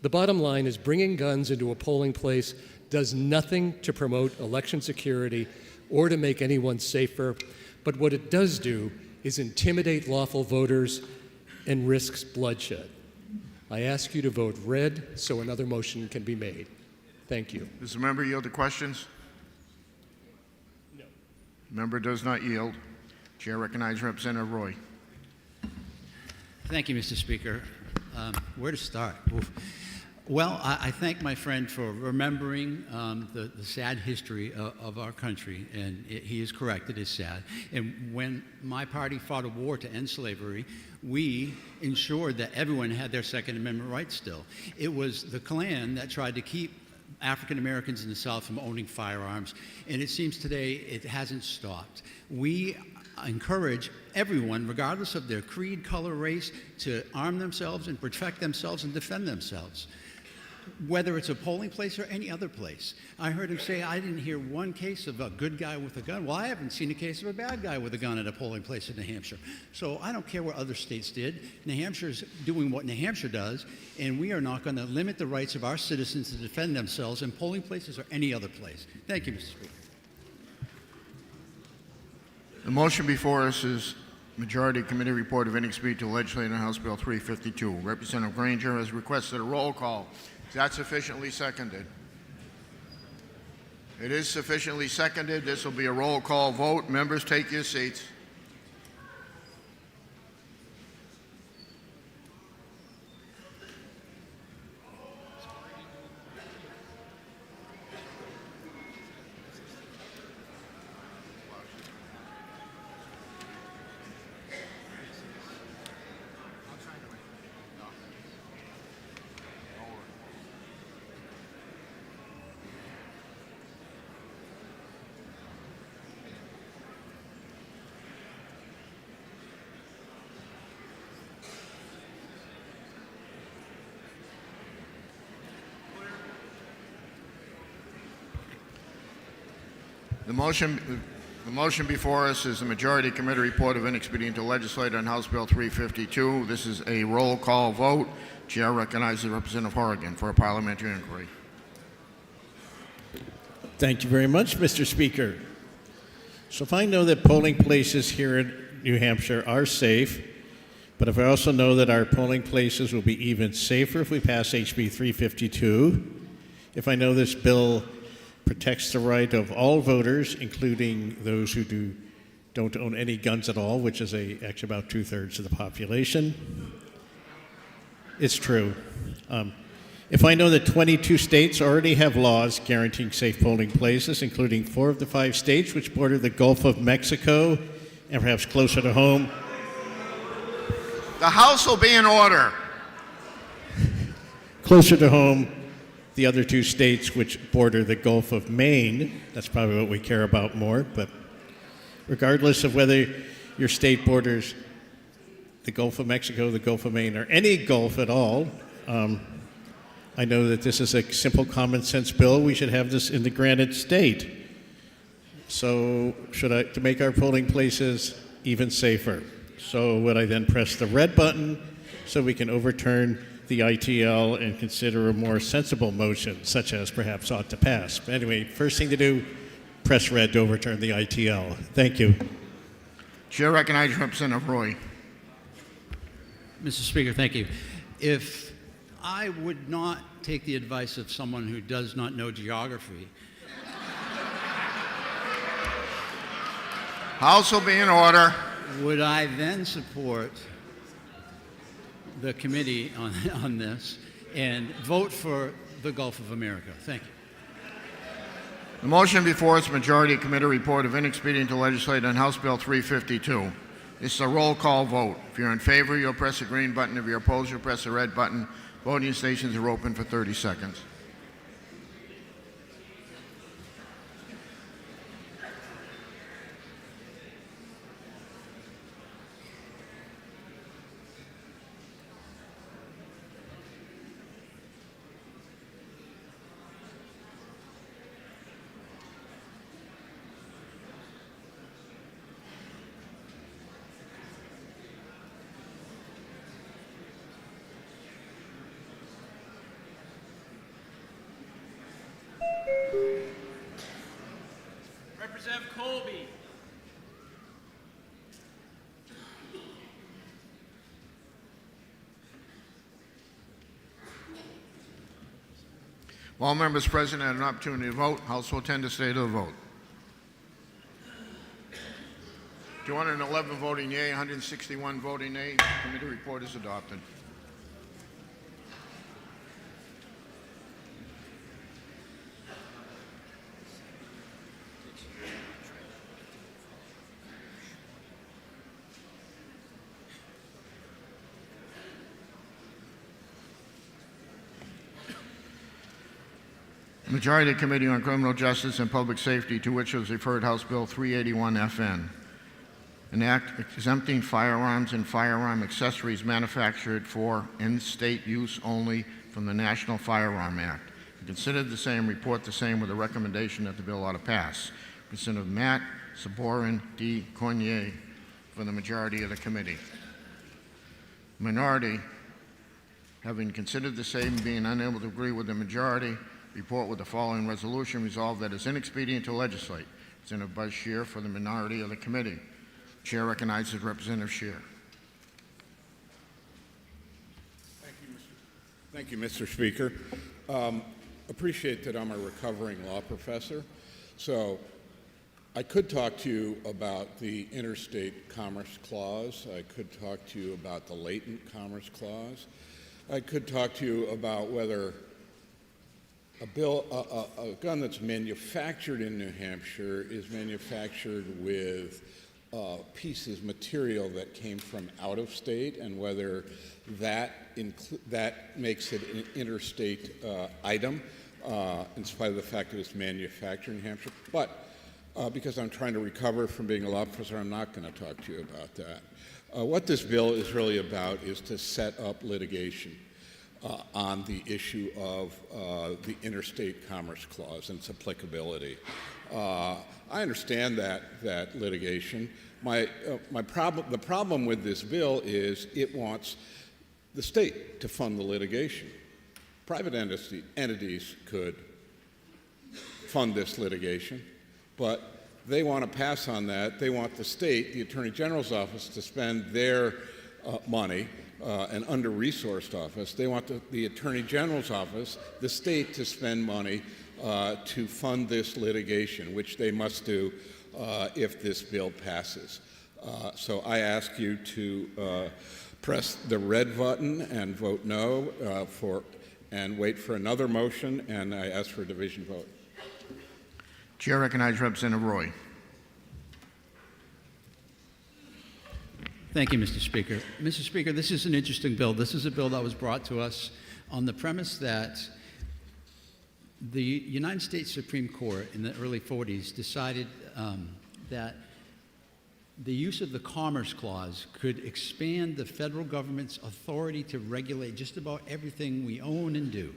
The bottom line is bringing guns into a polling place does nothing to promote election security or to make anyone safer, but what it does do is intimidate lawful voters and risks bloodshed. I ask you to vote red so another motion can be made. Thank you. Does the member yield to questions? No. Member does not yield. Chair recognizes Representative Roy. Thank you, Mr. Speaker. Where to start? Oof. Well, I thank my friend for remembering the sad history of our country, and he is correct, it is sad. And when my party fought a war to end slavery, we ensured that everyone had their Second Amendment rights still. It was the Klan that tried to keep African Americans in the South from owning firearms, and it seems today it hasn't stopped. We encourage everyone, regardless of their creed, color, race, to arm themselves and protect themselves and defend themselves, whether it's a polling place or any other place. I heard him say, I didn't hear one case of a good guy with a gun. Well, I haven't seen a case of a bad guy with a gun at a polling place in New Hampshire. So I don't care what other states did. New Hampshire's doing what New Hampshire does, and we are not going to limit the rights of our citizens to defend themselves in polling places or any other place. Thank you, Mr. Speaker. The motion before us is Majority Committee Report of any expedient to legislate on House Bill 352. Representative Granger has requested a roll call. Is that sufficiently seconded? It is sufficiently seconded. This will be a roll call vote. Members, take your seats. The motion before us is the Majority Committee Report of inexpedient to legislate on House Bill 352. This is a roll call vote. Chair recognizes Representative Horrigan for a parliamentary inquiry. Thank you very much, Mr. Speaker. So if I know that polling places here in New Hampshire are safe, but if I also know that our polling places will be even safer if we pass HB 352, if I know this bill protects the right of all voters, including those who don't own any guns at all, which is actually about 2/3 of the population. It's true. If I know that 22 states already have laws guaranteeing safe polling places, including 4 of the 5 states which border the Gulf of Mexico, and perhaps closer to home. The House will be in order. Closer to home, the other 2 states which border the Gulf of Maine. That's probably what we care about more, but regardless of whether your state borders the Gulf of Mexico, the Gulf of Maine, or any Gulf at all, I know that this is a simple common sense bill. We should have this in the granted state. So to make our polling places even safer. So would I then press the red button so we can overturn the ITL and consider a more sensible motion, such as perhaps ought to pass? But anyway, first thing to do, press red to overturn the ITL. Thank you. Chair recognizes Representative Roy. Mr. Speaker, thank you. If I would not take the advice of someone who does not know geography, House will be in order. would I then support the committee on this and vote for the Gulf of America? Thank you. The motion before us, Majority Committee Report of inexpedient to legislate on House Bill 352. This is a roll call vote. If you're in favor, you'll press the green button. If you're opposed, you'll press the red button. Voting stations are open for 30 seconds. Representative Colby. All members present had an opportunity to vote. House will tend to state of the vote. 211 voting yea, 161 voting nay. Committee report is adopted. Majority Committee on Criminal Justice and Public Safety, to which was referred House Bill 381 FN, an act exempting firearms and firearm accessories manufactured for in-state use only from the National Firearm Act. To consider the same, report the same with a recommendation that the bill ought to pass. Representative Matt Saborin D. Cornier for the majority of the committee. Minority, having considered the same and being unable to agree with the majority, report with the following resolution: resolved that it is inexpedient to legislate. Representative Bashir for the minority of the committee. Chair recognizes Representative Scheer. Thank you, Mr. Speaker. Appreciate that I'm a recovering law professor, so I could talk to you about the Interstate Commerce Clause. I could talk to you about the Latent Commerce Clause. I could talk to you about whether a gun that's manufactured in New Hampshire is manufactured with material that came from out of state, and whether that makes it an interstate item, in spite of the fact that it's manufactured in New Hampshire. But because I'm trying to recover from being a law professor, I'm not going to talk to you about that. What this bill is really about is to set up litigation on the issue of the Interstate Commerce Clause and its applicability. I understand that litigation. The problem with this bill is it wants the state to fund the litigation. Private entities could fund this litigation, but they want to pass on that. They want the state, the Attorney General's office, to spend their money, an under-resourced office. They want the Attorney General's office, the state, to spend money to fund this litigation, which they must do if this bill passes. So I ask you to press the red button and vote no and wait for another motion, and I ask for a division vote. Chair recognizes Representative Roy. Thank you, Mr. Speaker. Mr. Speaker, this is an interesting bill. This is a bill that was brought to us on the premise that the United States Supreme Court in the early 40s decided that the use of the Commerce Clause could expand the federal government's authority to regulate just about everything we own and do.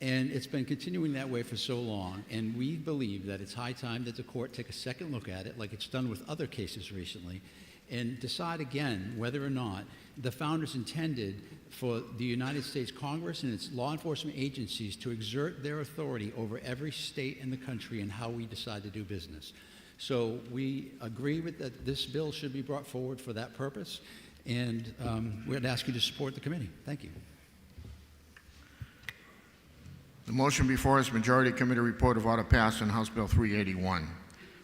And it's been continuing that way for so long, and we believe that it's high time that the court take a second look at it, like it's done with other cases recently, and decide again whether or not the founders intended for the United States Congress and its law enforcement agencies to exert their authority over every state in the country and how we decide to do business. So we agree with that this bill should be brought forward for that purpose, and we'd ask you to support the committee. Thank you. The motion before us, Majority Committee report of order passed on House Bill 381.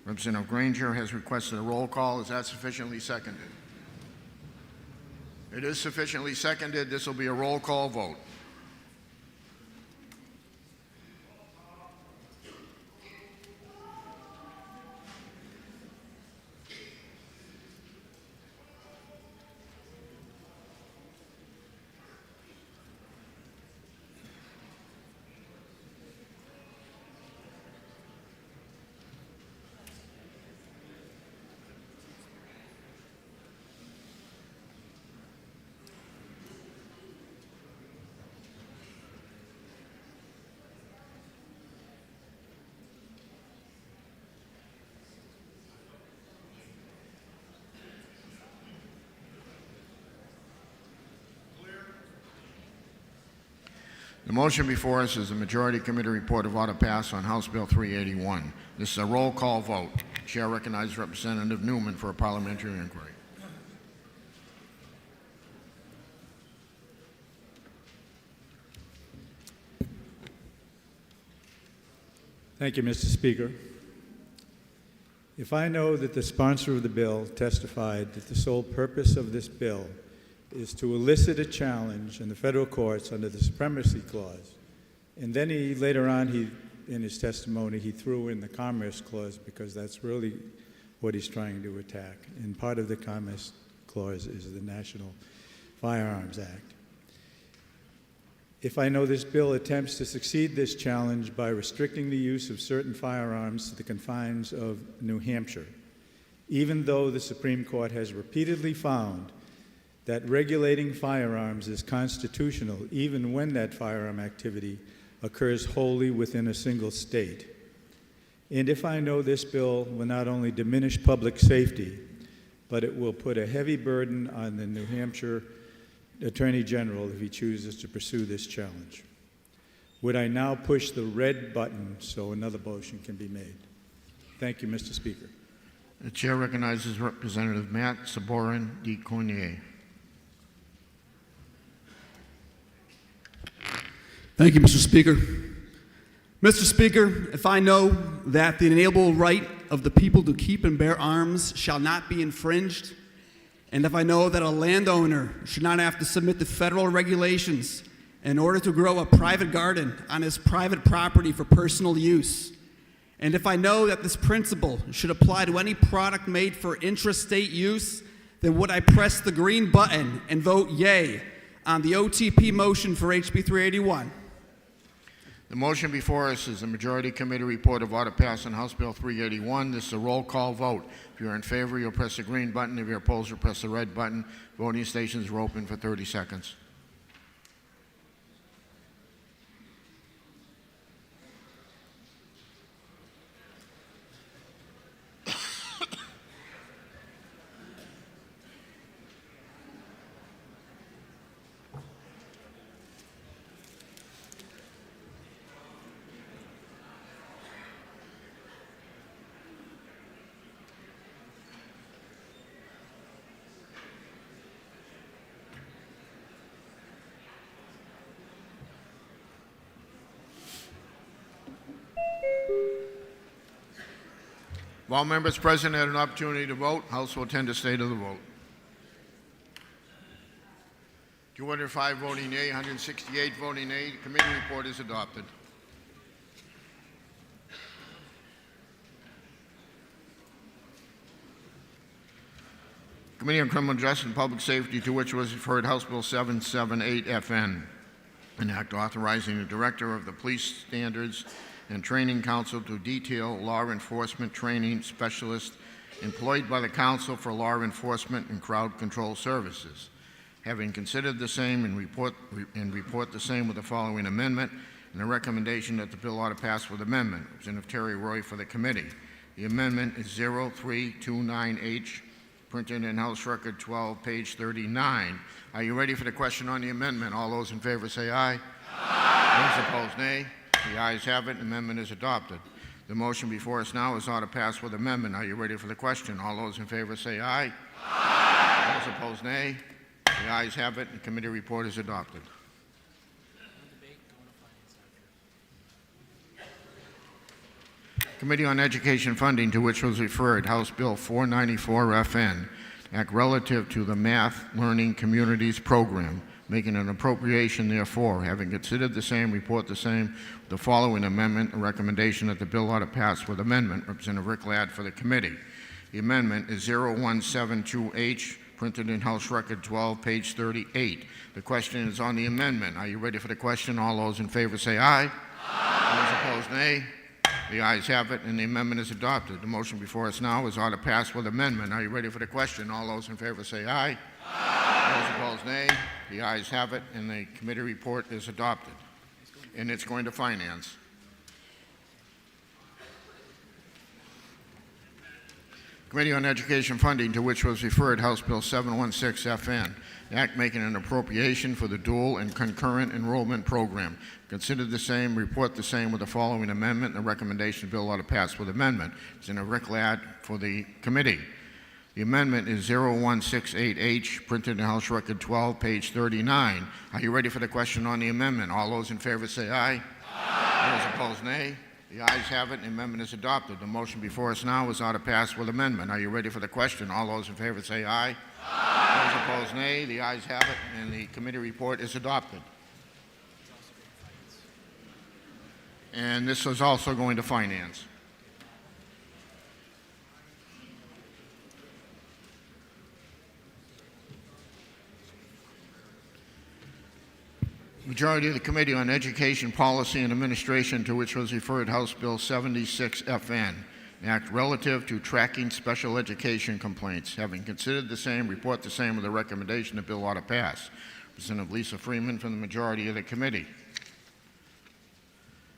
Representative Granger has requested a roll call. Is that sufficiently seconded? It is sufficiently seconded. This will be a roll call vote. The motion before us is the Majority Committee report of order passed on House Bill 381. This is a roll call vote. Chair recognizes Representative Newman for a parliamentary inquiry. Thank you, Mr. Speaker. If I know that the sponsor of the bill testified that the sole purpose of this bill is to elicit a challenge in the federal courts under the Supremacy Clause, and then later on in his testimony he threw in the Commerce Clause because that's really what he's trying to attack. And part of the Commerce Clause is the National Firearms Act. If I know this bill attempts to succeed this challenge by restricting the use of certain firearms to the confines of New Hampshire, even though the Supreme Court has repeatedly found that regulating firearms is constitutional even when that firearm activity occurs wholly within a single state. And if I know this bill will not only diminish public safety, but it will put a heavy burden on the New Hampshire Attorney General if he chooses to pursue this challenge. Would I now push the red button so another motion can be made? Thank you, Mr. Speaker. The chair recognizes Representative Matt Saborin de Cornier. Thank you, Mr. Speaker. Mr. Speaker, if I know that the inalienable right of the people to keep and bear arms shall not be infringed, and if I know that a landowner should not have to submit to federal regulations in order to grow a private garden on his private property for personal use, and if I know that this principle should apply to any product made for intrastate use, then would I press the green button and vote yea on the OTP motion for HB 381? The motion before us is a majority committee report of order passed on House Bill 381. This is a roll call vote. If you're in favor, you'll press the green button. If you're opposed, you'll press the red button. Voting stations are open for 30 seconds. If all members present had an opportunity to vote, House will attend to state of the vote. 205 voting yea, 168 voting nay. The committee report is adopted. Committee on Criminal Justice and Public Safety, to which was referred House Bill 778 FN, an act authorizing the Director of the Police Standards and Training Council to detail law enforcement training specialists employed by the Council for Law Enforcement and Crowd Control Services. Having considered the same and report the same with the following amendment and a recommendation that the bill ought to pass with amendment. Representative Terry Roy for the committee. The amendment is 0329H, printed in House Record 12, page 39. Are you ready for the question on the amendment? All those in favor say aye. Aye. Those opposed, nay. The ayes have it. Amendment is adopted. The motion before us now is ought to pass with amendment. Are you ready for the question? All those in favor say aye. Aye. Those opposed, nay. The ayes have it. The committee report is adopted. Committee on Education Funding, to which was referred House Bill 494 FN, Act relative to the Math Learning Communities Program, making an appropriation therefore. Having considered the same, report the same. The following amendment, a recommendation that the bill ought to pass with amendment. Representative Rick Ladd for the committee. The amendment is 0172H, printed in House Record 12, page 38. The question is on the amendment. Are you ready for the question? All those in favor say aye. Aye. Those opposed, nay. The ayes have it, and the amendment is adopted. The motion before us now is ought to pass with amendment. Are you ready for the question? All those in favor say aye. Aye. Those opposed, nay. The ayes have it, and the committee report is adopted. And it's going to finance. Committee on Education Funding, to which was referred House Bill 716 FN, Act making an appropriation for the dual and concurrent enrollment program. Consider the same, report the same with the following amendment. The recommendation bill ought to pass with amendment. It's in a Rick Ladd for the committee. The amendment is 0168H, printed in House Record 12, page 39. Are you ready for the question on the amendment? All those in favor say aye. Aye. Those opposed, nay. The ayes have it, and the amendment is adopted. The motion before us now is now to pass with amendment. Are you ready for the question? All those in favor say aye. Aye. Those opposed, nay. The ayes have it, and the committee report is adopted. And this is also going to finance. Majority of the Committee on Education, Policy, and Administration, to which was referred House Bill 76FN, an act relative to tracking special education complaints. Having considered the same, report the same with a recommendation the bill ought to pass. Representative Lisa Freeman from the majority of the committee.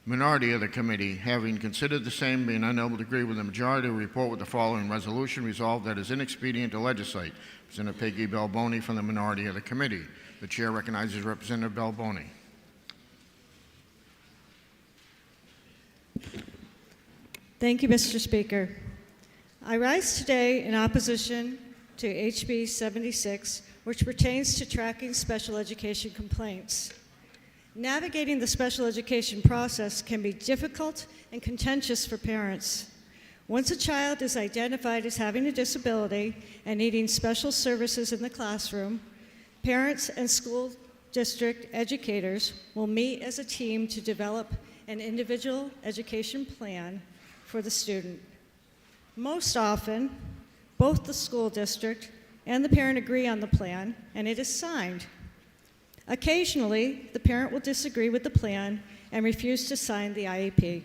Minority of the committee, having considered the same, being unable to agree with the majority, will report with the following resolution: resolved that it is inexpedient to legislate. Representative Peggy Balboni from the minority of the committee. The chair recognizes Representative Balboni. Thank you, Mr. Speaker. I rise today in opposition to HB 76, which pertains to tracking special education complaints. Navigating the special education process can be difficult and contentious for parents. Once a child is identified as having a disability and needing special services in the classroom, parents and school district educators will meet as a team to develop an individual education plan for the student. Most often, both the school district and the parent agree on the plan, and it is signed. Occasionally, the parent will disagree with the plan and refuse to sign the IEP.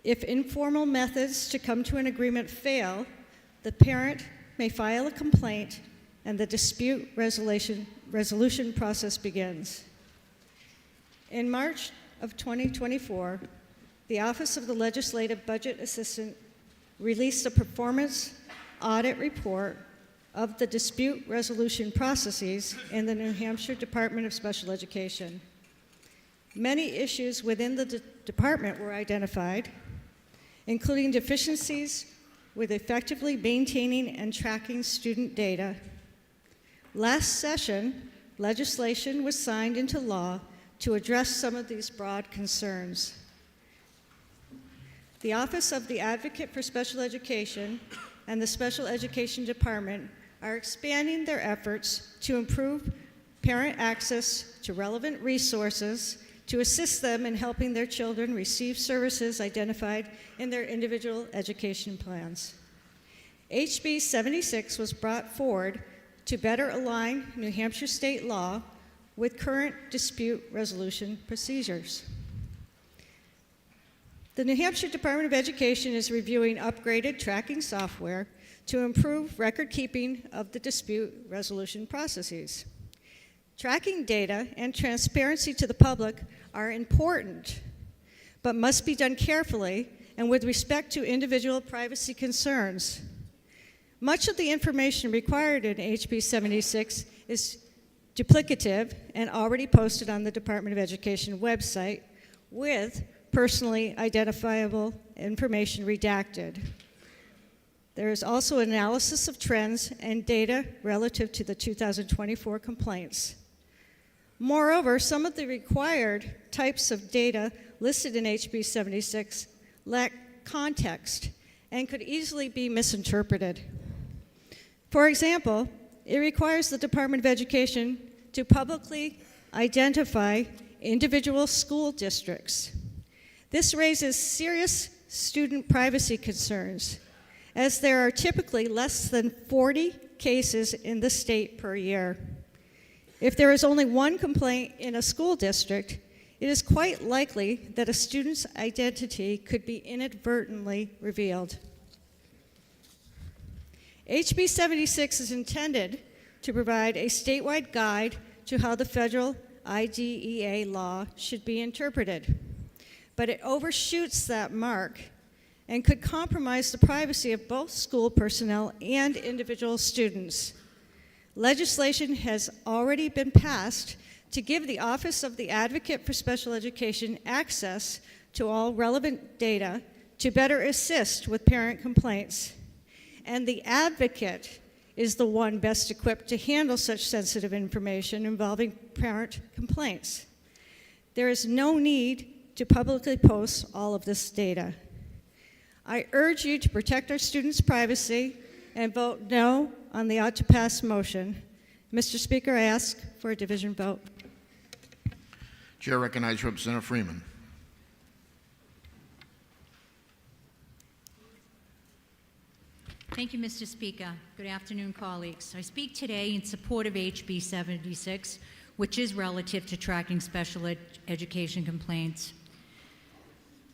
If informal methods to come to an agreement fail, the parent may file a complaint and the dispute resolution process begins. In March of 2024, the Office of the Legislative Budget Assistant released a performance audit report of the dispute resolution processes in the New Hampshire Department of Special Education. Many issues within the department were identified, including deficiencies with effectively maintaining and tracking student data. Last session, legislation was signed into law to address some of these broad concerns. The Office of the Advocate for Special Education and the Special Education Department are expanding their efforts to improve parent access to relevant resources to assist them in helping their children receive services identified in their individual education plans. HB 76 was brought forward to better align New Hampshire state law with current dispute resolution procedures. The New Hampshire Department of Education is reviewing upgraded tracking software to improve record keeping of the dispute resolution processes. Tracking data and transparency to the public are important, but must be done carefully and with respect to individual privacy concerns. Much of the information required in HB 76 is duplicative and already posted on the Department of Education website with personally identifiable information redacted. There is also analysis of trends and data relative to the 2024 complaints. Moreover, some of the required types of data listed in HB 76 lack context and could easily be misinterpreted. For example, it requires the Department of Education to publicly identify individual school districts. This raises serious student privacy concerns, as there are typically less than 40 cases in the state per year. If there is only one complaint in a school district, it is quite likely that a student's identity could be inadvertently revealed. HB 76 is intended to provide a statewide guide to how the federal IDEA law should be interpreted, but it overshoots that mark and could compromise the privacy of both school personnel and individual students. Legislation has already been passed to give the Office of the Advocate for Special Education access to all relevant data to better assist with parent complaints. And the advocate is the one best equipped to handle such sensitive information involving parent complaints. There is no need to publicly post all of this data. I urge you to protect our students' privacy and vote no on the ought to pass motion. Mr. Speaker, I ask for a division vote. Chair recognizes Representative Freeman. Thank you, Mr. Speaker. Good afternoon, colleagues. I speak today in support of HB 76, which is relative to tracking special education complaints.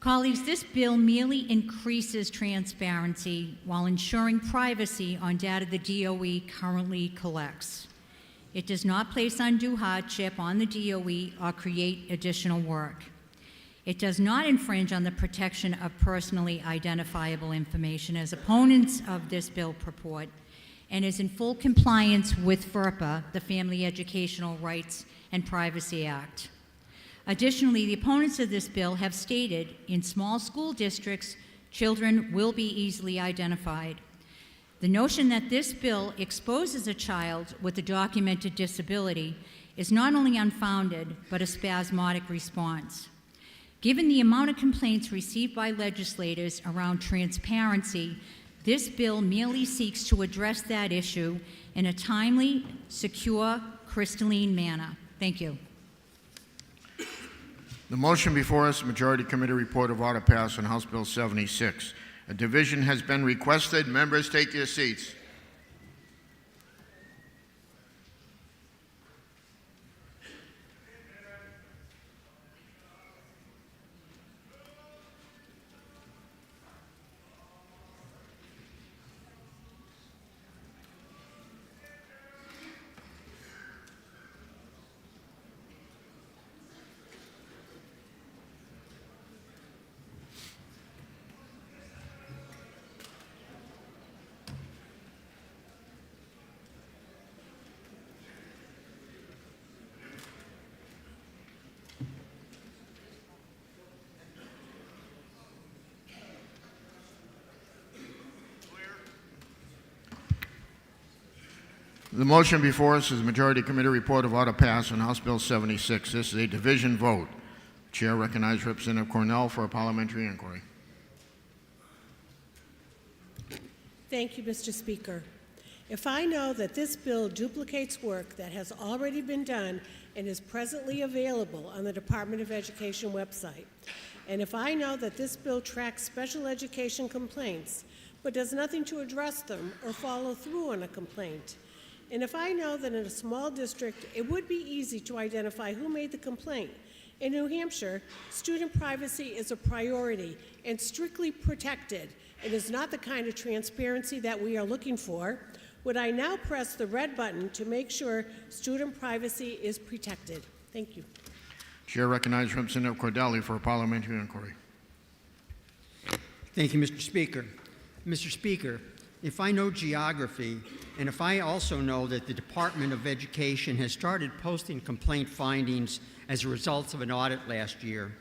Colleagues, this bill merely increases transparency while ensuring privacy on data the DOE currently collects. It does not place undue hardship on the DOE or create additional work. It does not infringe on the protection of personally identifiable information as opponents of this bill purport, and is in full compliance with FERPA, the Family Educational Rights and Privacy Act. Additionally, the opponents of this bill have stated in small school districts, children will be easily identified. The notion that this bill exposes a child with a documented disability is not only unfounded, but a spasmodic response. Given the amount of complaints received by legislators around transparency, this bill merely seeks to address that issue in a timely, secure, crystalline manner. Thank you. The motion before us, Majority Committee Report of Order passed on House Bill 76. A division has been requested. Members, take your seats. The motion before us is Majority Committee Report of Order passed on House Bill 76. This is a division vote. Chair recognizes Representative Cornell for a parliamentary inquiry. Thank you, Mr. Speaker. If I know that this bill duplicates work that has already been done and is presently available on the Department of Education website, and if I know that this bill tracks special education complaints but does nothing to address them or follow through on a complaint, and if I know that in a small district it would be easy to identify who made the complaint, in New Hampshire, student privacy is a priority and strictly protected. It is not the kind of transparency that we are looking for. Would I now press the red button to make sure student privacy is protected? Thank you. Chair recognizes Representative Cordelli for a parliamentary inquiry. Thank you, Mr. Speaker. Mr. Speaker, if I know geography, and if I also know that the Department of Education has started posting complaint findings as a result of an audit last year,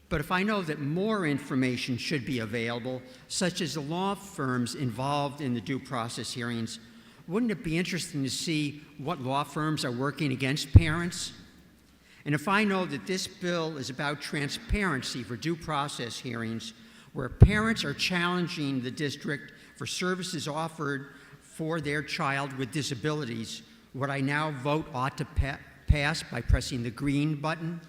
but if I know that more information should be available, such as the law firms involved in the due process hearings, wouldn't it be interesting to see what law firms are working against parents? And if I know that this bill is about transparency for due process hearings, where parents are challenging the district for services offered for their child with disabilities, would I now vote ought to pass by pressing the green button?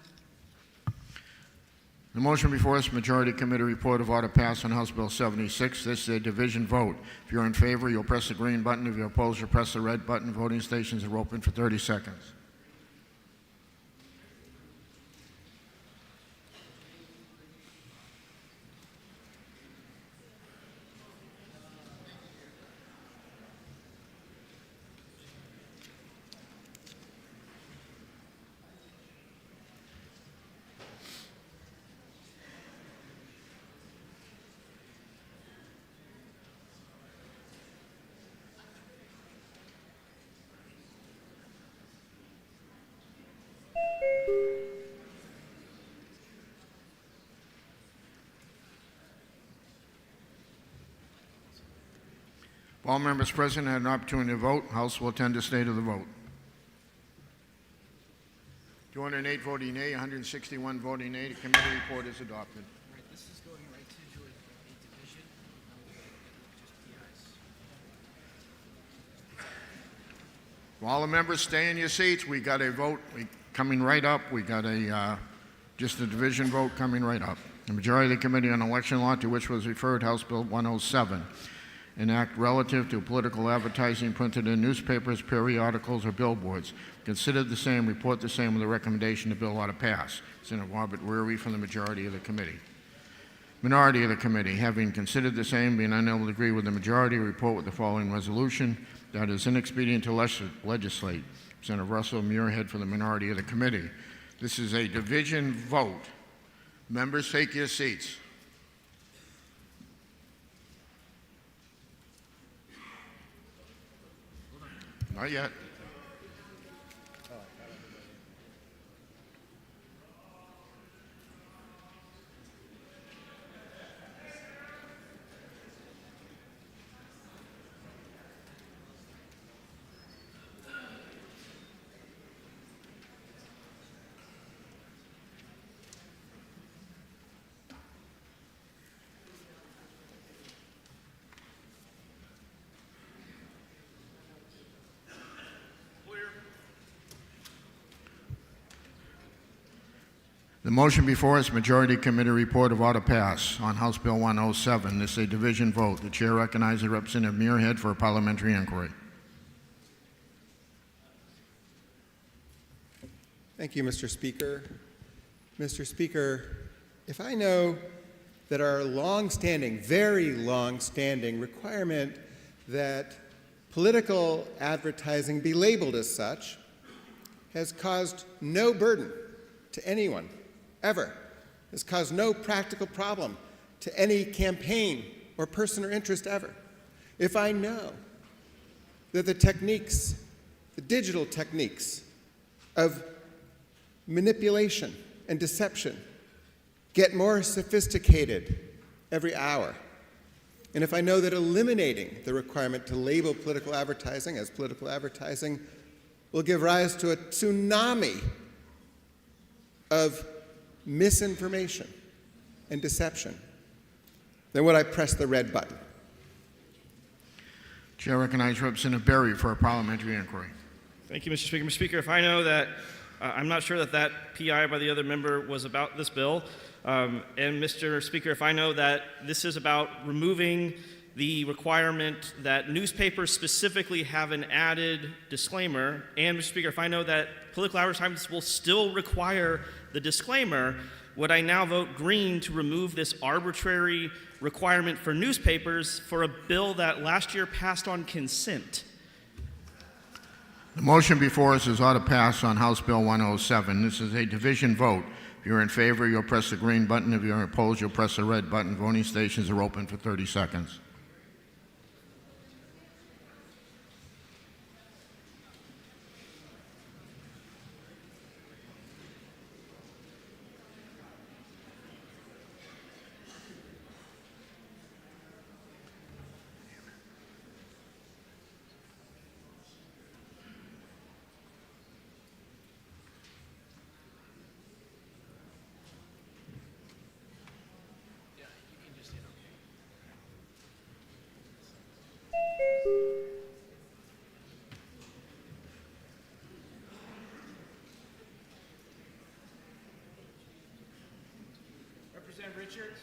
The motion before us, Majority Committee Report of Order passed on House Bill 76. This is a division vote. If you're in favor, you'll press the green button. If you're opposed, you'll press the red button. Voting stations are open for 30 seconds. All members present had an opportunity to vote. House will attend to state of the vote. 208 voting aye, 161 voting nay. The committee report is adopted. Right, this is going right to a division. Will all the members stay in your seats? We got a vote coming right up. We got just a division vote coming right up. The majority of the Committee on Election Law, to which was referred House Bill 107, an act relative to political advertising printed in newspapers, periodicals, or billboards. Considered the same, report the same with the recommendation the bill ought to pass. Senator Robert Weary from the majority of the committee. Minority of the committee, having considered the same, being unable to agree with the majority, report with the following resolution: that it is inexpedient to legislate. Senator Russell Muirhead for the minority of the committee. This is a division vote. Members, take your seats. Not yet. The motion before us, Majority Committee report of ought to pass on House Bill 107. This is a division vote. The chair recognizes Representative Muirhead for a parliamentary inquiry. Thank you, Mr. Speaker. Mr. Speaker, if I know that our long-standing, very long-standing requirement that political advertising be labeled as such has caused no burden to anyone, ever, has caused no practical problem to any campaign or person or interest ever. If I know that the techniques, the digital techniques of manipulation and deception get more sophisticated every hour, and if I know that eliminating the requirement to label political advertising as political advertising will give rise to a tsunami of misinformation and deception, then would I press the red button? Chair recognizes Representative Berry for a parliamentary inquiry. Thank you, Mr. Speaker. Mr. Speaker, if I know that, I'm not sure that that PI by the other member was about this bill, and Mr. Speaker, if I know that this is about removing the requirement that newspapers specifically have an added disclaimer, and Mr. Speaker, if I know that political advertisements will still require the disclaimer, would I now vote green to remove this arbitrary requirement for newspapers for a bill that last year passed on consent? The motion before us is ought to pass on House Bill 107. This is a division vote. If you're in favor, you'll press the green button. If you're opposed, you'll press the red button. Voting stations are open for 30 seconds. Representative Richards.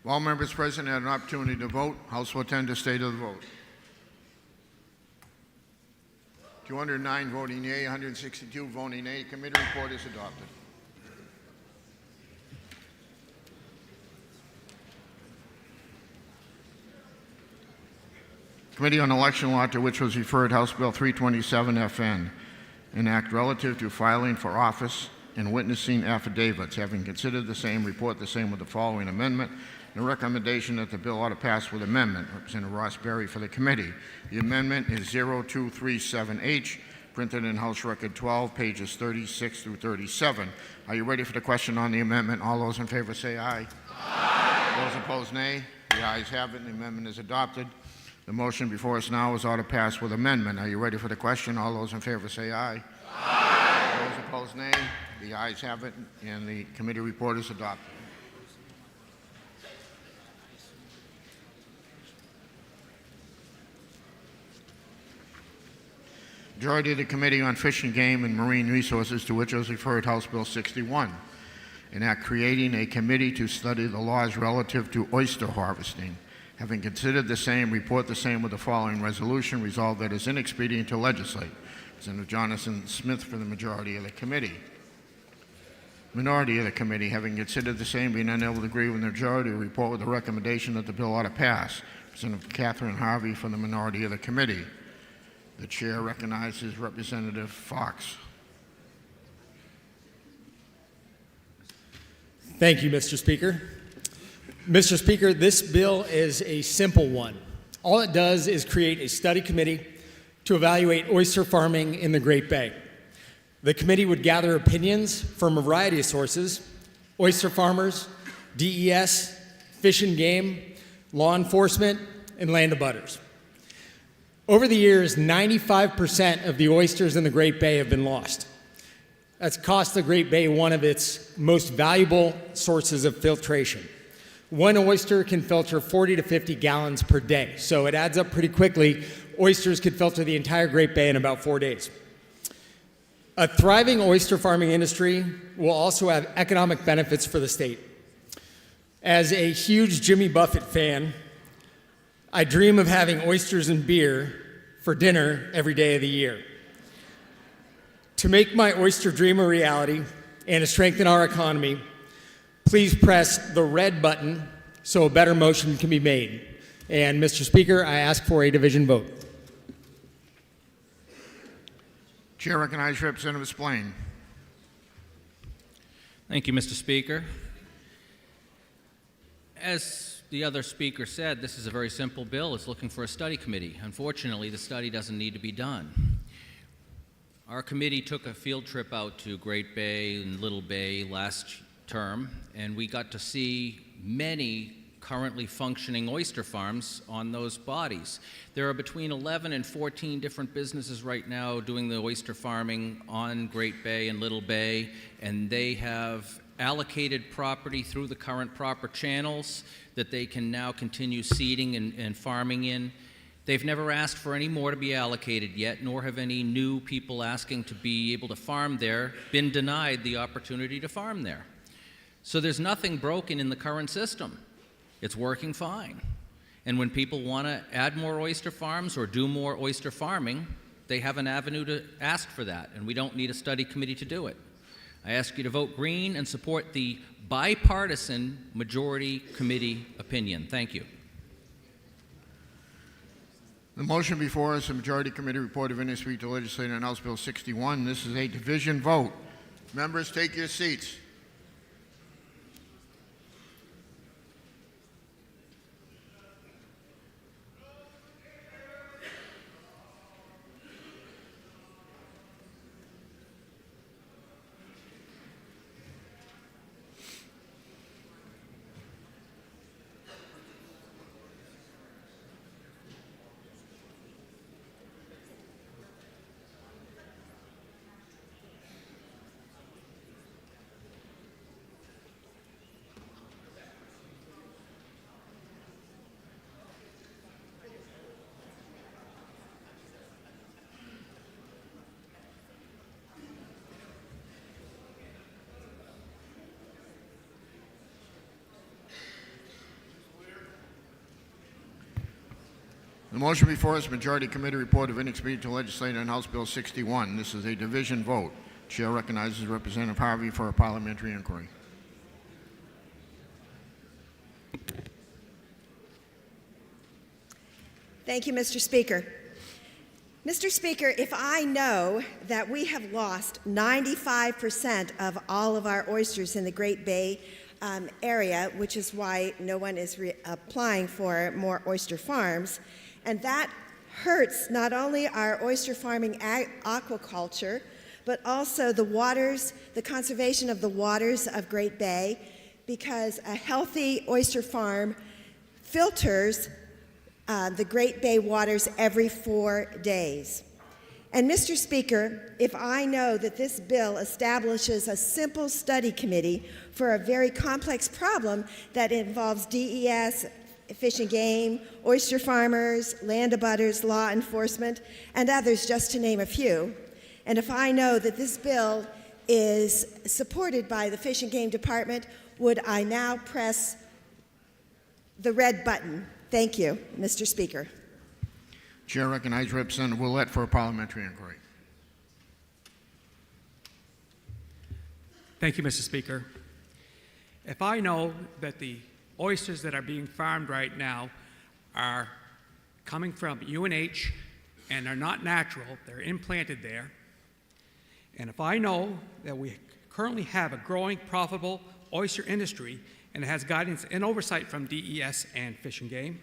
If all members present had an opportunity to vote, House will attend to state of the vote. 209 voting yea, 162 voting nay. Committee report is adopted. Committee on Election Law, to which was referred House Bill 327 FN, an act relative to filing for office and witnessing affidavits. Having considered the same, report the same with the following amendment. The recommendation that the bill ought to pass with amendment. Representative Ross Berry for the committee. The amendment is 0237H, printed in House Record 12, pages 36 through 37. Are you ready for the question on the amendment? All those in favor say aye. Aye. Those opposed, nay. The ayes have it, and the amendment is adopted. The motion before us now is order passed with amendment. Are you ready for the question? All those in favor say aye. Aye. Those opposed, nay. The ayes have it, and the committee report is adopted. Majority of the Committee on Fish and Game and Marine Resources, to which was referred House Bill 61, an act creating a committee to study the laws relative to oyster harvesting. Having considered the same, report the same with the following resolution. Resolved that it is inexpedient to legislate. Representative Jonathan Smith for the majority of the committee. Minority of the committee, having considered the same, being unable to agree with the majority, report with the recommendation that the bill ought to pass. Representative Catherine Harvey for the minority of the committee. The chair recognizes Representative Fox. Thank you, Mr. Speaker. Mr. Speaker, this bill is a simple one. All it does is create a study committee to evaluate oyster farming in the Great Bay. The committee would gather opinions from a variety of sources: oyster farmers, DES, Fish and Game, law enforcement, and land abutters. Over the years, 95% of the oysters in the Great Bay have been lost. That's cost the Great Bay one of its most valuable sources of filtration. One oyster can filter 40 to 50 gallons per day, so it adds up pretty quickly. Oysters could filter the entire Great Bay in about 4 days. A thriving oyster farming industry will also have economic benefits for the state. As a huge Jimmy Buffett fan, I dream of having oysters and beer for dinner every day of the year. To make my oyster dream a reality and to strengthen our economy, please press the red button so a better motion can be made. And Mr. Speaker, I ask for a division vote. Chair recognizes Representative Splain. Thank you, Mr. Speaker. As the other speaker said, this is a very simple bill. It's looking for a study committee. Unfortunately, the study doesn't need to be done. Our committee took a field trip out to Great Bay and Little Bay last term, and we got to see many currently functioning oyster farms on those bodies. There are between 11 and 14 different businesses right now doing the oyster farming on Great Bay and Little Bay, and they have allocated property through the current proper channels that they can now continue seeding and farming in. They've never asked for any more to be allocated yet, nor have any new people asking to be able to farm there been denied the opportunity to farm there. So there's nothing broken in the current system. It's working fine. And when people want to add more oyster farms or do more oyster farming, they have an avenue to ask for that, and we don't need a study committee to do it. I ask you to vote green and support the bipartisan majority committee opinion. Thank you. The motion before us, the majority committee report of industry to legislate on House Bill 61. This is a division vote. Members, take your seats. The motion before us, majority committee report of inexpedient to legislate on House Bill 61. This is a division vote. Chair recognizes Representative Harvey for a parliamentary inquiry. Thank you, Mr. Speaker. Mr. Speaker, if I know that we have lost 95% of all of our oysters in the Great Bay area, which is why no one is applying for more oyster farms, and that hurts not only our oyster farming aquaculture, but also the waters, the conservation of the waters of Great Bay, because a healthy oyster farm filters the Great Bay waters every 4 days. And Mr. Speaker, if I know that this bill establishes a simple study committee for a very complex problem that involves DES, Fish and Game, oyster farmers, land abutters, law enforcement, and others, just to name a few, and if I know that this bill is supported by the Fish and Game Department, would I now press the red button? Thank you, Mr. Speaker. Chair recognizes Representative Willett for a parliamentary inquiry. Thank you, Mr. Speaker. If I know that the oysters that are being farmed right now are coming from UNH and are not natural, they're implanted there, and if I know that we currently have a growing, profitable oyster industry and it has guidance and oversight from DES and Fish and Game,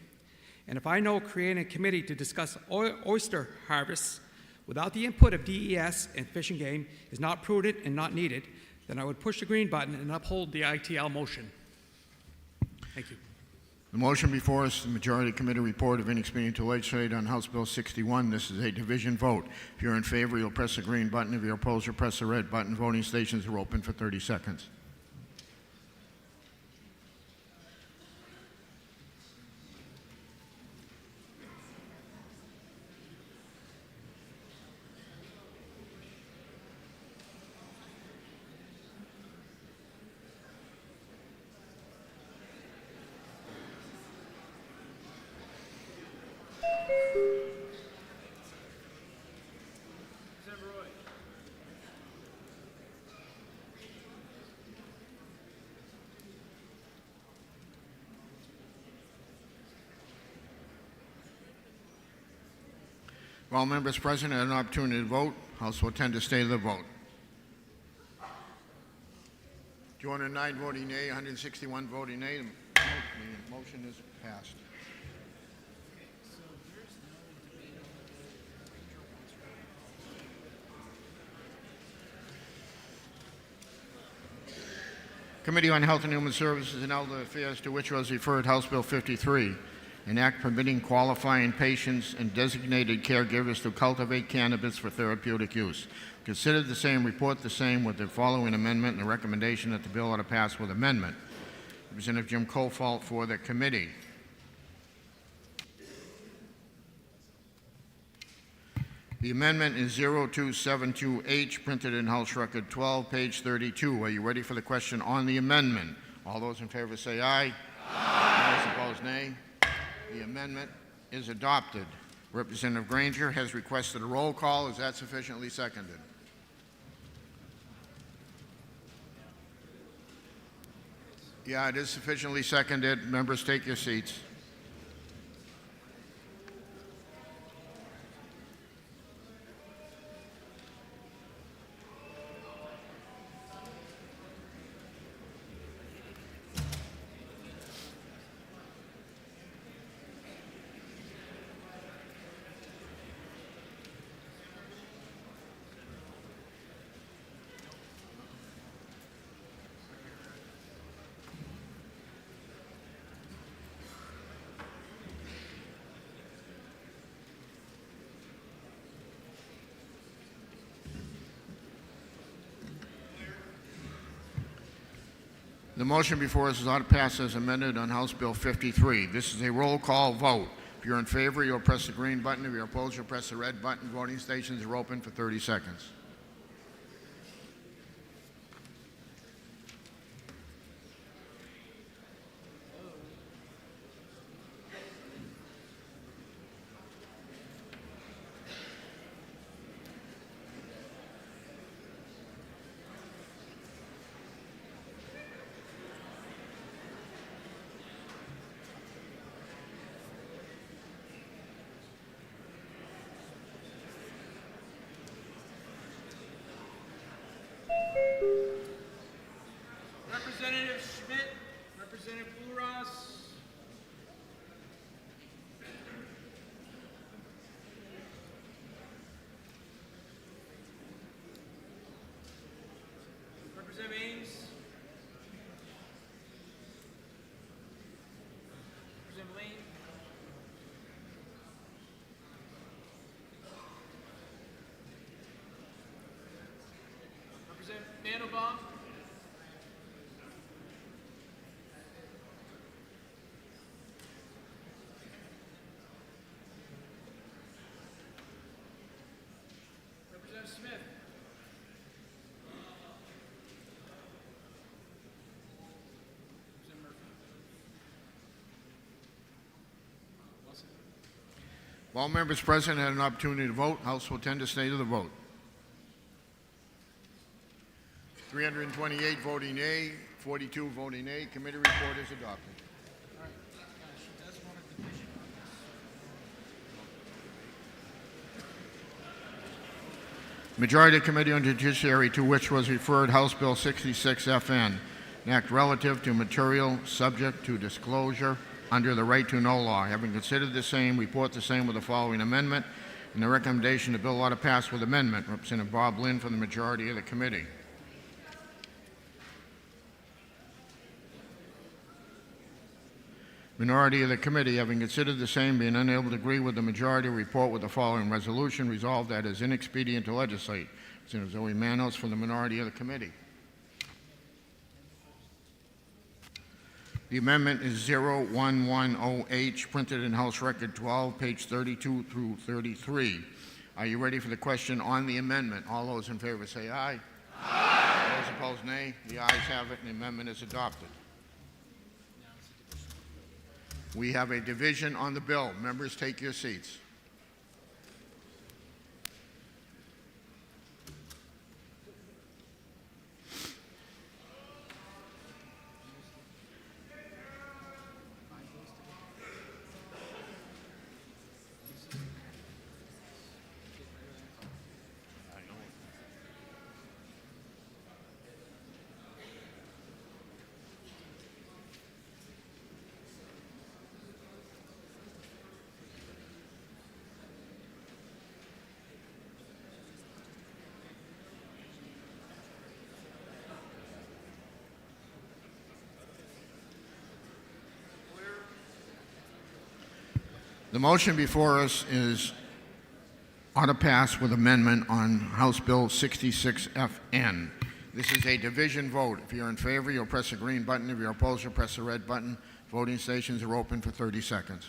and if I know creating a committee to discuss oyster harvests without the input of DES and Fish and Game is not prudent and not needed, then I would push the green button and uphold the ITL motion. Thank you. The motion before us is the Majority Committee report of inexpedient to legislate on House Bill 61. This is a division vote. If you're in favor, you'll press the green button. If you're opposed, you'll press the red button. Voting stations are open for 30 seconds. If all members present had an opportunity to vote, House will tend to stay the vote. 209 voting nay, 161 voting nay. The motion is passed. Committee on Health and Human Services and Elder Affairs, to which was referred House Bill 53, an act permitting qualifying patients and designated caregivers to cultivate cannabis for therapeutic use. Considered the same, report the same with the following amendment and the recommendation that the bill ought to pass with amendment. Representative Jim Kofalt for the committee. The amendment is 0272H, printed in House Record 12, page 32. Are you ready for the question on the amendment? All those in favor say aye. Aye. Those opposed, nay. The amendment is adopted. Representative Granger has requested a roll call. Is that sufficiently seconded? Yeah, it is sufficiently seconded. Members, take your seats. The motion before us is ought to pass as amended on House Bill 53. This is a roll call vote. If you're in favor, you'll press the green button. If you're opposed, you'll press the red button. Voting stations are open for 30 seconds. Representative Schmidt, Representative Bluross. Representative Ames. Mandelbaum. Representative Smith. Representative Murphy. Wilson. If all members present had an opportunity to vote, House will tend to stay to the vote. 328 voting aye, 42 voting nay. Committee report is adopted. Majority Committee on Judiciary, to which was referred House Bill 66FN, an act relative to material subject to disclosure under the right to know law. Having considered the same, report the same with the following amendment and the recommendation the bill ought to pass with amendment. Representative Bob Lynn from the majority of the committee. Minority of the committee, having considered the same, being unable to agree with the majority, report with the following resolution. Resolved that it is inexpedient to legislate. Senator Zoe Manos for the minority of the committee. The amendment is 0110H, printed in House Record 12, page 32 through 33. Are you ready for the question on the amendment? All those in favor say aye. Aye. Those opposed, nay. The ayes have it, and the amendment is adopted. We have a division on the bill. Members, take your seats. The motion before us is ought to pass with amendment on House Bill 66FN. This is a division vote. If you're in favor, you'll press the green button. If you're opposed, you'll press the red button. Voting stations are open for 30 seconds.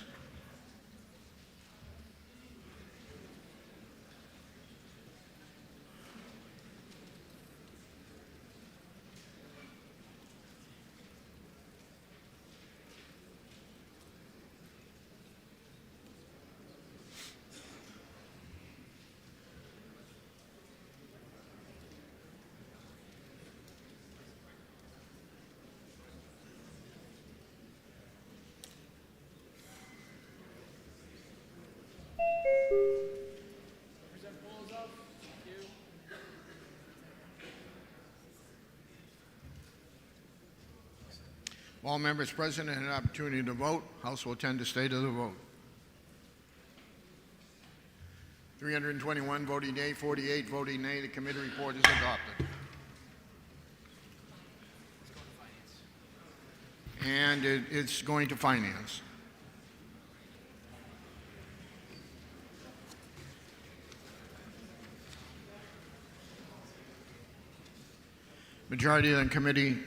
All members present had an opportunity to vote. House will tend to stay to the vote. 321 voting yea, 48 voting nay. The committee report is adopted. And it's going to finance. Majority of the Committee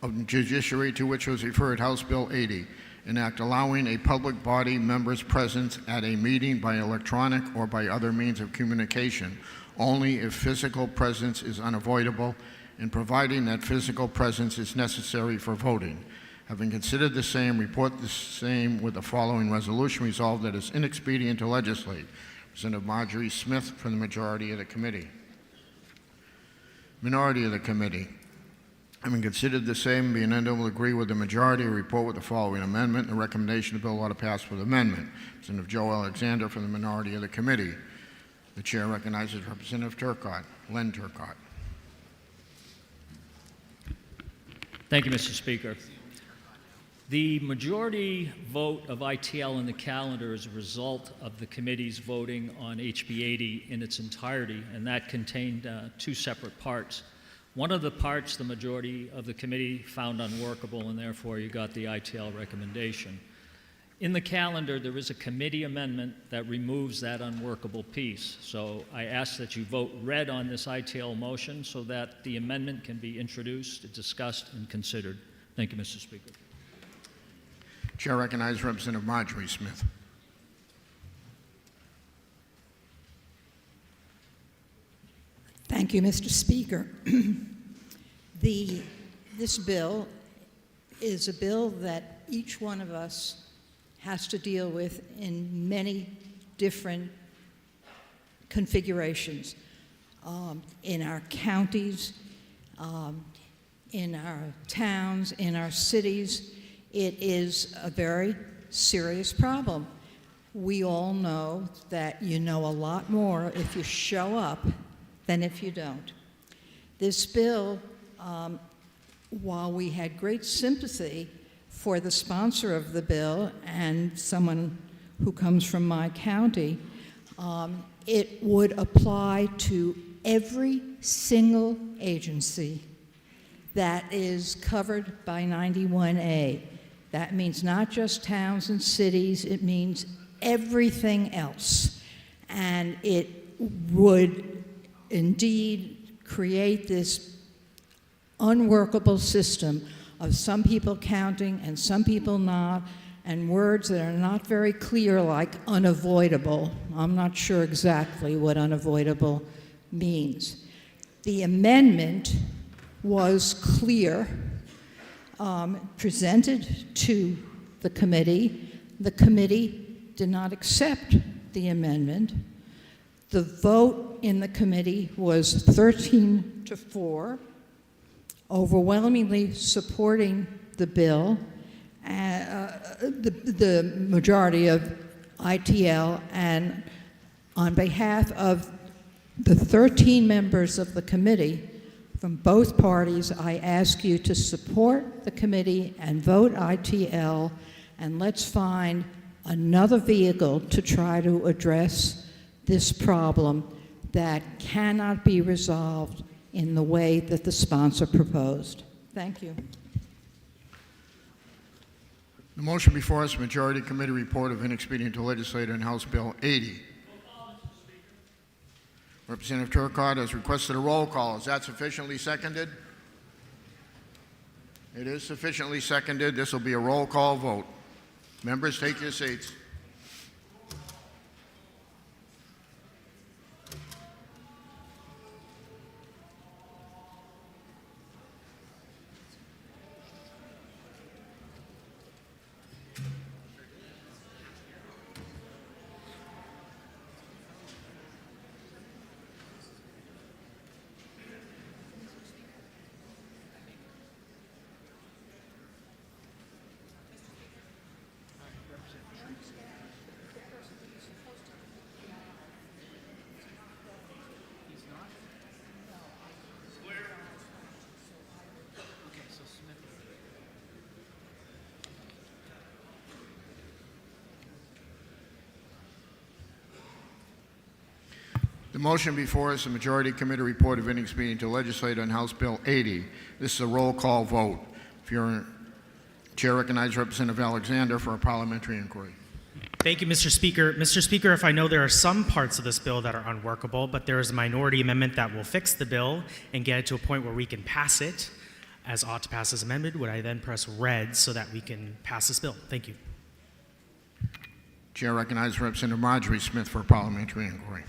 of Judiciary, to which was referred House Bill 80, an act allowing a public body member's presence at a meeting by electronic or by other means of communication only if physical presence is unavoidable and providing that physical presence is necessary for voting. Having considered the same, report the same with the following resolution. Resolved that it is inexpedient to legislate. Representative Marjorie Smith from the majority of the committee. Minority of the committee. Having considered the same, being unable to agree with the majority, report with the following amendment. The recommendation of the bill ought to pass with amendment. Representative Joe Alexander from the minority of the committee. The chair recognizes Representative Turcott, Len Turcott. Thank you, Mr. Speaker. The majority vote of ITL in the calendar is a result of the committee's voting on HB 80 in its entirety, and that contained two separate parts. One of the parts the majority of the committee found unworkable, and therefore you got the ITL recommendation. In the calendar, there is a committee amendment that removes that unworkable piece. So I ask that you vote red on this ITL motion so that the amendment can be introduced, discussed, and considered. Thank you, Mr. Speaker. Chair recognizes Representative Marjorie Smith. Thank you, Mr. Speaker. This bill is a bill that each one of us has to deal with in many different configurations in our counties, in our towns, in our cities. It is a very serious problem. We all know that you know a lot more if you show up than if you don't. This bill, while we had great sympathy for the sponsor of the bill and someone who comes from my county, it would apply to every single agency that is covered by 91A. That means not just towns and cities, it means everything else. And it would indeed create this unworkable system of some people counting and some people not, and words that are not very clear, like unavoidable. I'm not sure exactly what unavoidable means. The amendment was clear, presented to the committee. The committee did not accept the amendment. The vote in the committee was 13-4, overwhelmingly supporting the bill, the majority of ITL, and on behalf of the 13 members of the committee from both parties, I ask you to support the committee and vote ITL, and let's find another vehicle to try to address this problem that cannot be resolved in the way that the sponsor proposed. Thank you. The motion before us, Majority Committee Report of Inexpedient to Legislator and House Bill 80. Representative Turcott has requested a roll call. Is that sufficiently seconded? It is sufficiently seconded. This will be a roll call vote. Members, take your seats. The motion before us, the Majority Committee Report of Inexpedient to Legislator on House Bill 80. This is a roll call vote. If you're Chair recognizes Representative Alexander for a parliamentary inquiry. Thank you, Mr. Speaker. Mr. Speaker, if I know there are some parts of this bill that are unworkable, but there is a minority amendment that will fix the bill and get it to a point where we can pass it as ought to pass as amended, would I then press red so that we can pass this bill? Thank you. Chair recognizes Representative Marjorie Smith for a parliamentary inquiry.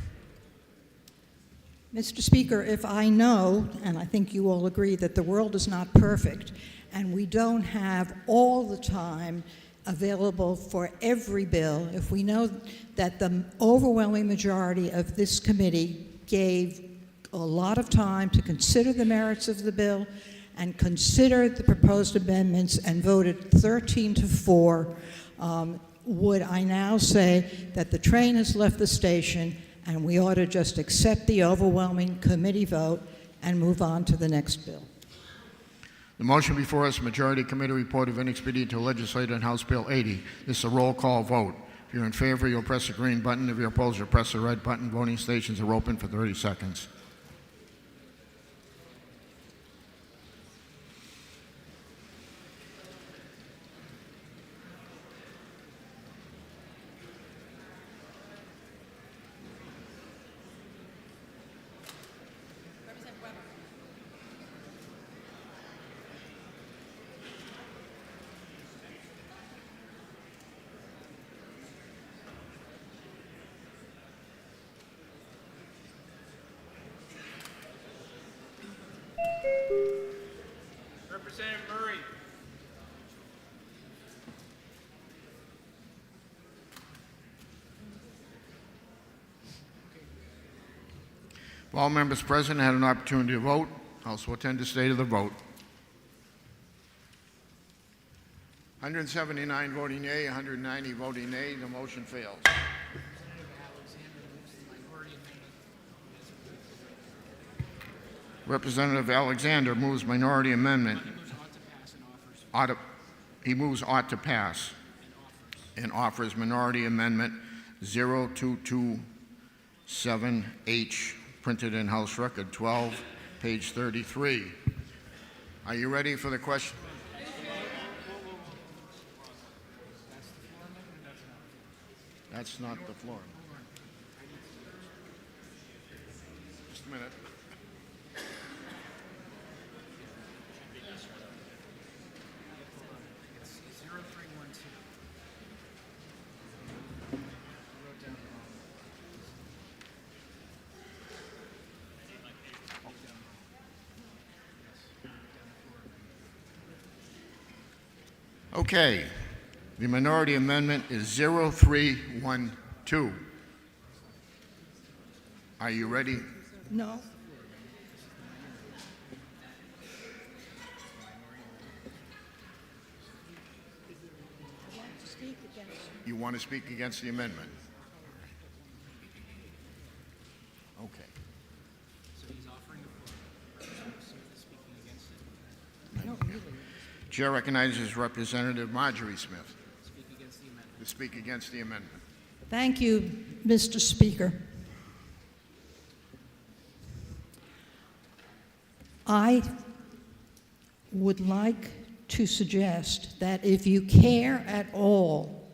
Mr. Speaker, if I know, and I think you all agree, that the world is not perfect and we don't have all the time available for every bill, if we know that the overwhelming majority of this committee gave a lot of time to consider the merits of the bill and consider the proposed amendments and voted 13-4, would I now say that the train has left the station and we ought to just accept the overwhelming committee vote and move on to the next bill? The motion before us, Majority Committee Report of Inexpedient to Legislator on House Bill 80. This is a roll call vote. If you're in favor, you'll press the green button. If you're opposed, you'll press the red button. Voting stations are open for 30 seconds. Representative Murray. If all members present had an opportunity to vote, also attend the state of the vote. 179 voting yea, 190 voting nay. The motion fails. Representative Alexander moves minority amendment. He moves ought to pass and offers minority amendment 0227H, printed in House Record 12, page 33. Are you ready for the question? That's not the floor. Just a minute. Okay, the minority amendment is 0312. Are you ready? No. You want to speak against the amendment? Okay. Chair recognizes Representative Marjorie Smith to speak against the amendment. Thank you, Mr. Speaker. I would like to suggest that if you care at all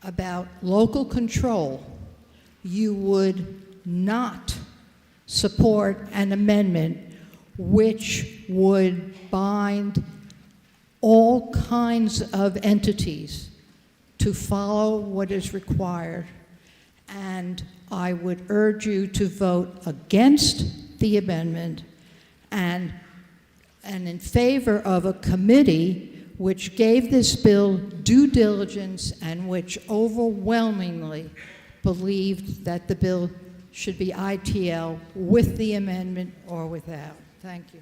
about local control, you would not support an amendment which would bind all kinds of entities to follow what is required. And I would urge you to vote against the amendment and in favor of a committee which gave this bill due diligence and which overwhelmingly believed that the bill should be ITL with the amendment or without. Thank you.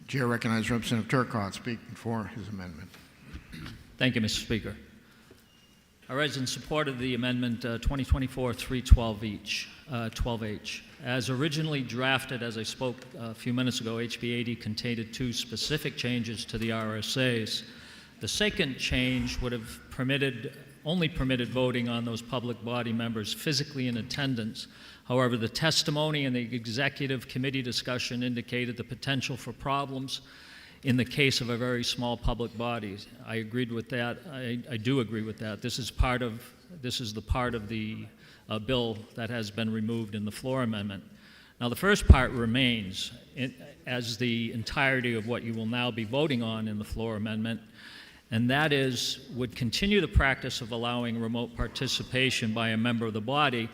Chair recognizes Representative Turcotte speaking for his amendment. Thank you, Mr. Speaker. I rise in support of the amendment 2024-312H. As originally drafted, as I spoke a few minutes ago, HB 80 contained two specific changes to the RSAs. The second change would have only permitted voting on those public body members physically in attendance. However, the testimony and the executive committee discussion indicated the potential for problems in the case of a very small public body. I agreed with that. I do agree with that. This is the part of the bill that has been removed in the floor amendment. Now, the first part remains as the entirety of what you will now be voting on in the floor amendment, and that would continue the practice of allowing remote participation by a member of the body,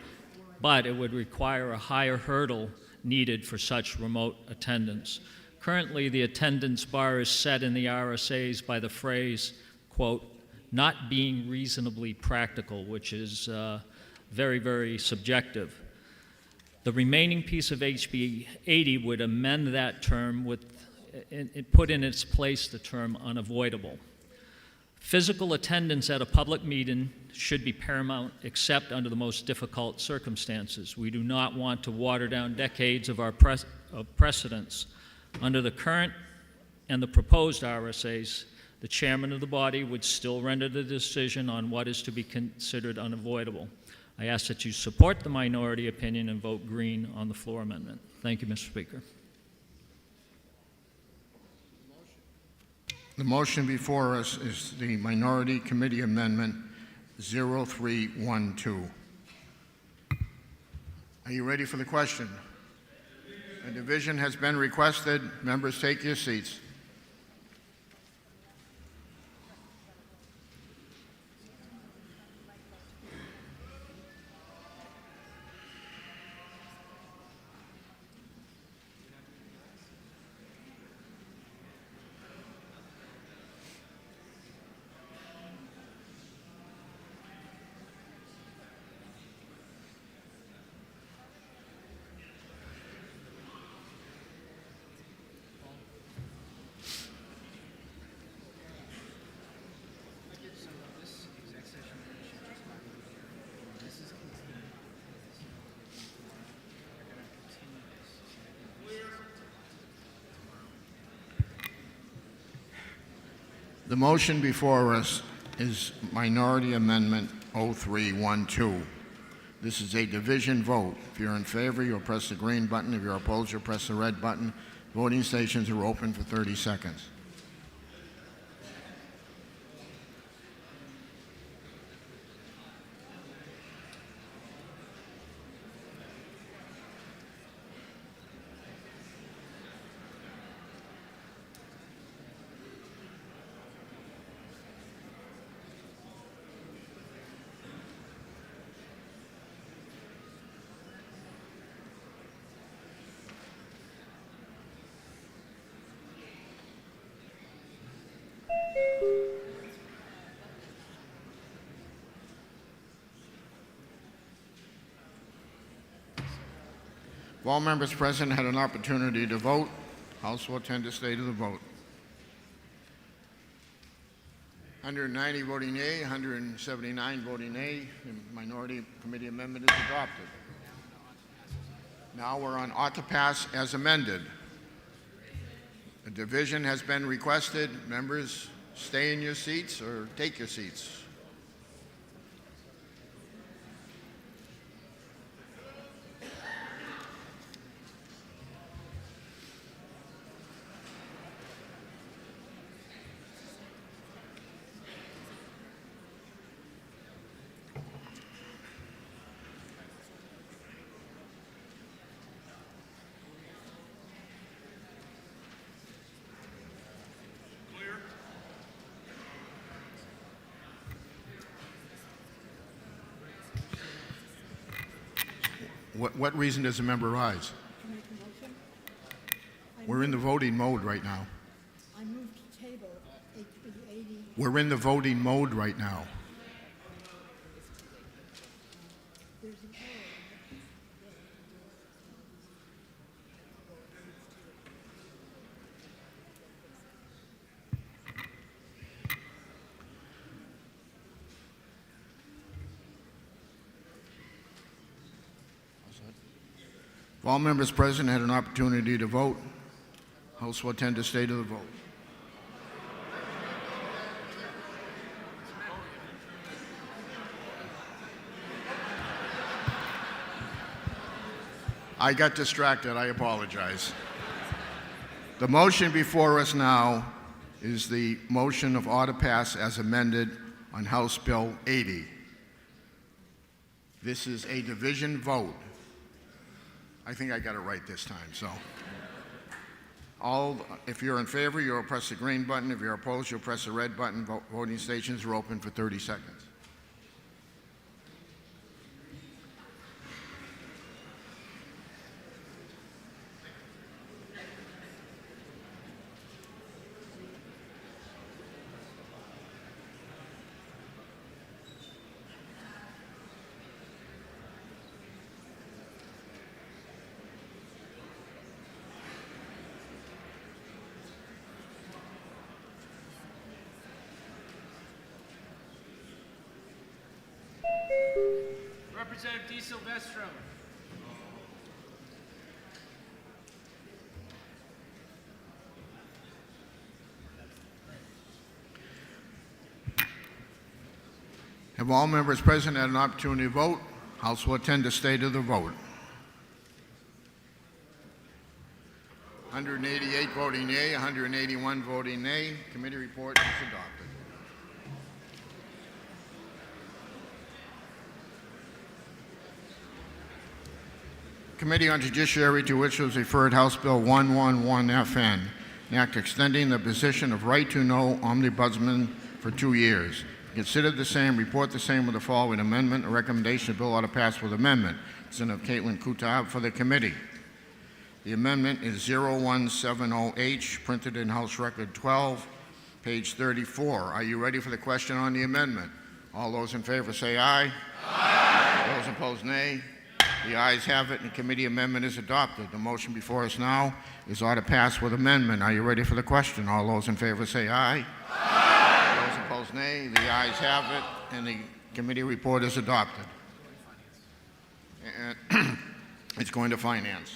but it would require a higher hurdle needed for such remote attendance. Currently, the attendance bar is set in the RSAs by the phrase, quote, not being reasonably practical, which is very, very subjective. The remaining piece of HB 80 would amend that term it put in its place the term unavoidable. Physical attendance at a public meeting should be paramount except under the most difficult circumstances. We do not want to water down decades of our precedents. Under the current and the proposed RSAs, the chairman of the body would still render the decision on what is to be considered unavoidable. I ask that you support the minority opinion and vote green on the floor amendment. Thank you, Mr. Speaker. The motion before us is the minority committee amendment 0312. Are you ready for the question? A division has been requested. Members, take your seats. The motion before us is Minority Amendment 0312. This is a division vote. If you're in favor, you'll press the green button. If you're opposed, you'll press the red button. Voting stations are open for 30 seconds. If all members present had an opportunity to vote, House will attend to stay to the vote. 190 voting yea, 179 voting nay. The minority committee amendment is adopted. Now we're on ought to pass as amended. A division has been requested. Members, stay in your seats or take your seats. What reason does a member rise? We're in the voting mode right now. I move to table HB 80. We're in the voting mode right now. There's an error. If all members present had an opportunity to vote, House will attend to stay to the vote. I got distracted. I apologize. The motion before us now is the motion of ought to pass as amended on House Bill 80. This is a division vote. I think I got it right this time, so. If you're in favor, you'll press the green button. If you're opposed, you'll press the red button. Voting stations are open for 30 seconds. Representative D. Silvestro. Have all members present had an opportunity to vote? House will attend to stay to the vote. 188 voting yea, 181 voting nay. Committee report is adopted. Committee on Judiciary, to which was referred House Bill 111FN, an act extending the position of right to know ombudsman for 2 years. Considered the same, report the same with the following amendment. A recommendation the bill ought to pass with amendment. Senator Caitlin Kutab for the committee. The amendment is 0170H, printed in House Record 12, page 34. Are you ready for the question on the amendment? All those in favor say aye. Aye. Those opposed, nay. The ayes have it, and the committee amendment is adopted. The motion before us now is ought to pass with amendment. Are you ready for the question? All those in favor say aye. Aye. Those opposed, nay. The ayes have it, and the committee report is adopted. And it's going to finance.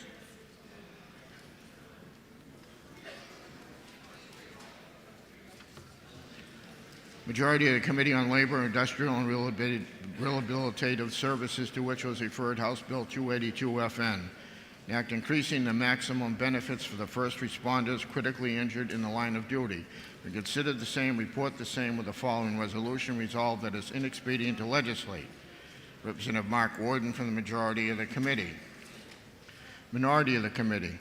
Majority of the Committee on Labor, Industrial, and Rehabilitative Services, to which was referred House Bill 282 FN, an act increasing the maximum benefits for the first responders critically injured in the line of duty. We considered the same, report the same with the following resolution: resolved that it's inexpedient to legislate. Representative Mark Warden from the majority of the committee. Minority of the committee,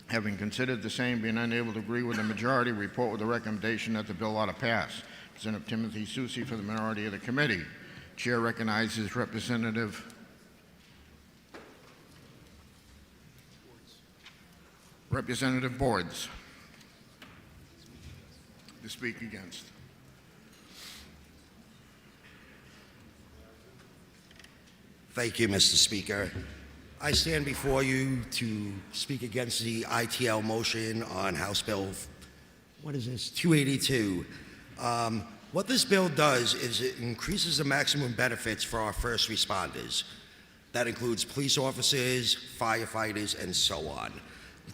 having considered the same, being unable to agree with the majority, report with the recommendation that the bill ought to pass. Representative Timothy Susi for the minority of the committee. Chair recognizes Representative Boards to speak against. Thank you, Mr. Speaker. I stand before you to speak against the ITL motion on House Bill, 282. What this bill does is it increases the maximum benefits for our first responders. That includes police officers, firefighters, and so on.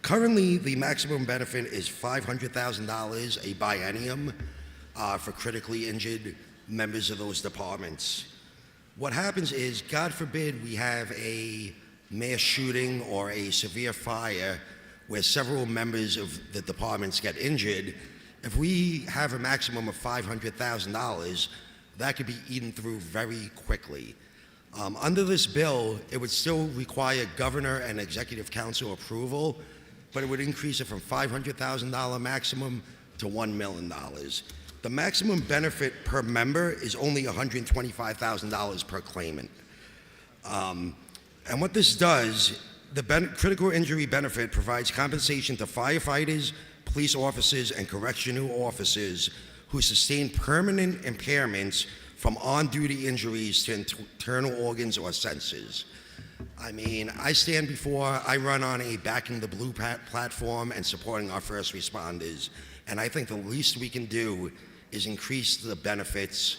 Currently, the maximum benefit is $500,000 a biennium for critically injured members of those departments. What happens is, God forbid, we have a mass shooting or a severe fire where several members of the departments get injured. If we have a maximum of $500,000, that could be eaten through very quickly. Under this bill, it would still require governor and executive council approval, but it would increase it from $500,000 maximum to $1 million. The maximum benefit per member is only $125,000 per claimant. And what this does, the critical injury benefit provides compensation to firefighters, police officers, and correctional officers who sustain permanent impairments from on-duty injuries to internal organs or senses. I mean, I run on a Backing the Blue platform and supporting our first responders, and I think the least we can do is increase the benefits.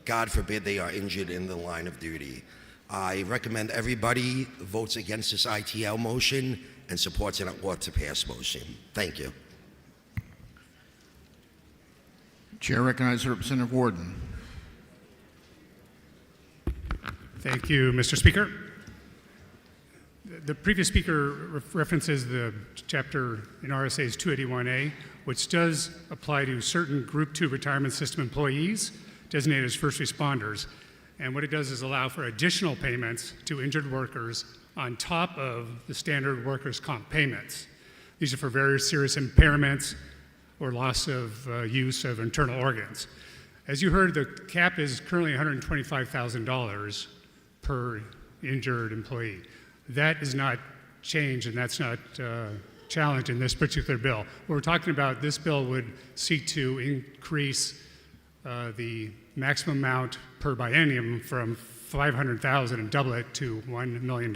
God forbid they are injured in the line of duty. I recommend everybody votes against this ITL motion and supports an ought to pass motion. Thank you. Chair recognizes Representative Warden. Thank you, Mr. Speaker. The previous speaker references the chapter in RSA's 281A, which does apply to certain Group 2 retirement system employees designated as first responders. And what it does is allow for additional payments to injured workers on top of the standard workers' comp payments. These are for very serious impairments or loss of use of internal organs. As you heard, the cap is currently $125,000 per injured employee. That is not changed, and that's not challenged in this particular bill. What we're talking about, this bill would seek to increase the maximum amount per biennium from $500,000 and double it to $1 million.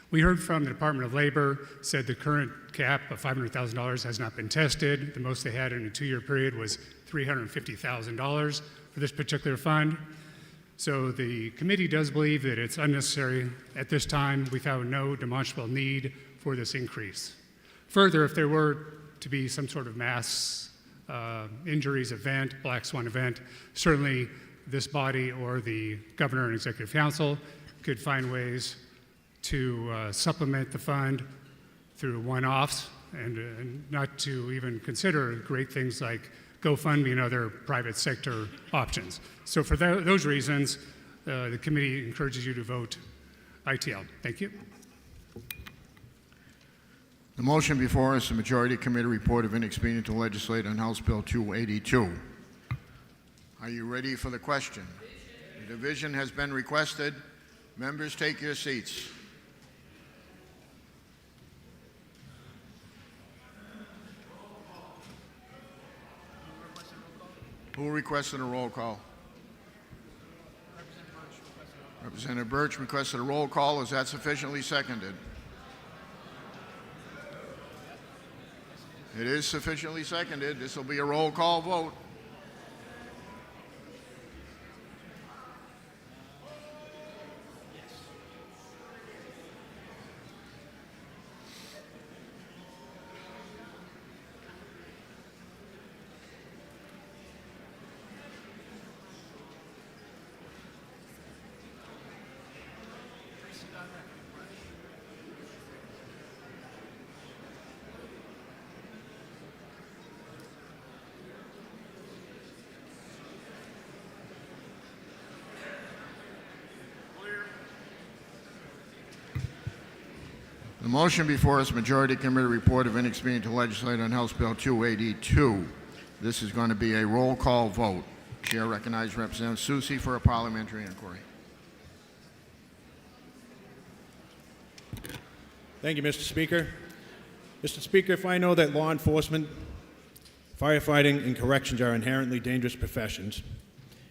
We heard from the Department of Labor, said the current cap of $500,000 has not been tested. The most they had in a 2-year period was $350,000 for this particular fund. So the committee does believe that it's unnecessary. At this time, we found no demonstrable need for this increase. Further, if there were to be some sort of mass injuries event, black swan event, certainly this body or the governor and executive council could find ways to supplement the fund through one-offs and not to even consider great things like GoFundMe and other private sector options. So for those reasons, the committee encourages you to vote ITL. Thank you. The motion before us, the Majority Committee report of inexpedient to legislate on House Bill 282. Are you ready for the question? The division has been requested. Members, take your seats. Who requested a roll call? Representative Birch requested a roll call. Is that sufficiently seconded? It is sufficiently seconded. This will be a roll call vote. The motion before us, Majority Committee report of inexpedient to legislate on House Bill 282. This is going to be a roll call vote. Chair recognizes Representative Susi for a parliamentary inquiry. Thank you, Mr. Speaker. Mr. Speaker, if I know that law enforcement, firefighting, and corrections are inherently dangerous professions,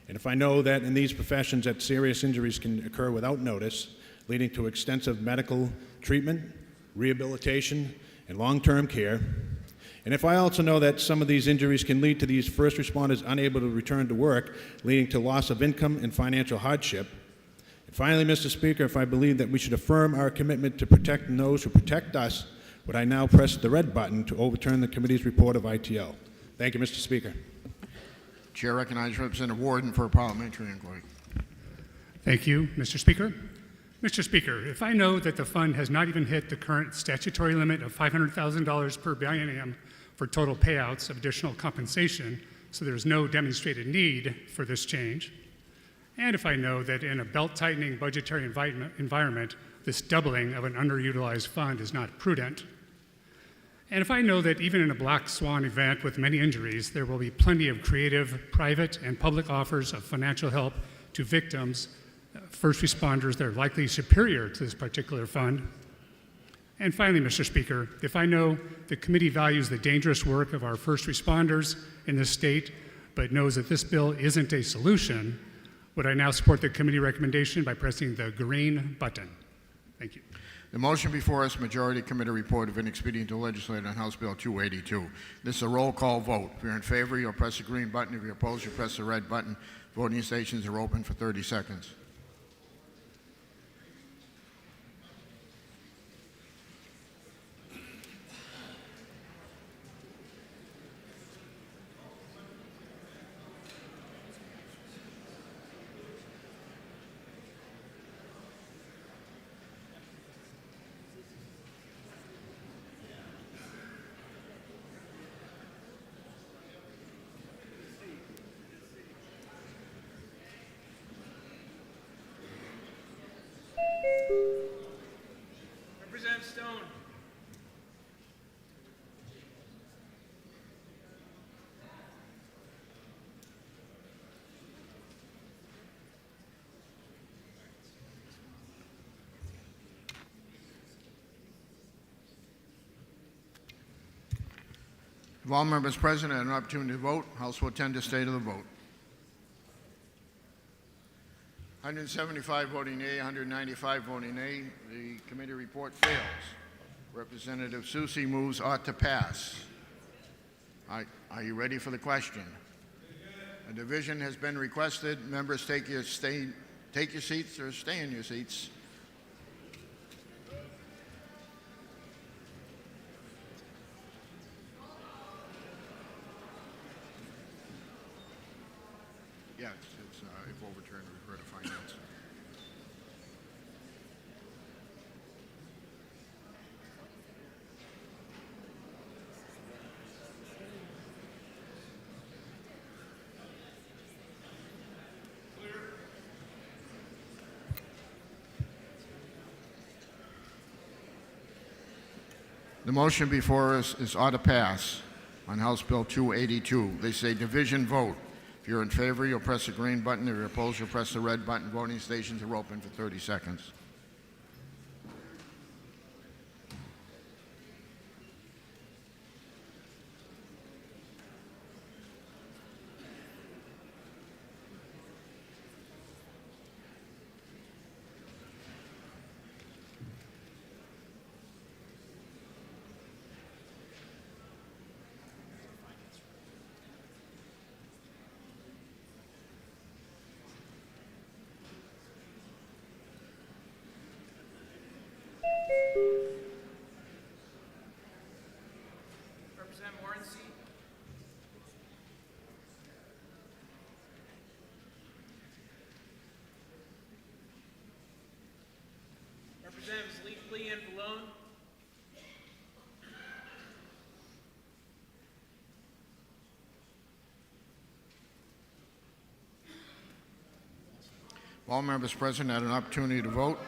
and if I know that in these professions that serious injuries can occur without notice, leading to extensive medical treatment, rehabilitation, and long-term care, and if I also know that some of these injuries can lead to these first responders unable to return to work, leading to loss of income and financial hardship, and finally, Mr. Speaker, if I believe that we should affirm our commitment to protecting those who protect us, would I now press the red button to overturn the committee's report of ITL? Thank you, Mr. Speaker. Chair recognizes Representative Warden for a parliamentary inquiry. Thank you, Mr. Speaker. Mr. Speaker, if I know that the fund has not even hit the current statutory limit of $500,000 per biennium for total payouts of additional compensation, so there's no demonstrated need for this change, and if I know that in a belt-tightening budgetary environment, this doubling of an underutilized fund is not prudent, and if I know that even in a black swan event with many injuries, there will be plenty of creative, private, and public offers of financial help to victims, first responders that are likely superior to this particular fund. And finally, Mr. Speaker, if I know the committee values the dangerous work of our first responders in this state, but knows that this bill isn't a solution, would I now support the committee recommendation by pressing the green button? Thank you. The motion before us, Majority Committee report of inexpedient to legislate on House Bill 282. This is a roll call vote. If you're in favor, you'll press the green button. If you're opposed, you press the red button. Voting stations are open for 30 seconds. Representative Stone. If all members present had an opportunity to vote, House will tend to state of the vote. 175 voting yea, 195 voting nay. The committee report fails. Representative Susi moves ought to pass. Are you ready for the question? A division has been requested. Members, take your seats or stay in your seats. Yeah, it's if overturned, refer to finance. The motion before us is ought to pass on House Bill 282. They say division vote. If you're in favor, you'll press the green button. If you're opposed, you'll press the red button. Voting stations are open for 30 seconds. Representative Morency. Representatives Lee and Valone. All members present had an opportunity to vote.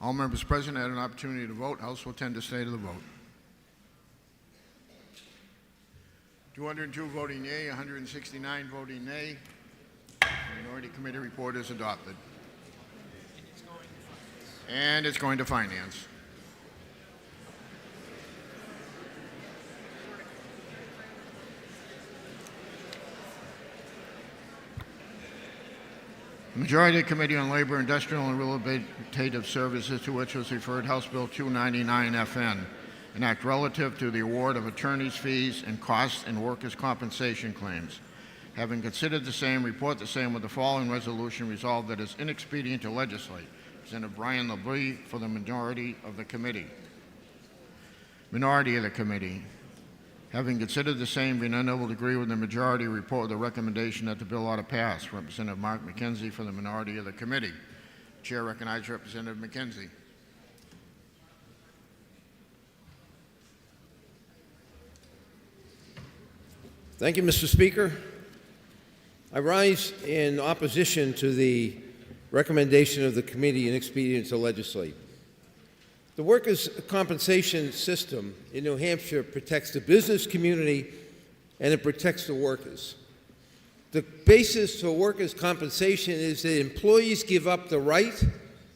All members present had an opportunity to vote. House will tend to stay to the vote. 202 voting yea, 169 voting nay. Minority Committee report is adopted. And it's going to finance. The Majority Committee on Labor, Industrial, and Rehabilitative Services, to which was referred House Bill 299 FN, an act relative to the award of attorneys' fees and costs and workers' compensation claims. Having considered the same, report the same with the following resolution: resolved that it is inexpedient to legislate. Representative Brian LeBrie for the majority of the committee. Minority of the committee. Having considered the same, being unable to agree with the majority, report the recommendation that the bill ought to pass. Representative Mark McKenzie for the minority of the committee. Chair recognizes Representative McKenzie. Thank you, Mr. Speaker. I rise in opposition to the recommendation of the committee inexpedient to legislate. The workers' compensation system in New Hampshire protects the business community and it protects the workers. The basis for workers' compensation is that employees give up the right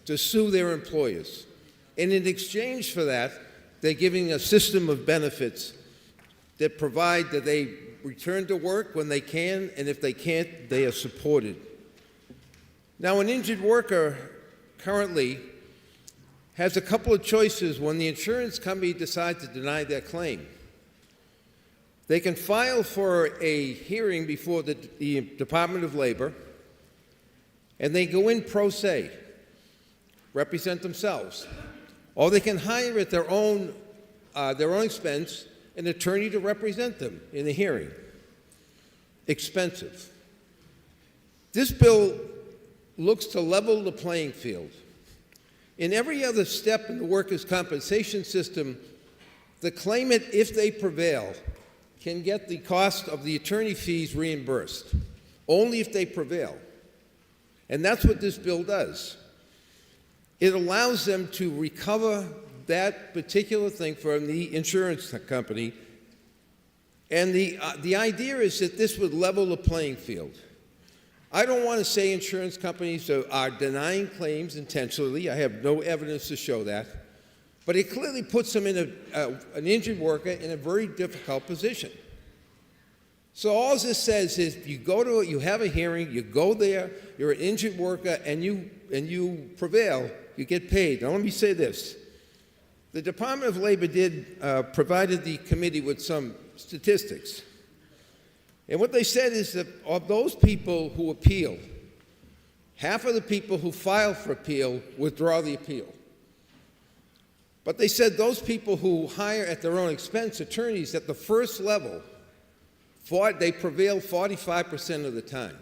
to sue their employers. And in exchange for that, they're giving a system of benefits that provide that they return to work when they can, and if they can't, they are supported. Now, an injured worker currently has a couple of choices when the insurance company decides to deny their claim. They can file for a hearing before the Department of Labor, and they go in pro se, represent themselves. Or they can hire at their own expense an attorney to represent them in the hearing. Expensive. This bill looks to level the playing field. In every other step in the workers' compensation system, the claimant, if they prevail, can get the cost of the attorney fees reimbursed, only if they prevail. And that's what this bill does. It allows them to recover that particular thing from the insurance company. And the idea is that this would level the playing field. I don't want to say insurance companies are denying claims intentionally. I have no evidence to show that. But it clearly puts them in an injured worker in a very difficult position. So all this says is you have a hearing, you go there, you're an injured worker, and you prevail, you get paid. Now let me say this. The Department of Labor provided the committee with some statistics. And what they said is that of those people who appeal, half of the people who file for appeal withdraw the appeal. But they said those people who hire at their own expense attorneys at the first level, they prevail 45% of the time.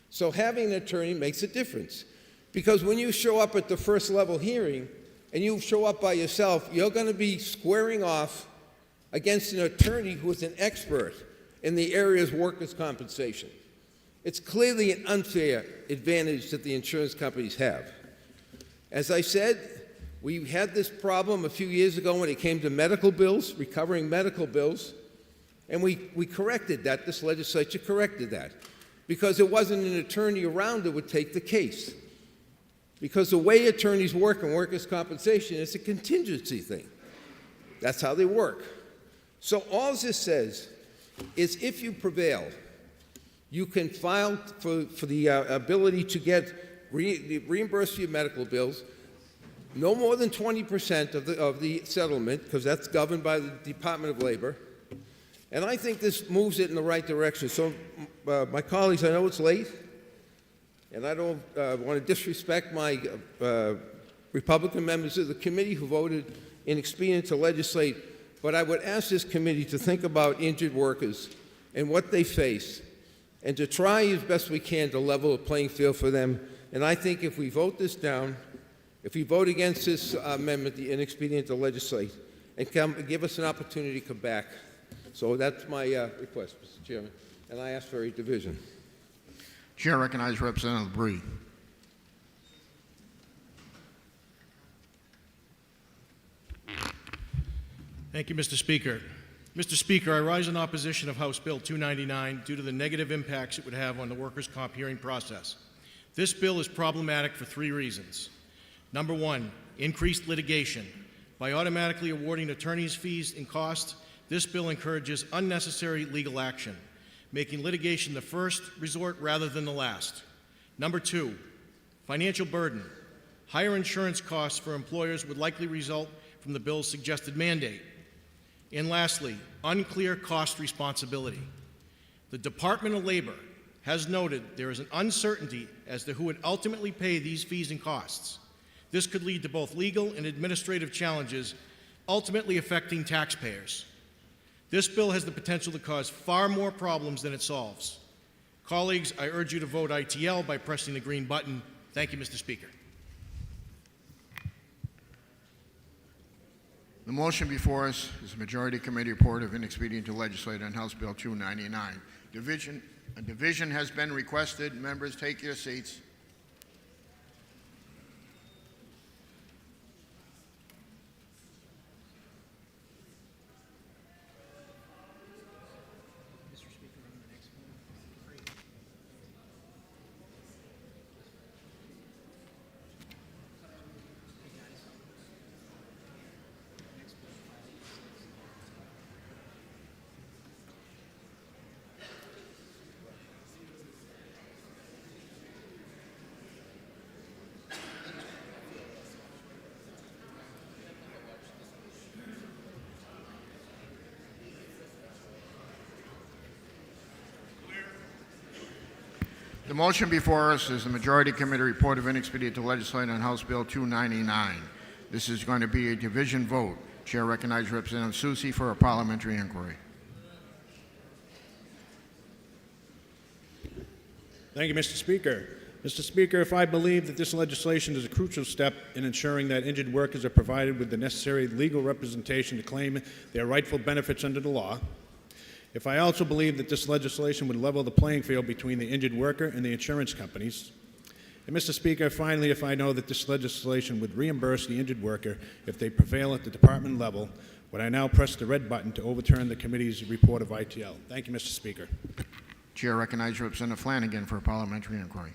So having an attorney makes a difference. Because when you show up at the first level hearing and you show up by yourself, you're going to be squaring off against an attorney who is an expert in the area's workers' compensation. It's clearly an unfair advantage that the insurance companies have. As I said, we had this problem a few years ago when it came to medical bills, recovering medical bills, and we corrected that. This legislature corrected that because there wasn't an attorney around that would take the case. Because the way attorneys work in workers' compensation is a contingency thing. That's how they work. So all this says is if you prevail, you can file for the ability to get reimbursed for your medical bills, no more than 20% of the settlement, because that's governed by the Department of Labor. And I think this moves it in the right direction. So, my colleagues, I know it's late, and I don't want to disrespect my Republican members of the committee who voted inexpedient to legislate, but I would ask this committee to think about injured workers and what they face, and to try as best we can to level the playing field for them. And I think if we vote this down, if we vote against this amendment, the inexpedient to legislate, and give us an opportunity to come back. So that's my request, Mr. Chairman, and I ask for a division. Chair recognizes Representative Bree. Thank you, Mr. Speaker. Mr. Speaker, I rise in opposition of House Bill 299 due to the negative impacts it would have on the workers' comp hearing process. This bill is problematic for 3 reasons. Number 1, increased litigation. By automatically awarding attorneys' fees and costs, this bill encourages unnecessary legal action, making litigation the first resort rather than the last. Number 2, financial burden. Higher insurance costs for employers would likely result from the bill's suggested mandate. And lastly, unclear cost responsibility. The Department of Labor has noted there is an uncertainty as to who would ultimately pay these fees and costs. This could lead to both legal and administrative challenges, ultimately affecting taxpayers. This bill has the potential to cause far more problems than it solves. Colleagues, I urge you to vote ITL by pressing the green button. Thank you, Mr. Speaker. The motion before us is a Majority Committee report of inexpedient to legislate on House Bill 299. A division has been requested. Members, take your seats. The motion before us is the Majority Committee report of inexpedient to legislate on House Bill 299. This is going to be a division vote. Chair recognizes Representative Soucy for a parliamentary inquiry. Thank you, Mr. Speaker. Mr. Speaker, if I believe that this legislation is a crucial step in ensuring that injured workers are provided with the necessary legal representation to claim their rightful benefits under the law, if I also believe that this legislation would level the playing field between the injured worker and the insurance companies, and Mr. Speaker, finally, if I know that this legislation would reimburse the injured worker if they prevail at the department level, would I now press the red button to overturn the committee's report of ITL? Thank you, Mr. Speaker. Chair recognizes Representative Flanagan for a parliamentary inquiry.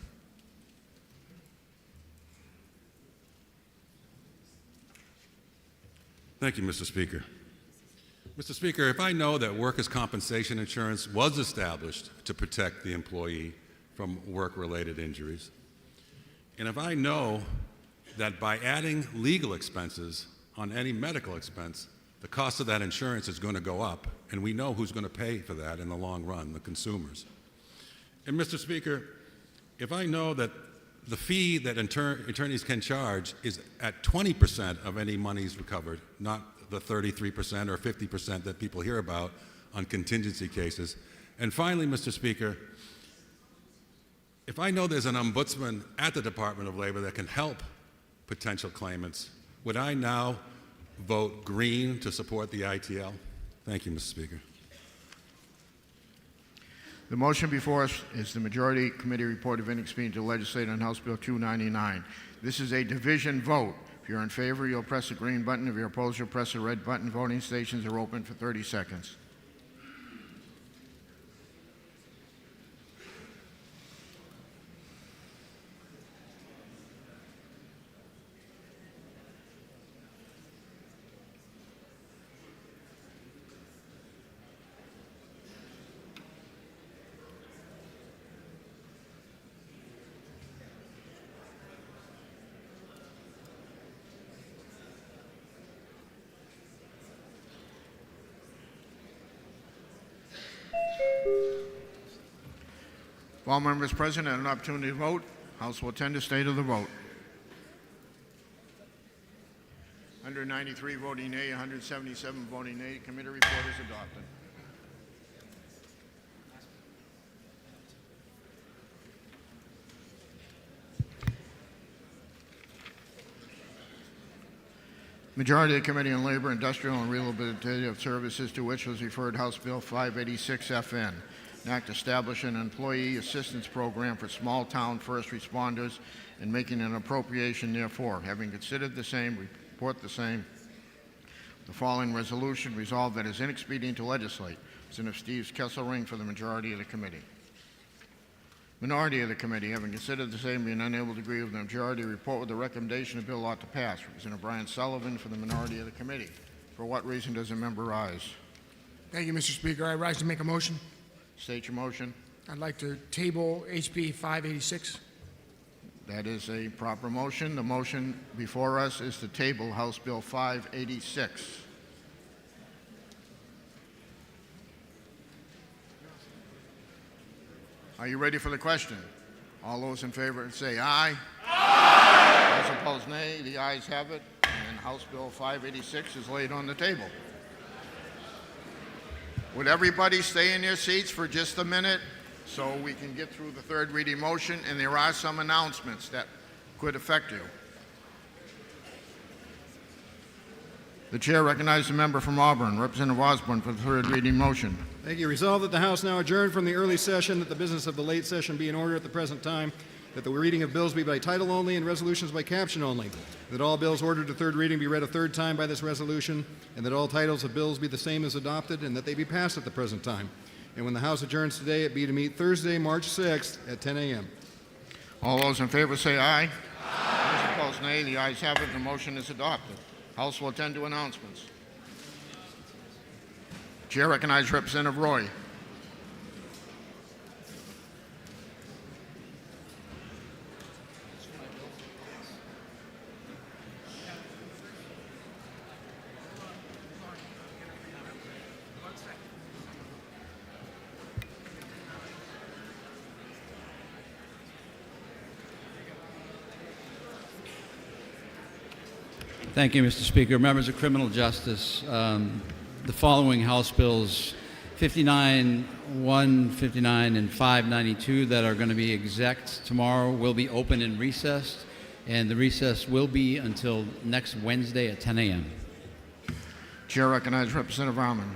Thank you, Mr. Speaker. Mr. Speaker, if I know that workers' compensation insurance was established to protect the employee from work-related injuries, and if I know that by adding legal expenses on any medical expense, the cost of that insurance is going to go up, and we know who's going to pay for that in the long run, the consumers. And Mr. Speaker, if I know that the fee that attorneys can charge is at 20% of any monies recovered, not the 33% or 50% that people hear about on contingency cases. And finally, Mr. Speaker, if I know there's an ombudsman at the Department of Labor that can help potential claimants, would I now vote green to support the ITL? Thank you, Mr. Speaker. The motion before us is the Majority Committee report of inexpedient to legislate on House Bill 299. This is a division vote. If you're in favor, you'll press the green button. If you're opposed, you'll press the red button. Voting stations are open for 30 seconds. If all members present had an opportunity to vote, House will attend the state of the vote. 193 voting nay, 177 voting nay. Committee report is adopted. Majority of the Committee on Labor, Industrial, and Rehabilitative Services, to which was referred House Bill 586 FN, an act establishing an employee assistance program for small-town first responders and making an appropriation therefore. Having considered the same, report the same, the following resolution: resolved that it is inexpedient to legislate. Representative Steve Kesselring for the majority of the committee. Minority of the committee, having considered the same, being unable to agree with the majority, report with the recommendation the bill ought to pass. Representative Brian Sullivan for the minority of the committee. For what reason does the member rise? Thank you, Mr. Speaker. I rise to make a motion. State your motion. I'd like to table HB 586. That is a proper motion. The motion before us is to table House Bill 586. Are you ready for the question? All those in favor say aye. Aye. Those opposed, nay. The ayes have it, and House Bill 586 is laid on the table. Would everybody stay in their seats for just a minute so we can get through the third reading motion, and there are some announcements that could affect you. The chair recognizes the member from Auburn, Representative Osborne, for the third reading motion. Thank you. Resolved that the House now adjourn from the early session, that the business of the late session be in order at the present time, that the reading of bills be by title only and resolutions by caption only, that all bills ordered to third reading be read a third time by this resolution, and that all titles of bills be the same as adopted, and that they be passed at the present time. And when the House adjourns today, it be to meet Thursday, March 6th at 10 a.m. All those in favor say aye. Aye. Those opposed, nay. The ayes have it. The motion is adopted. House will attend to announcements. Chair recognizes Representative Roy. Thank you, Mr. Speaker. Members of Criminal Justice, the following House Bills 59, 159, and 592 that are going to be execed tomorrow will be open and recessed, and the recess will be until next Wednesday at 10 a.m. Chair recognizes Representative Armand.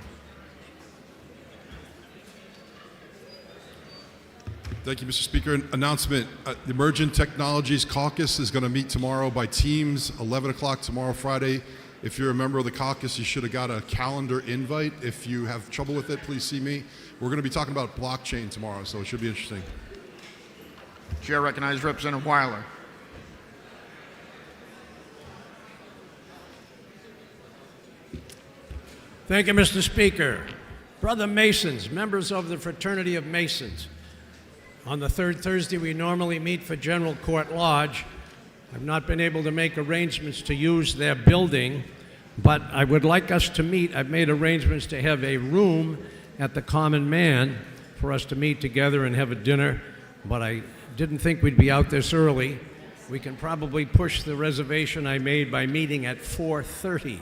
Thank you, Mr. Speaker. An announcement. The Emerging Technologies Caucus is going to meet tomorrow by teams, 11 o'clock tomorrow, Friday. If you're a member of the caucus, you should have got a calendar invite. If you have trouble with it, please see me. We're going to be talking about blockchain tomorrow, so it should be interesting. Chair recognizes Representative Weiler. Thank you, Mr. Speaker. Brother Masons, members of the Fraternity of Masons, on the third Thursday we normally meet for General Court Lodge. I've not been able to make arrangements to use their building, but I would like us to meet. I've made arrangements to have a room at the Common Man for us to meet together and have a dinner, but I didn't think we'd be out this early. We can probably push the reservation I made by meeting at 4:30.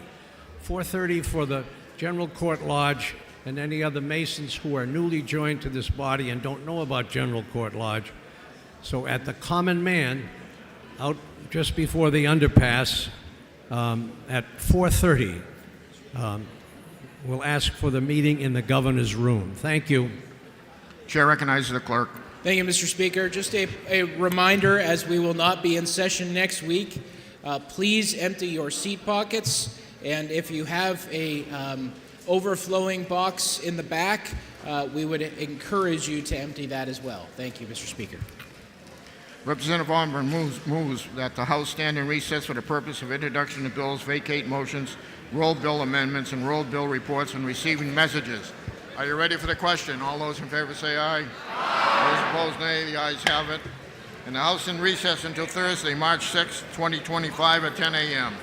4:30 for the General Court Lodge and any other Masons who are newly joined to this body and don't know about General Court Lodge. So at the Common Man, out just before the underpass, at 4:30, we'll ask for the meeting in the governor's room. Thank you. Chair recognizes the clerk. Thank you, Mr. Speaker. Just a reminder, as we will not be in session next week, please empty your seat pockets, and if you have a overflowing box in the back, we would encourage you to empty that as well. Thank you, Mr. Speaker. Representative Osborne moves that the House stand in recess for the purpose of introduction of bills, vacate motions, roll bill amendments, and roll bill reports, and receiving messages. Are you ready for the question? All those in favor say aye. Aye. Those opposed, nay. The ayes have it. And the House in recess until Thursday, March 6, 2025 at 10 a.m.